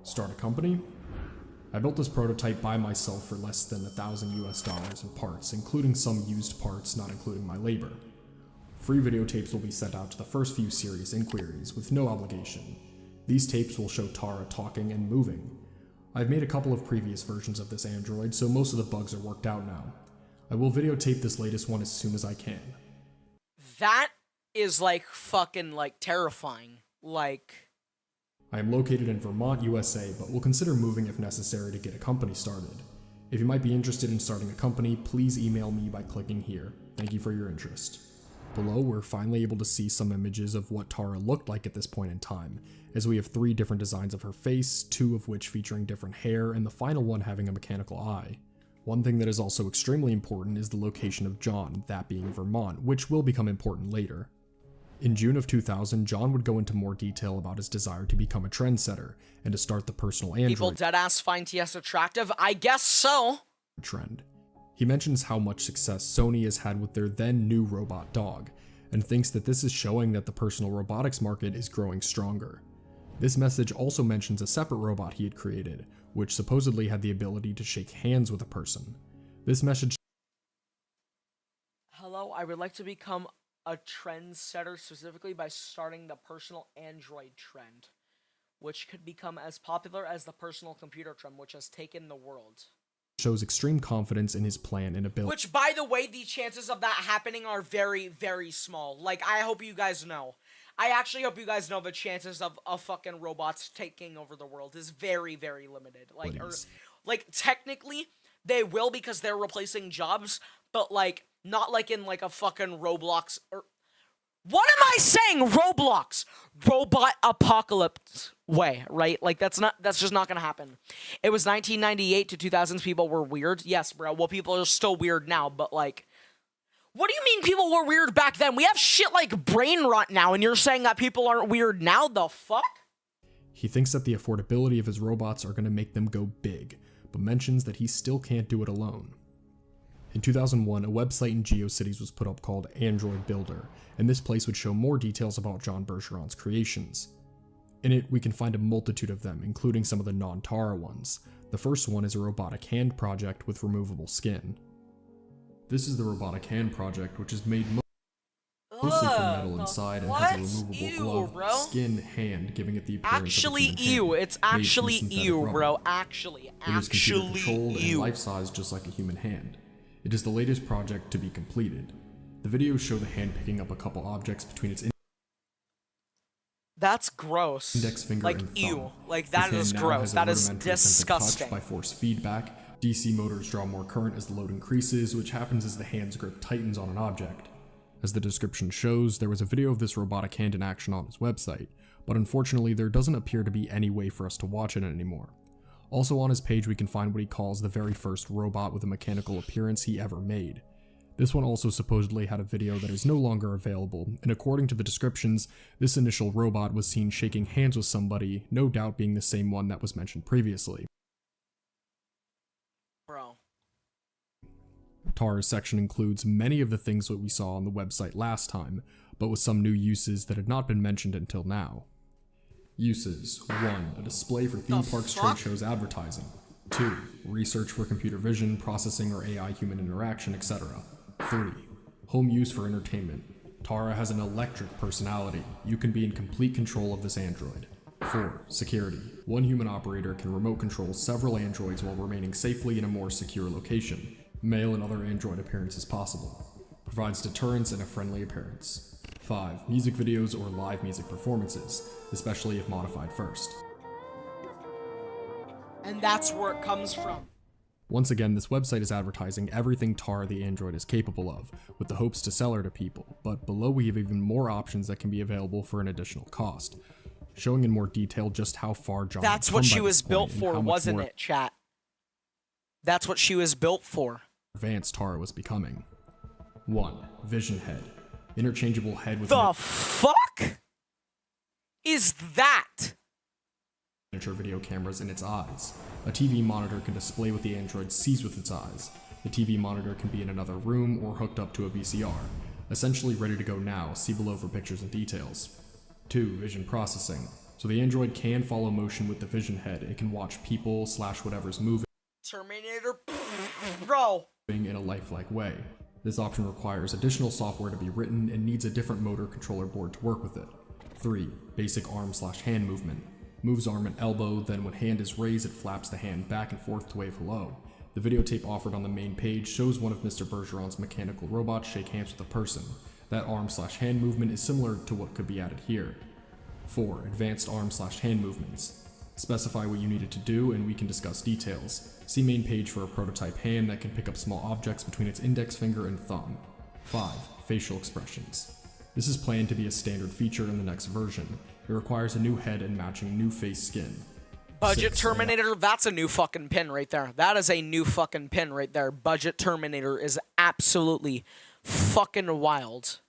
Start a company? I built this prototype by myself for less than $1,000 in parts, including some used parts, not including my labor. Free videotapes will be sent out to the first few serious inquiries, with no obligation. These tapes will show Tara talking and moving. I've made a couple of previous versions of this android, so most of the bugs are worked out now. I will videotape this latest one as soon as I can. That is like fucking like terrifying. Like... I am located in Vermont, USA, but will consider moving if necessary to get a company started. If you might be interested in starting a company, please email me by clicking here. Thank you for your interest. Below, we're finally able to see some images of what Tara looked like at this point in time, as we have 3 different designs of her face, 2 of which featuring different hair, and the final one having a mechanical eye. One thing that is also extremely important is the location of John, that being Vermont, which will become important later. In June of 2000, John would go into more detail about his desire to become a trendsetter, and to start the personal android People deadass find TS attractive? I guess so! Trend. He mentions how much success Sony has had with their then new robot dog, and thinks that this is showing that the personal robotics market is growing stronger. This message also mentions a separate robot he had created, which supposedly had the ability to shake hands with a person. This message... Hello, I would like to become a trendsetter specifically by starting the personal android trend, which could become as popular as the personal computer trend, which has taken the world. Shows extreme confidence in his plan and ability. Which, by the way, the chances of that happening are very, very small. Like, I hope you guys know. I actually hope you guys know the chances of fucking robots taking over the world is very, very limited. Like, technically, they will because they're replacing jobs, but, like, not like in, like, a fucking Roblox or... What am I saying? Roblox! Robot apocalypse way, right? Like, that's just not gonna happen. It was 1998 to 2000s, people were weird. Yes, bro, well, people are still weird now, but, like... What do you mean people were weird back then? We have shit like brain rot now, and you're saying that people aren't weird now? The fuck? He thinks that the affordability of his robots are gonna make them go big, but mentions that he still can't do it alone. In 2001, a website in GeoCities was put up called Android Builder, and this place would show more details about John Bergeron's creations. In it, we can find a multitude of them, including some of the non-Tara ones. The first one is a robotic hand project with removable skin. This is the robotic hand project, which is made mostly from metal inside and has a removable glove, skin, hand, giving it the appearance of a human hand. It's actually ew, bro. Actually It is computer controlled and life-size just like a human hand. It is the latest project to be completed. The videos show the hand picking up a couple objects between its That's gross. Index finger like, and thumb. Ew. Like, that is gross. That is disgusting. By force feedback. DC motors draw more current as the load increases, which happens as the hand's grip tightens on an object. As the description shows, there was a video of this robotic hand in action on his website, but unfortunately there doesn't appear to be any way for us to watch it anymore. Also on his page we can find what he calls the very first robot with a mechanical appearance he ever made. This one also supposedly had a video that is no longer available, and according to the descriptions, this initial robot was seen shaking hands with somebody, no doubt being the same one that was mentioned previously. Bro. Tara's section includes many of the things that we saw on the website last time, but with some new uses that had not been mentioned until now. Uses. 1. A display for theme parks, trade shows, advertising. 2. Research for computer vision, processing, or AI human interaction, etc. 3. Home use for entertainment. Tara has an electric personality. You can be in complete control of this android. 4. Security. One human operator can remote control several androids while remaining safely in a more secure location. Male and other android appearances possible. Provides deterrence and a friendly appearance. 5. Music videos or live music performances, especially if modified first. And that's where it comes from. Once again, this website is advertising everything Tara the android is capable of, with the hopes to sell her to people, but below we have even more options that can be available for an additional cost, showing in more detail just how far John That's what she was built for, wasn't it, chat? That's what she was built for. Advanced Tara was becoming. 1. Vision head. Interchangeable head with the fuck is that? Miniature video cameras in its eyes. A TV monitor can display what the android sees with its eyes. The TV monitor can be in another room or hooked up to a VCR. Essentially ready to go now, see below for pictures and details. 2. Vision processing. So the android can follow motion with the vision head. It can watch people / whatever's moving. Terminator, bro. In a lifelike way. This option requires additional software to be written and needs a different motor controller board to work with it. 3. Basic arm / hand movement. Moves arm and elbow, then when hand is raised it flaps the hand back and forth to wave hello. The videotape offered on the main page shows one of Mr. Bergeron's mechanical robots shake hands with a person. That arm / hand movement is similar to what could be added here. 4. Advanced arm / hand movements. Specify what you needed to do and we can discuss details. See main page for a prototype hand that can pick up small objects between its index finger and thumb. 5. Facial expressions. This is planned to be a standard feature in the next version. It requires a new head and matching new face skin. Budget Terminator, that's a new fucking pin right there. That is a new fucking pin right there. Budget Terminator is absolutely fucking wild.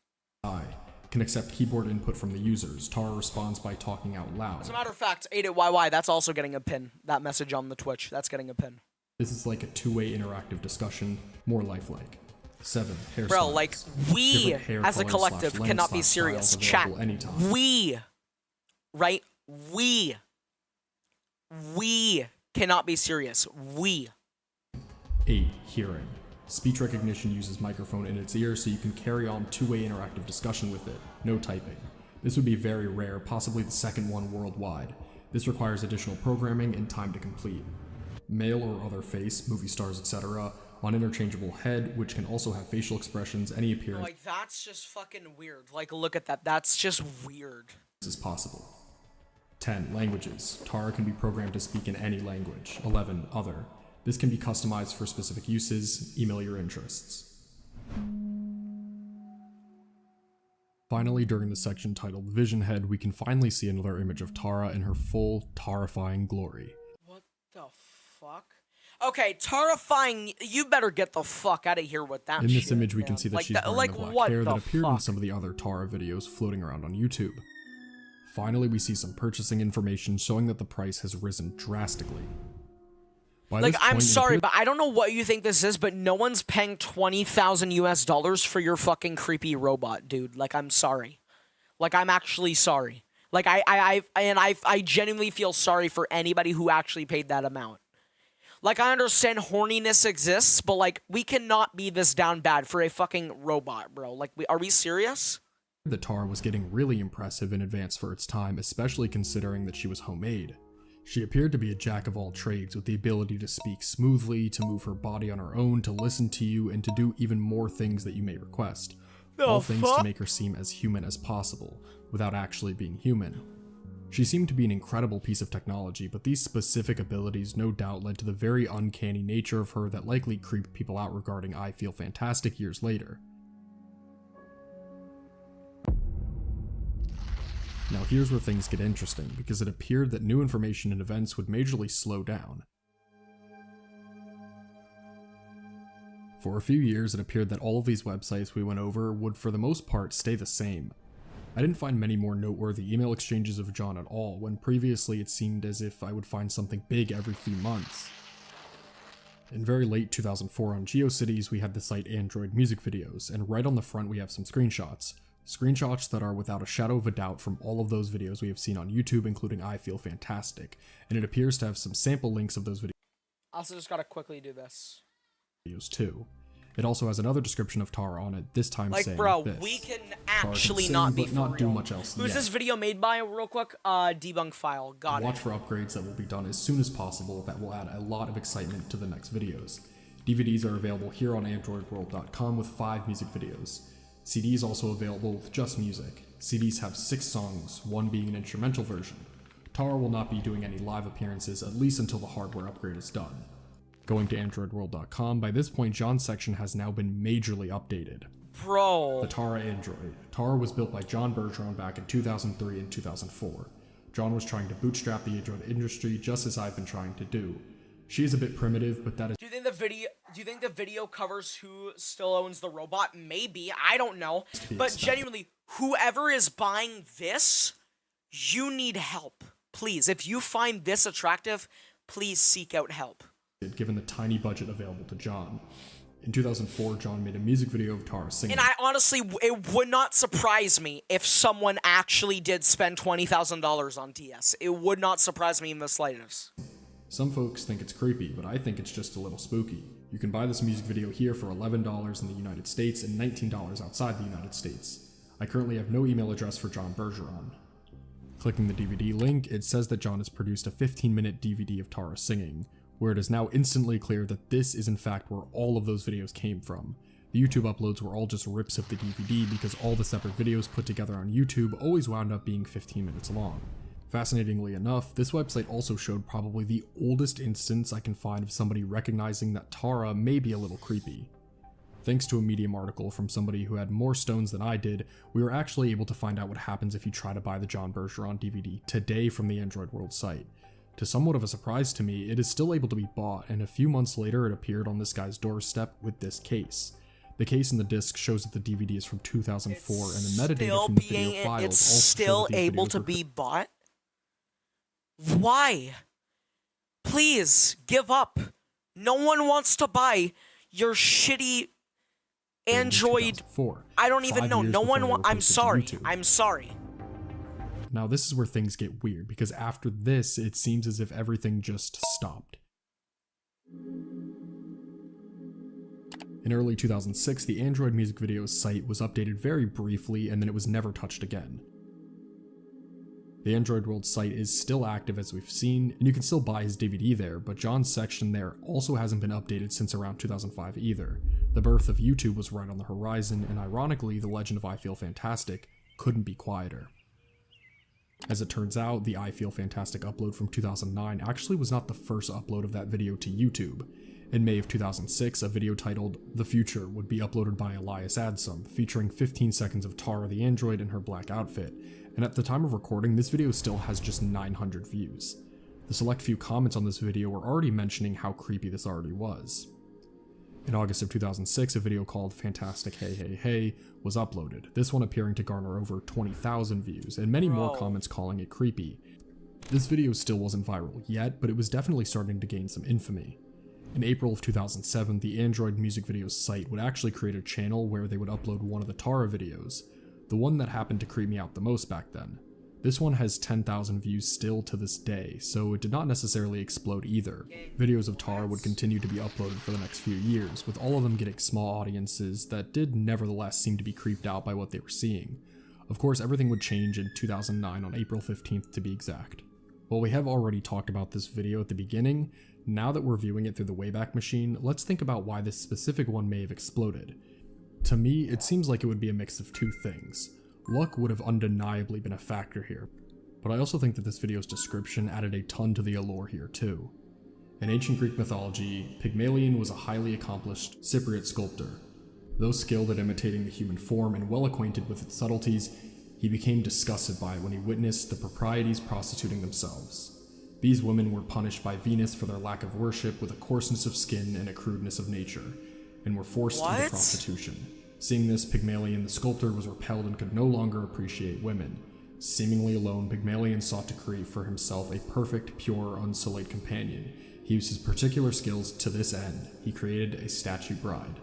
Can accept keyboard input from the users. Tara responds by talking out loud. As a matter of fact, 8YY, that's also getting a pin. That message on the Twitch, that's getting a pin. This is like a two-way interactive discussion, more lifelike. 7. Hairstyles. Bro, like, we, as a collective, cannot be serious. Chat, we, right? We cannot be serious. We. 8. Hearing. Speech recognition uses microphone in its ear so you can carry on two-way interactive discussion with it, no typing. This would be very rare, possibly the second one worldwide. This requires additional programming and time to complete. Male or other face, movie stars, etc., on interchangeable head, which can also have facial expressions, any appearance. Like, that's just fucking weird. Like, look at that. That's just weird. Is possible. 10. Languages. Tara can be programmed to speak in any language. 11. Other. This can be customized for specific uses. Email your interests. Finally, during the section titled Vision Head, we can finally see another image of Tara in her full, terrifying glory. What the fuck? Okay, terrifying. You better get the fuck out of here with that shit. In this image, we can see that like she's wearing the black hair that appeared in some of the other Tara videos floating around on YouTube. Finally, we see some purchasing information showing that the price has risen drastically. Like, I'm sorry, but I don't know what you think this is, but no one's paying $20,000 US for your fucking creepy robot, dude. Like, I'm sorry. Like, I'm actually sorry. Like, I genuinely feel sorry for anybody who actually paid that amount. Like, I understand horniness exists, but, like, we cannot be this down bad for a fucking robot, bro. Like, are we serious? The Tara was getting really impressive in advance for its time, especially considering that she was homemade. She appeared to be a jack of all trades with the ability to speak smoothly, to move her body on her own, to listen to you, and to do even more things that you may request. All things to make her seem as human as possible, without actually being human. She seemed to be an incredible piece of technology, but these specific abilities no doubt led to the very uncanny nature of her that likely creeped people out regarding I Feel Fantastic years later. Now here's where things get interesting, because it appeared that new information and events would majorly slow down. For a few years, it appeared that all of these websites we went over would for the most part stay the same. I didn't find many more noteworthy email exchanges of John at all, when previously it seemed as if I would find something big every few months. In very late 2004 on GeoCities, we had the site Android Music Videos, and right on the front we have some screenshots. Screenshots that are without a shadow of a doubt from all of those videos we have seen on YouTube, including I Feel Fantastic, and it appears to have some sample links of those videos. Also just gotta quickly do this. Too. It also has another description of Tara on it, this time like, saying bro, this. we can actually not be for not real. do much else Who's yet. this video made by, real quick? Debunk file, got Watch for upgrades that will be done as soon as possible that will add a lot of excitement to the next videos. DVDs are available here on AndroidWorld.com with 5 music videos. CDs also available with just music. CDs have 6 songs, one being an instrumental version. Tara will not be doing any live appearances, at least until the hardware upgrade is done. Going to androidworld.com, by this point John's section has now been majorly updated. Bro. The Tara android. Tara was built by John Bergeron back in 2003 and 2004. John was trying to bootstrap the android industry just as I've been trying to do. She is a bit primitive, but that is— Do you think the video covers who still owns the robot? Maybe, I don't know. But genuinely, whoever is buying this, you need help. Please, if you find this attractive, please seek out help. Given the tiny budget available to John. In 2004, John made a music video of Tara singing. And I honestly, it would not surprise me if someone actually did spend $20,000 on TS. It would not surprise me in the slightest. Some folks think it's creepy, but I think it's just a little spooky. You can buy this music video here for $11 in the United States and $19 outside the United States. I currently have no email address for John Bergeron. Clicking the DVD link, it says that John has produced a 15-minute DVD of Tara singing, where it is now instantly clear that this is in fact where all of those videos came from. The YouTube uploads were all just rips of the DVD because all the separate videos put together on YouTube always wound up being 15 minutes long. Fascinatingly enough, this website also showed probably the oldest instance I can find of somebody recognizing that Tara may be a little creepy. Thanks to a Medium article from somebody who had more stones than I did, we were actually able to find out what happens if you try to buy the John Bergeron DVD today from the Android World site. To somewhat of a surprise to me, it is still able to be bought, and a few months later it appeared on this guy's doorstep with this case. The case in the disc shows that the DVD is from 2004, and the metadata from the video files it's also still show that these able videos to were be bought? Why? Please, give up. No one wants to buy your shitty Android. I don't even know. No one wants. I'm sorry. I'm sorry. Now this is where things get weird, because after this, it seems as if everything just stopped. In early 2006, the Android music videos site was updated very briefly, and then it was never touched again. The Android World site is still active as we've seen, and you can still buy his DVD there, but John's section there also hasn't been updated since around 2005 either. The birth of YouTube was right on the horizon, and ironically, the legend of I Feel Fantastic couldn't be quieter. As it turns out, the I Feel Fantastic upload from 2009 actually was not the first upload of that video to YouTube. In May of 2006, a video titled The Future would be uploaded by Elias Adsum, featuring 15 seconds of Tara the android in her black outfit, and at the time of recording, this video still has just 900 views. The select few comments on this video were already mentioning how creepy this already was. In August of 2006, a video called Fantastic Hey Hey Hey was uploaded, this one appearing to garner over 20,000 views, and many more comments calling it creepy. This video still wasn't viral yet, but it was definitely starting to gain some infamy. In April of 2007, the Android music videos site would actually create a channel where they would upload one of the Tara videos, the one that happened to creep me out the most back then. This one has 10,000 views still to this day, so it did not necessarily explode either. Videos of Tara would continue to be uploaded for the next few years, with all of them getting small audiences that did nevertheless seem to be creeped out by what they were seeing. Of course, everything would change in 2009 on April 15th to be exact. While we have already talked about this video at the beginning, now that we're viewing it through the Wayback Machine, let's think about why this specific one may have exploded. To me, it seems like it would be a mix of two things. Luck would have undeniably been a factor here, but I also think that this video's description added a ton to the allure here too. In ancient Greek mythology, Pygmalion was a highly accomplished Cypriot sculptor. Though skilled at imitating the human form and well acquainted with its subtleties, he became disgusted by it when he witnessed the proprieties prostituting themselves. These women were punished by Venus for their lack of worship with a coarseness of skin and a crudeness of nature, and were forced into prostitution. Seeing this, Pygmalion the sculptor was repelled and could no longer appreciate women. Seemingly alone, Pygmalion sought to create for himself a perfect, pure, unsullied companion. He used his particular skills to this end. He created a statue bride.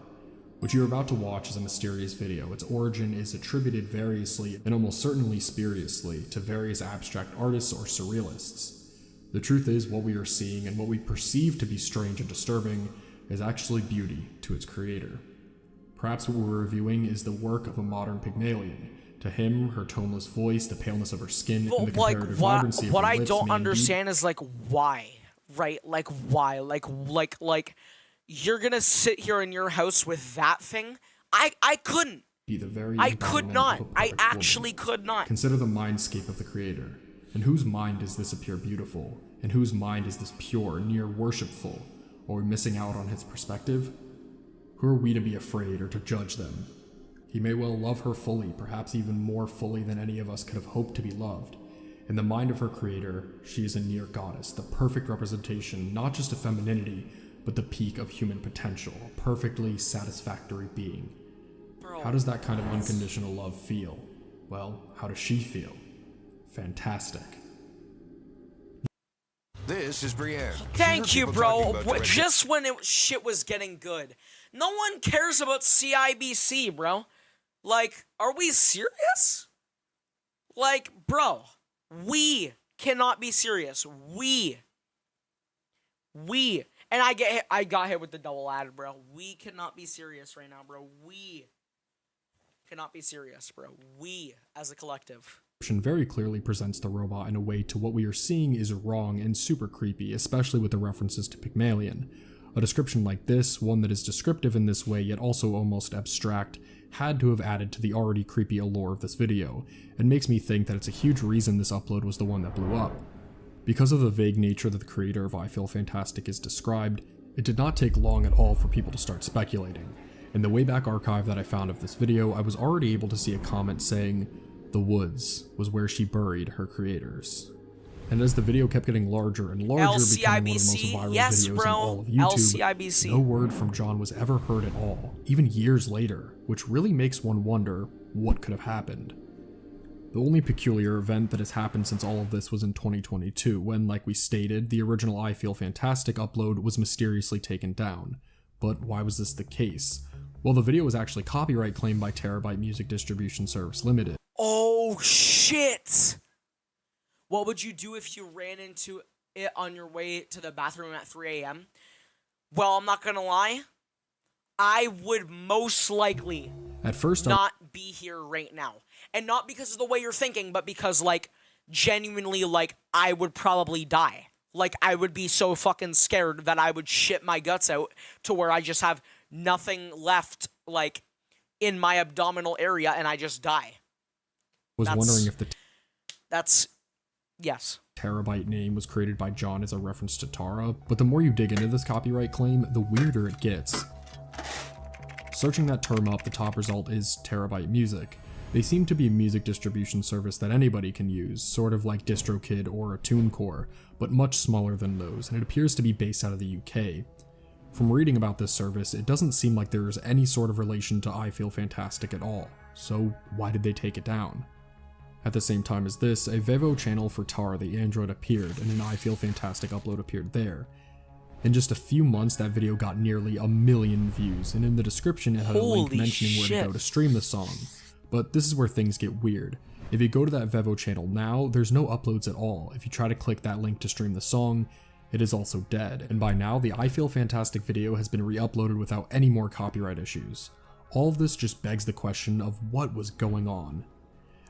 What you're about to watch is a mysterious video. Its origin is attributed variously, and almost certainly spuriously, to various abstract artists or surrealists. The truth is, what we are seeing and what we perceive to be strange and disturbing is actually beauty to its creator. Perhaps what we're reviewing is the work of a modern Pygmalion. To him, her toneless voice, the paleness of her skin, and the comparative vibrancy of her lips what I don't understand is like why, right? Like why? Like you're gonna sit here in your house with that thing? I couldn't. Be the very I could not. I actually woman. could not. Consider the mindscape of the creator. In whose mind does this appear beautiful? In whose mind is this pure, near worshipful? Are we missing out on his perspective? Who are we to be afraid or to judge them? He may well love her fully, perhaps even more fully than any of us could have hoped to be loved. In the mind of her creator, she is a near goddess, the perfect representation not just of femininity, but the peak of human potential, a perfectly satisfactory being. How does that kind of unconditional love feel? Well, how does she feel? Fantastic. This is Brienne. Thank you, bro. Just when shit was getting good. No one cares about CIBC, bro. Like, are we serious? Like, bro, we cannot be serious. We. And I got hit with the double ad, bro. We cannot be serious right now, bro. We cannot be serious, bro. We, as a collective. Very clearly presents the robot in a way to what we are seeing is wrong and super creepy, especially with the references to Pygmalion. A description like this, one that is descriptive in this way yet also almost abstract, had to have added to the already creepy allure of this video, and makes me think that it's a huge reason this upload was the one that blew up. Because of the vague nature that the creator of I Feel Fantastic is described, it did not take long at all for people to start speculating. In the Wayback Archive that I found of this video, I was already able to see a comment saying, "The woods was where she buried her creators." And as the video kept getting larger and larger, becoming one of the most viral videos on all of YouTube, no word from John was ever heard at all, even years later, which really makes one wonder what could have happened. The only peculiar event that has happened since all of this was in 2022, when, like we stated, the original I Feel Fantastic upload was mysteriously taken down. But why was this the case? Well, the video was actually copyright claimed by Terabyte Music Distribution Service Limited. Oh, shit! What would you do if you ran into it on your way to the bathroom at 3 a.m.? Well, I'm not gonna lie. I would most likely at first not be here right now. And not because of the way you're thinking, but because, like, genuinely, like, I would probably die. Like, I would be so fucking scared that I would shit my guts out to where I just have nothing left, like, in my abdominal area and I just die. Wondering if the yes. Terabyte name was created by John as a reference to Tara, but the more you dig into this copyright claim, the weirder it gets. Searching that term up, the top result is Terabyte Music. They seem to be a music distribution service that anybody can use, sort of like DistroKid or a TuneCore, but much smaller than those, and it appears to be based out of the UK. From reading about this service, it doesn't seem like there is any sort of relation to I Feel Fantastic at all, so why did they take it down? At the same time as this, a Vevo channel for Tara the Android appeared, and an I Feel Fantastic upload appeared there. In just a few months, that video got nearly 1 million views, and in the description it had a link mentioning where to go to stream the song. But this is where things get weird. If you go to that Vevo channel now, there's no uploads at all. If you try to click that link to stream the song, it is also dead, and by now the I Feel Fantastic video has been re-uploaded without any more copyright issues. All of this just begs the question of what was going on.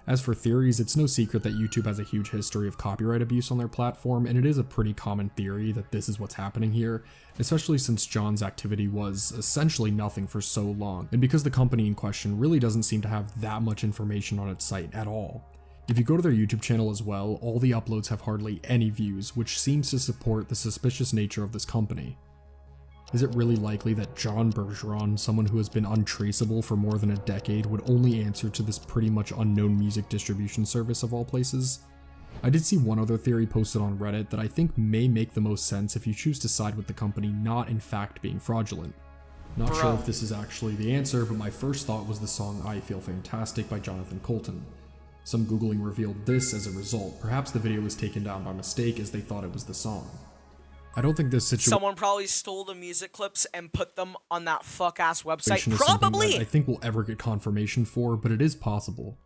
As for theories, it's no secret that YouTube has a huge history of copyright abuse on their platform, and it is a pretty common theory that this is what's happening here, especially since John's activity was essentially nothing for so long, and because the company in question really doesn't seem to have that much information on its site at all. If you go to their YouTube channel as well, all the uploads have hardly any views, which seems to support the suspicious nature of this company. Is it really likely that John Bergeron, someone who has been untraceable for more than a decade, would only answer to this pretty much unknown music distribution service of all places? I did see one other theory posted on Reddit that I think may make the most sense if you choose to side with the company not in fact being fraudulent. Not sure if this is actually the answer, but my first thought was the song I Feel Fantastic by Jonathan Coulton. Some Googling revealed this as a result. Perhaps the video was taken down by mistake as they thought it was the song. I don't think this situation Someone probably stole the music clips and put them on that fuck-ass website. is Probably! that I think we'll ever get confirmation for, but it is possible.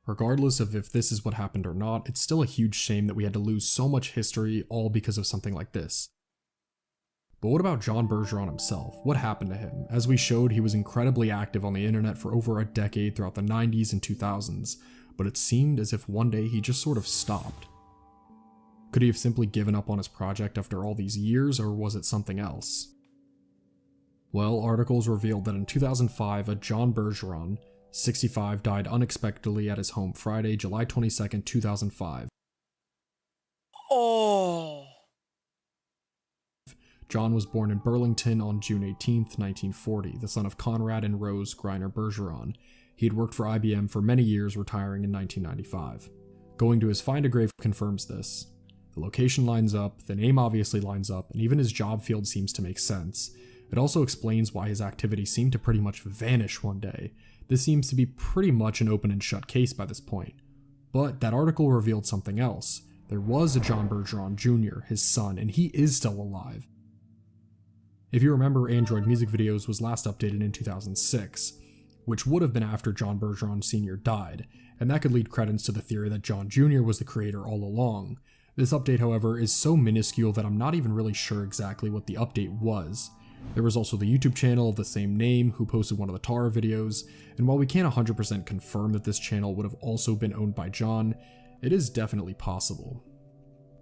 Regardless of if this is what happened or not, it's still a huge shame that we had to lose so much history all because of something like this. But what about John Bergeron himself? What happened to him? As we showed, he was incredibly active on the internet for over a decade throughout the 90s and 2000s, but it seemed as if one day he just sort of stopped. Could he have simply given up on his project after all these years, or was it something else? Well, articles revealed that in 2005, a John Bergeron, 65, died unexpectedly at his home Friday, July 22nd, 2005. Oh. John was born in Burlington on June 18, 1940, the son of Conrad and Rose Greiner Bergeron. He had worked for IBM for many years, retiring in 1995. Going to his Find a Grave confirms this. The location lines up, the name obviously lines up, and even his job field seems to make sense. It also explains why his activities seem to pretty much vanish one day. This seems to be pretty much an open and shut case by this point. But that article revealed something else. There was a John Bergeron Jr., his son, and he is still alive. If you remember, Android Music Videos was last updated in 2006, which would have been after John Bergeron Sr. died, and that could lead credence to the theory that John Jr. was the creator all along. This update, however, is so minuscule that I'm not even really sure exactly what the update was. There was also the YouTube channel of the same name who posted one of the Tara videos, and while we can't 100% confirm that this channel would have also been owned by John, it is definitely possible.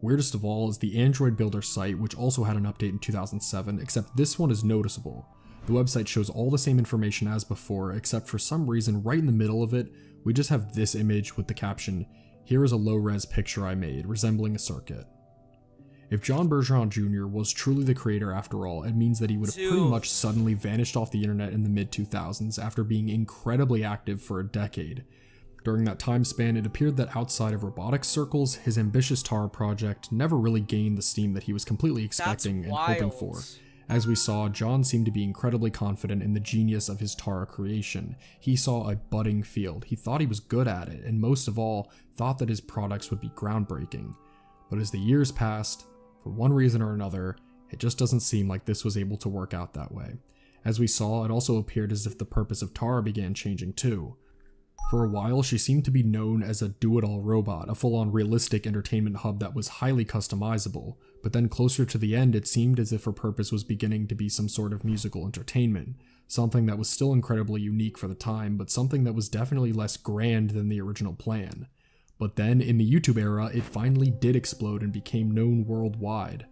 Weirdest of all is the Android Builder site, which also had an update in 2007, except this one is noticeable. The website shows all the same information as before, except for some reason right in the middle of it, we just have this image with the caption, "Here is a low-res picture I made, resembling a circuit." If John Bergeron Jr. was truly the creator after all, it means that he would have pretty much suddenly vanished off the internet in the mid-2000s after being incredibly active for a decade. During that time span, it appeared that outside of robotics circles, his ambitious Tara project never really gained the steam that he was completely expecting and hoping for. As we saw, John seemed to be incredibly confident in the genius of his Tara creation. He saw a budding field, he thought he was good at it, and most of all, thought that his products would be groundbreaking. But as the years passed, for one reason or another, it just doesn't seem like this was able to work out that way. As we saw, it also appeared as if the purpose of Tara began changing too. For a while, she seemed to be known as a do-it-all robot, a full-on realistic entertainment hub that was highly customizable, but then closer to the end, it seemed as if her purpose was beginning to be some sort of musical entertainment, something that was still incredibly unique for the time, but something that was definitely less grand than the original plan. But then, in the YouTube era, it finally did explode and became known worldwide.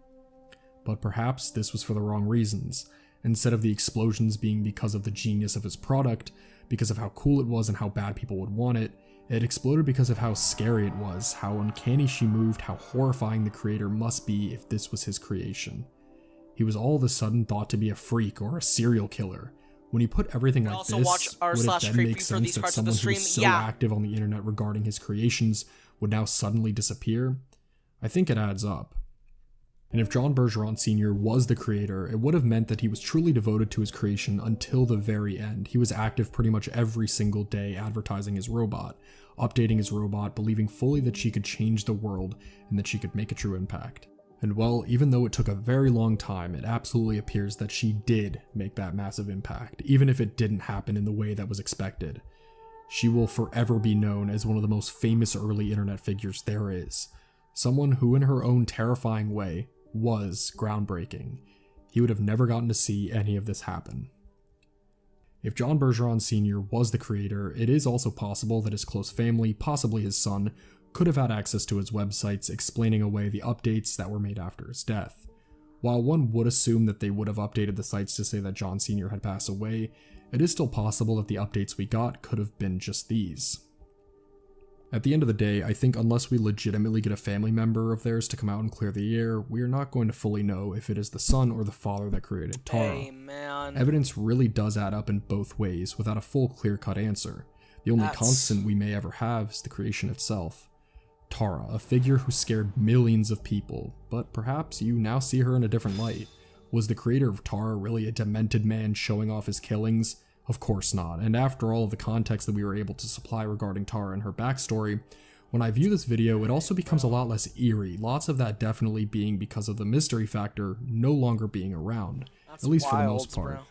But perhaps this was for the wrong reasons. Instead of the explosions being because of the genius of his product, because of how cool it was and how bad people would want it, it exploded because of how scary it was, how uncanny she moved, how horrifying the creator must be if this was his creation. He was all of a sudden thought to be a freak or a serial killer. When you put everything like this, would it then make sense that someone who was so active on the internet regarding his creations would now suddenly disappear? I think it adds up. And if John Bergeron Sr. was the creator, it would have meant that he was truly devoted to his creation until the very end. He was active pretty much every single day advertising his robot, updating his robot, believing fully that she could change the world and that she could make a true impact. And well, even though it took a very long time, it absolutely appears that she did make that massive impact, even if it didn't happen in the way that was expected. She will forever be known as one of the most famous early internet figures there is. Someone who in her own terrifying way was groundbreaking. He would have never gotten to see any of this happen. If John Bergeron Sr. was the creator, it is also possible that his close family, possibly his son, could have had access to his websites explaining away the updates that were made after his death. While one would assume that they would have updated the sites to say that John Sr. had passed away, it is still possible that the updates we got could have been just these. At the end of the day, I think unless we legitimately get a family member of theirs to come out and clear the air, we are not going to fully know if it is the son or the father that created Tara. Hey, man. Evidence really does add up in both ways without a full clear-cut answer. The only constant we may ever have is the creation itself. Tara, a figure who scared millions of people, but perhaps you now see her in a different light. Was the creator of Tara really a demented man showing off his killings? Of course not, and after all of the context that we were able to supply regarding Tara and her backstory, when I view this video, it also becomes a lot less eerie, lots of that definitely being because of the mystery factor no longer being around, at least for the most part. Bro.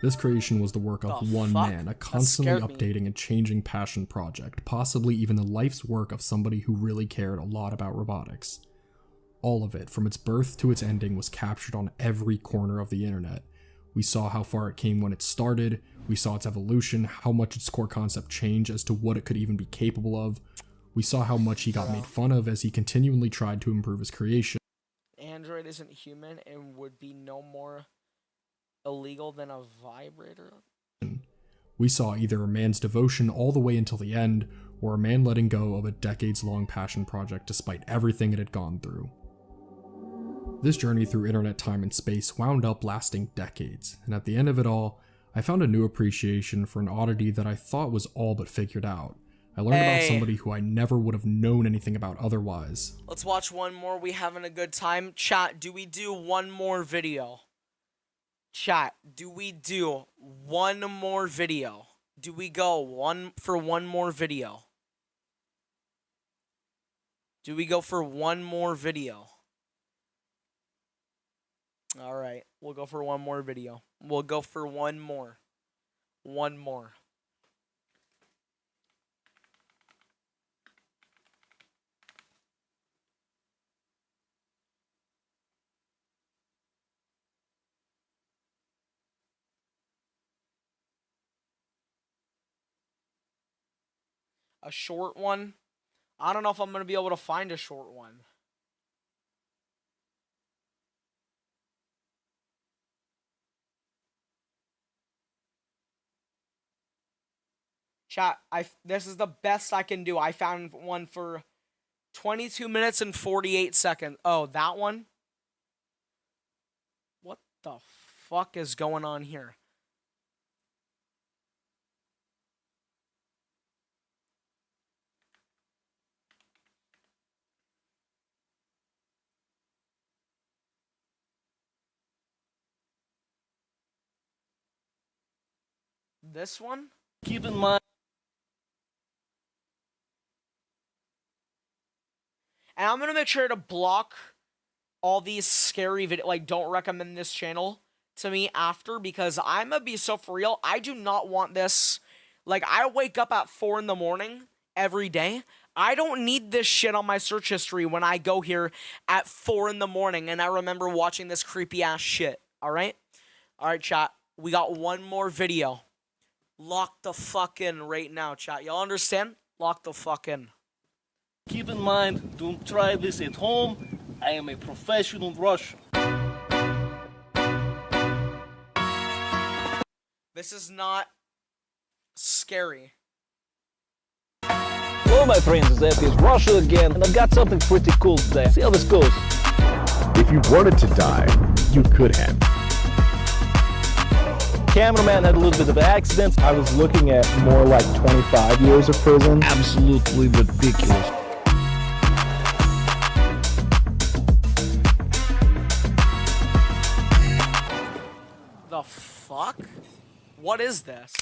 This creation was the work of one man, a constantly updating and changing passion project, possibly even the life's work of somebody who really cared a lot about robotics. All of it, from its birth to its ending, was captured on every corner of the internet. We saw how far it came when it started, we saw its evolution, how much its core concept changed as to what it could even be capable of. We saw how much he got made fun of as he continually tried to improve his creation. Android isn't human and would be no more illegal than a vibrator. We saw either a man's devotion all the way until the end, or a man letting go of a decades-long passion project despite everything it had gone through. This journey through internet time and space wound up lasting decades, and at the end of it all, I found a new appreciation for an oddity that I thought was all but figured out. I learned about somebody who I never would have known anything about otherwise. Let's watch one more. We having a good time. Chat, do we do one more video? Chat, do we do one more video? Do we go one more video? Do we go for one more video? All right, we'll go for one more video. We'll go for one more. One more. A short one? I don't know if I'm going to be able to find a short one. Chat, this is the best I can do. I found one for 22 minutes and 48 seconds. Oh, that one? What the fuck is going on here? This one? Keep in mind. And I'm going to make sure to block all these scary videos. Like, don't recommend this channel to me after, because I'm going to be so for real. I do not want this. Like, I wake up at 4 in the morning every day. I don't need this shit on my search history when I go here at 4 in the morning and I remember watching this creepy ass shit. All right? All right, chat. We got one more video. Lock the fuck in right now, chat. Y'all understand? Lock the fuck in. Keep in mind, don't try this at home. I am a professional rusher. This is not scary. Hello my friends, it's Russia again, and I've got something pretty cool today. See how this goes. If you wanted to die, you could have. Cameraman had a little bit of an accident. I was looking at more like 25 years of prison. Absolutely ridiculous. The fuck? What is this?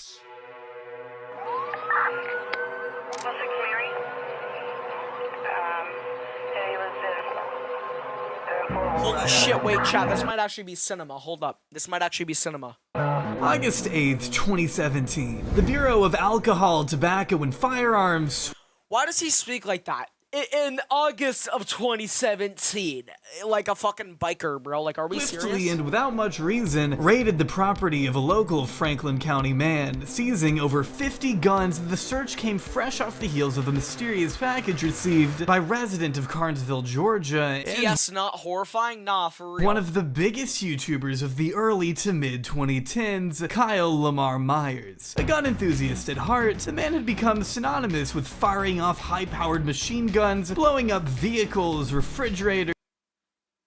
Holy shit, wait, chat, this might actually be cinema. Hold up. This might actually be cinema. August 8th, 2017. The Bureau of Alcohol, Tobacco, and Firearms. Why does he speak like that? In August of 2017. Like a fucking biker, bro. Like, are we Swiftly serious? and without much reason, raided the property of a local Franklin County man, seizing over 50 guns. The search came fresh off the heels of a mysterious package received by a resident of Carnesville, Georgia. TS not horrifying? Nah, for real. One of the biggest YouTubers of the early to mid 2010s, Kyle Lamar Myers. A gun enthusiast at heart, the man had become synonymous with firing off high-powered machine guns, blowing up vehicles, refrigerators.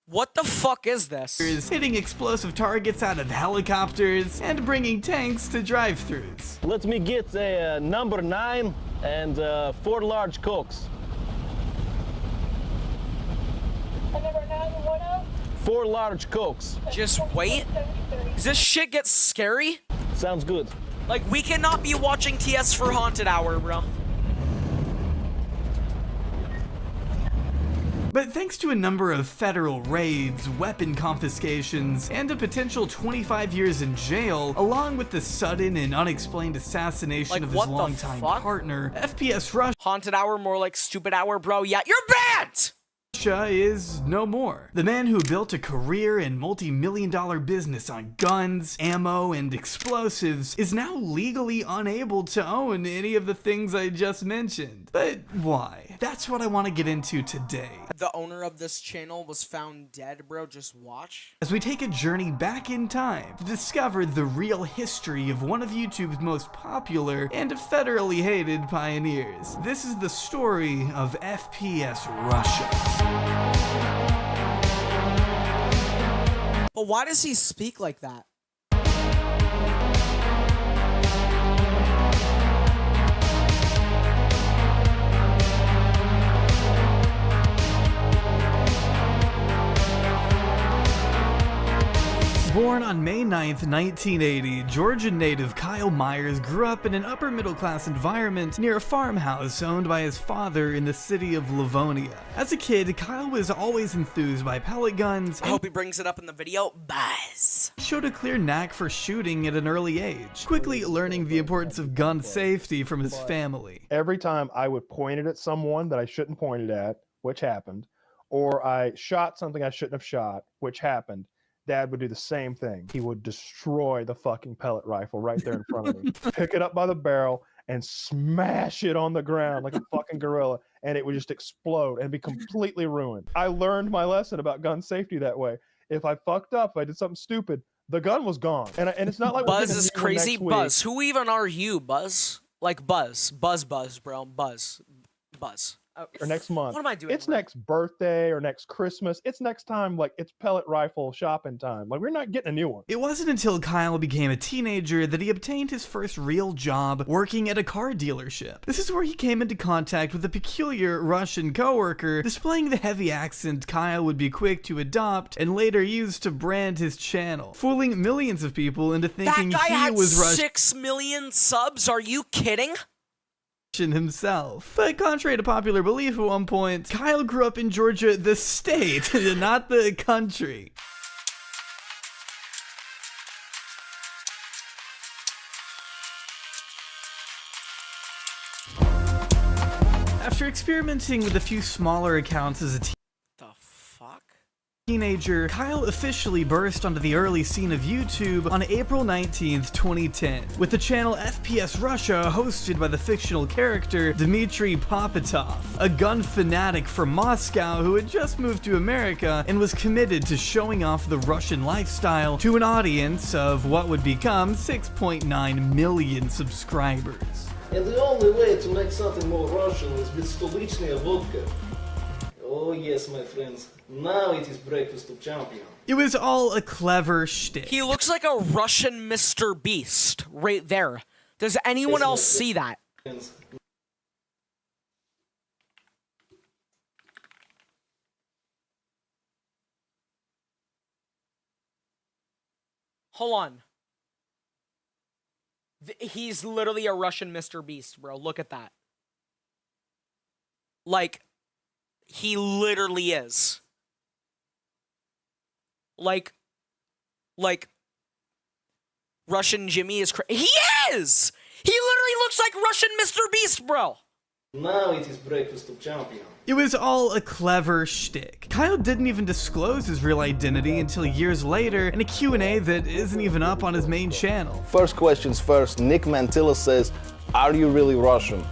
What the fuck is this? Hitting explosive targets out of helicopters, and bringing tanks to drive-thrus. Let me get a number 9 and 4 large cokes. Number 9 and what else? 4 large cokes. Just wait. Does this shit get scary? Sounds good. Like, we cannot be watching TS for Haunted Hour, bro. But thanks to a number of federal raids, weapon confiscations, and a potential 25 years in jail, along with the sudden and unexplained assassination of his longtime partner, FPS Russia Haunted Hour, more like Stupid Hour, bro. Yeah, you're banned! Is no more. The man who built a career and multi-million-dollar business on guns, ammo, and explosives is now legally unable to own any of the things I just mentioned. But why? That's what I want to get into today. The owner of this channel was found dead, bro. Just watch. As we take a journey back in time to discover the real history of one of YouTube's most popular and federally hated pioneers. This is the story of FPS Russia. But why does he speak like that? Born on May 9th, 1980, Georgia native Kyle Myers grew up in an upper-middle-class environment near a farmhouse owned by his father in the city of Livonia. As a kid, Kyle was always enthused by pellet guns. I hope he brings it up in the video. Buzz. Showed a clear knack for shooting at an early age, quickly learning the importance of gun safety from his family. Every time I would point it at someone that I shouldn't point it at, which happened, or I shot something I shouldn't have shot, which happened, Dad would do the same thing. He would destroy the fucking pellet rifle right there in front of me. Pick it up by the barrel and smash it on the ground like a fucking gorilla, and it would just explode and be completely ruined. I learned my lesson about gun safety that way. If I fucked up, if I did something stupid, the gun was gone. And it's not like Buzz is crazy. Buzz, who even are you, Buzz? Like Buzz, bro, Buzz. Or next month. What am I doing? It's next birthday or next Christmas. It's next time, like, it's pellet rifle shopping time. Like, we're not getting a new one. It wasn't until Kyle became a teenager that he obtained his first real job working at a car dealership. This is where he came into contact with a peculiar Russian coworker, displaying the heavy accent Kyle would be quick to adopt and later use to brand his channel, fooling millions of people into thinking that guy he had was Russian. 6 million subs? Are you kidding? Himself. But contrary to popular belief at one point, Kyle grew up in Georgia, the state, not the country. After experimenting with a few smaller accounts as a teenager, Kyle officially burst onto the early scene of YouTube on April 19th, 2010, with the channel FPS Russia hosted by the fictional character Dmitry Popatov, a gun fanatic from Moscow who had just moved to America and was committed to showing off the Russian lifestyle to an audience of what would become 6.9 million subscribers. And the only way to make something more Russian is with stolichная vodka. Oh yes, my friends. Now it is breakfast of champions. It was all a clever shtick. He looks like a Russian Mr. Beast right there. Does anyone else see that? Hold on. He's literally a Russian Mr. Beast, bro. Look at that. Like, he literally is. Like, Russian Jimmy is crazy. He is! He literally looks like Russian Mr. Beast, bro. Now it is breakfast of champions. It was all a clever shtick. Kyle didn't even disclose his real identity until years later in a Q&A that isn't even up on his main channel. First questions first, Nick Mantilla says, are you really Russian?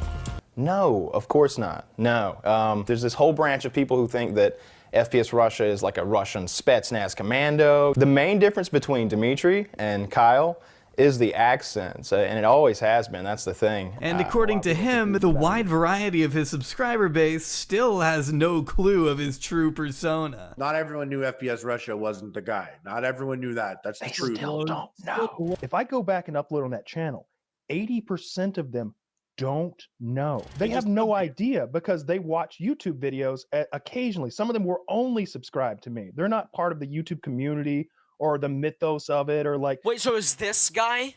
No, of course not. No. There's this whole branch of people who think that FPS Russia is like a Russian Spetsnaz commando. The main difference between Dmitry and Kyle is the accents, and it always has been. That's the thing. And according to him, the wide variety of his subscriber base still has no clue of his true persona. Not everyone knew FPS Russia wasn't the guy. Not everyone knew that. That's the truth. Still don't know. If I go back and upload on that channel, 80% of them don't know. They have no idea because they watch YouTube videos occasionally. Some of them were only subscribed to me. They're not part of the YouTube community or the mythos of it, or like. Wait, so is this guy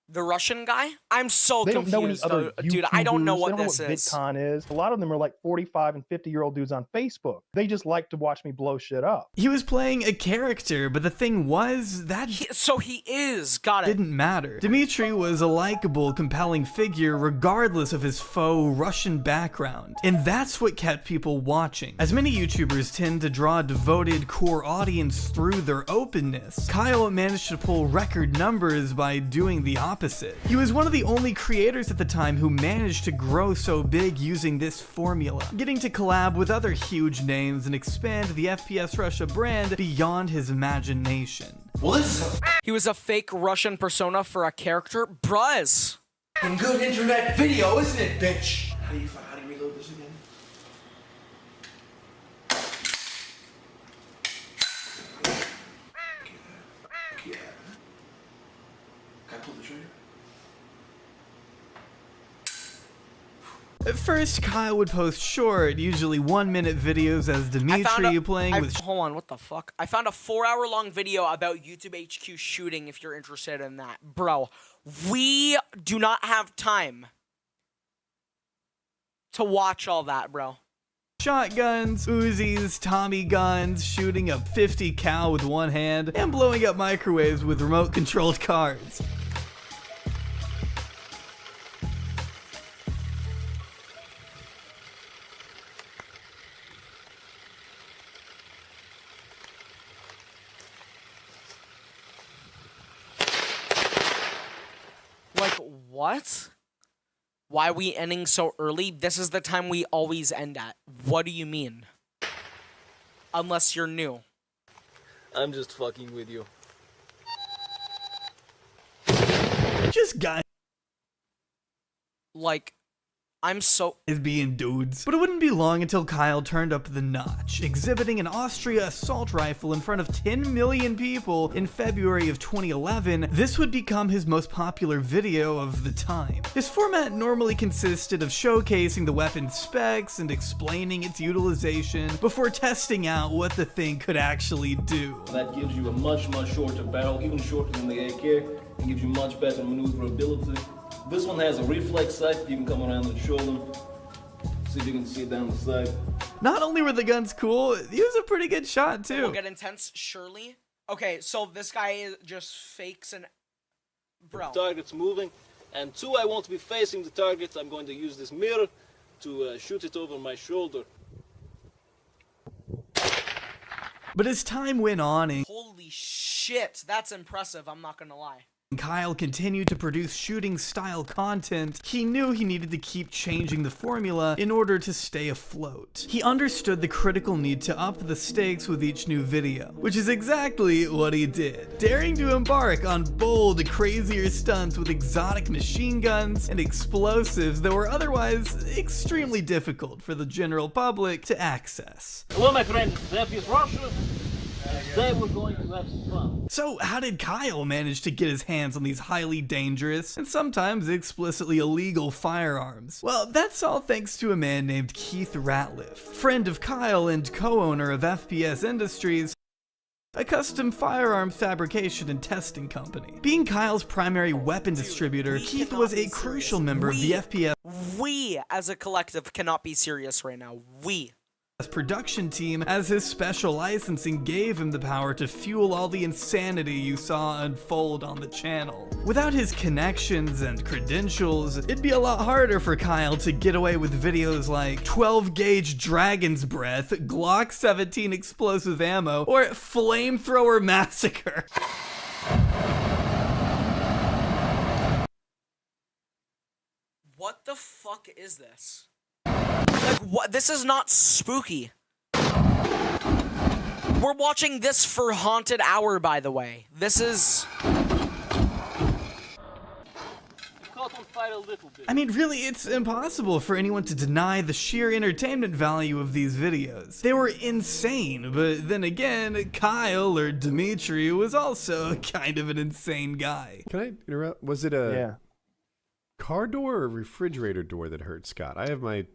the Russian guy? I'm so confused, don't know any other dude. I don't know what they don't this know what is. VidCon is. A lot of them are like 45 and 50-year-old dudes on Facebook. They just like to watch me blow shit up. He was playing a character, but the thing was that so he is. Got it. Didn't matter. Dmitry was a likable, compelling figure regardless of his faux Russian background, and that's what kept people watching. As many YouTubers tend to draw a devoted core audience through their openness, Kyle managed to pull record numbers by doing the opposite. He was one of the only creators at the time who managed to grow so big using this formula, getting to collab with other huge names and expand the FPS Russia brand beyond his imagination. He was a fake Russian persona for a character? Bruz! And good internet video, isn't it, bitch? How do you reload this again? At first, Kyle would post short, usually 1-minute videos as Dimitri playing with. Hold on, what the fuck? I found a 4-hour-long video about YouTube HQ shooting. If you're interested in that, bro, we do not have time to watch all that, bro. Shotguns, Uzis, Tommy guns, shooting a 50 cal with one hand, and blowing up microwaves with remote-controlled cars. Like, what? Why are we ending so early? This is the time we always end at. What do you mean? Unless you're new. I'm just fucking with you. Just guys. Like, I'm so is being dudes. But it wouldn't be long until Kyle turned up the notch, exhibiting an Austria assault rifle in front of 10 million people in February of 2011. This would become his most popular video of the time. His format normally consisted of showcasing the weapon's specs and explaining its utilization before testing out what the thing could actually do. That gives you a much shorter barrel, even shorter than the AK, and gives you much better maneuverability. This one has a reflex sight. You can come around and show them. See if you can see it down the side. Not only were the guns cool, he was a pretty good shot too. We'll get intense, surely. Okay, so this guy just fakes an... Bro. The target's moving. And 2, I want to be facing the target. I'm going to use this mirror to shoot it over my shoulder. But as time went on and... Holy shit, that's impressive, I'm not gonna lie. Kyle continued to produce shooting style content, he knew he needed to keep changing the formula in order to stay afloat. He understood the critical need to up the stakes with each new video, which is exactly what he did, daring to embark on bold, crazier stunts with exotic machine guns and explosives that were otherwise extremely difficult for the general public to access. Hello my friend, this is Russia. Today we're going to have some fun. So how did Kyle manage to get his hands on these highly dangerous and sometimes explicitly illegal firearms? Well, that's all thanks to a man named Keith Ratliff, friend of Kyle and co-owner of FPS Industries, a custom firearms fabrication and testing company. Being Kyle's primary weapon distributor, Keith was a crucial member of the FPS. We, as a collective, cannot be serious right now. We. Production team, as his special licensing gave him the power to fuel all the insanity you saw unfold on the channel. Without his connections and credentials, it'd be a lot harder for Kyle to get away with videos like 12-gauge Dragon's Breath, Glock 17 explosive ammo, or Flamethrower Massacre. What the fuck is this? Like, what? This is not spooky. We're watching this for Haunted Hour, by the way. This is... Caught on fire a little bit. I mean, really, it's impossible for anyone to deny the sheer entertainment value of these videos. They were insane, but then again, Kyle, or Dimitri, was also kind of an insane guy. Can I interrupt? Was it a car door or refrigerator door that hurt Scott? I have my...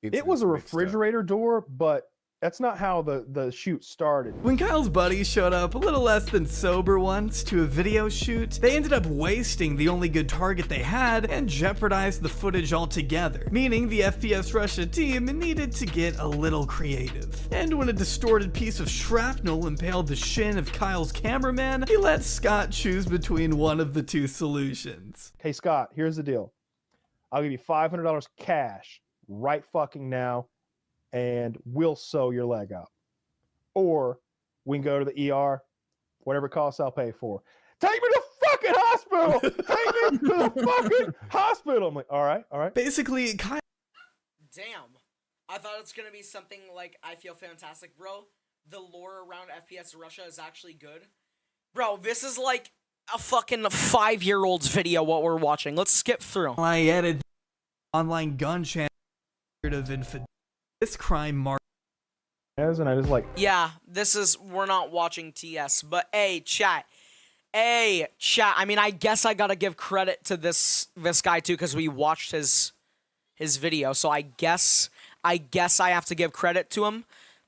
It was a refrigerator door, but that's not how the shoot started. When Kyle's buddies showed up a little less than sober once to a video shoot, they ended up wasting the only good target they had and jeopardized the footage altogether, meaning the FPS Russia team needed to get a little creative. And when a distorted piece of shrapnel impaled the shin of Kyle's cameraman, he let Scott choose between one of the two solutions. Hey Scott, here's the deal. I'll give you $500 cash right fucking now, and we'll sew your leg up. Or we can go to the ER, whatever it costs, I'll pay for. Take me to fucking hospital! Take me to the fucking hospital! I'm like, all right. Basically, Kyle... Damn. I thought it's gonna be something like, I feel fantastic, bro. The lore around FPS Russia is actually good. Bro, this is like a fucking 5-year-old's video, what we're watching. Let's skip through. I added online gun channel of this crime mark. And I just like... Yeah, we're not watching TS, but hey, chat. I mean, I guess I gotta give credit to this guy too, because we watched his his video, so I guess I have to give credit to him.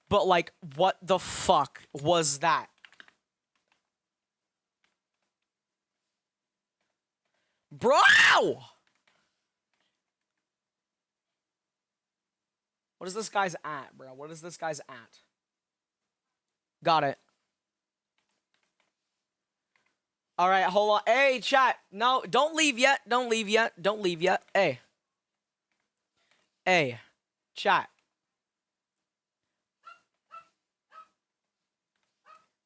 But like, what the fuck was that? Bro! What is this guy's at, bro? What is this guy's at? Got it. All right, hold on. Hey, chat. No, don't leave yet. Don't leave yet. Don't leave yet. Hey. Hey, chat.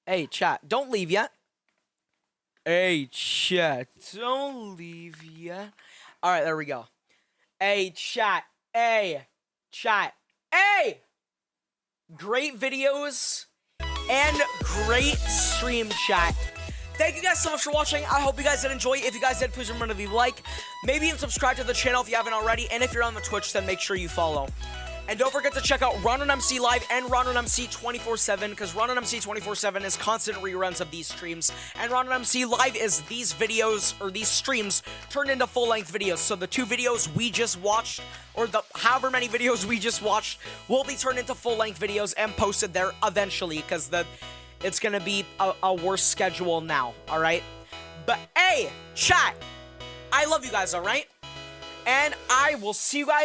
Hey, chat. Don't leave yet. Hey, chat. Don't leave yet. All right, there we go. Hey, chat. Hey, chat. Hey! Great videos and great stream, chat. Thank you guys so much for watching. I hope you guys did enjoy. If you guys did, please remember to leave a like. Maybe even subscribe to the channel if you haven't already. And if you're on the Twitch, then make sure you follow. And don't forget to check out RonRonMC Live and RonRonMC 24/7, because RonRonMC 24/7 is constant reruns of these streams, and RonRonMC Live is these videos, or these streams, turned into full-length videos. So the 2 videos we just watched, or the however many videos we just watched, will be turned into full-length videos and posted there eventually, because it's gonna be a worse schedule now, alright? But hey, chat, I love you guys, alright? And I will see you guys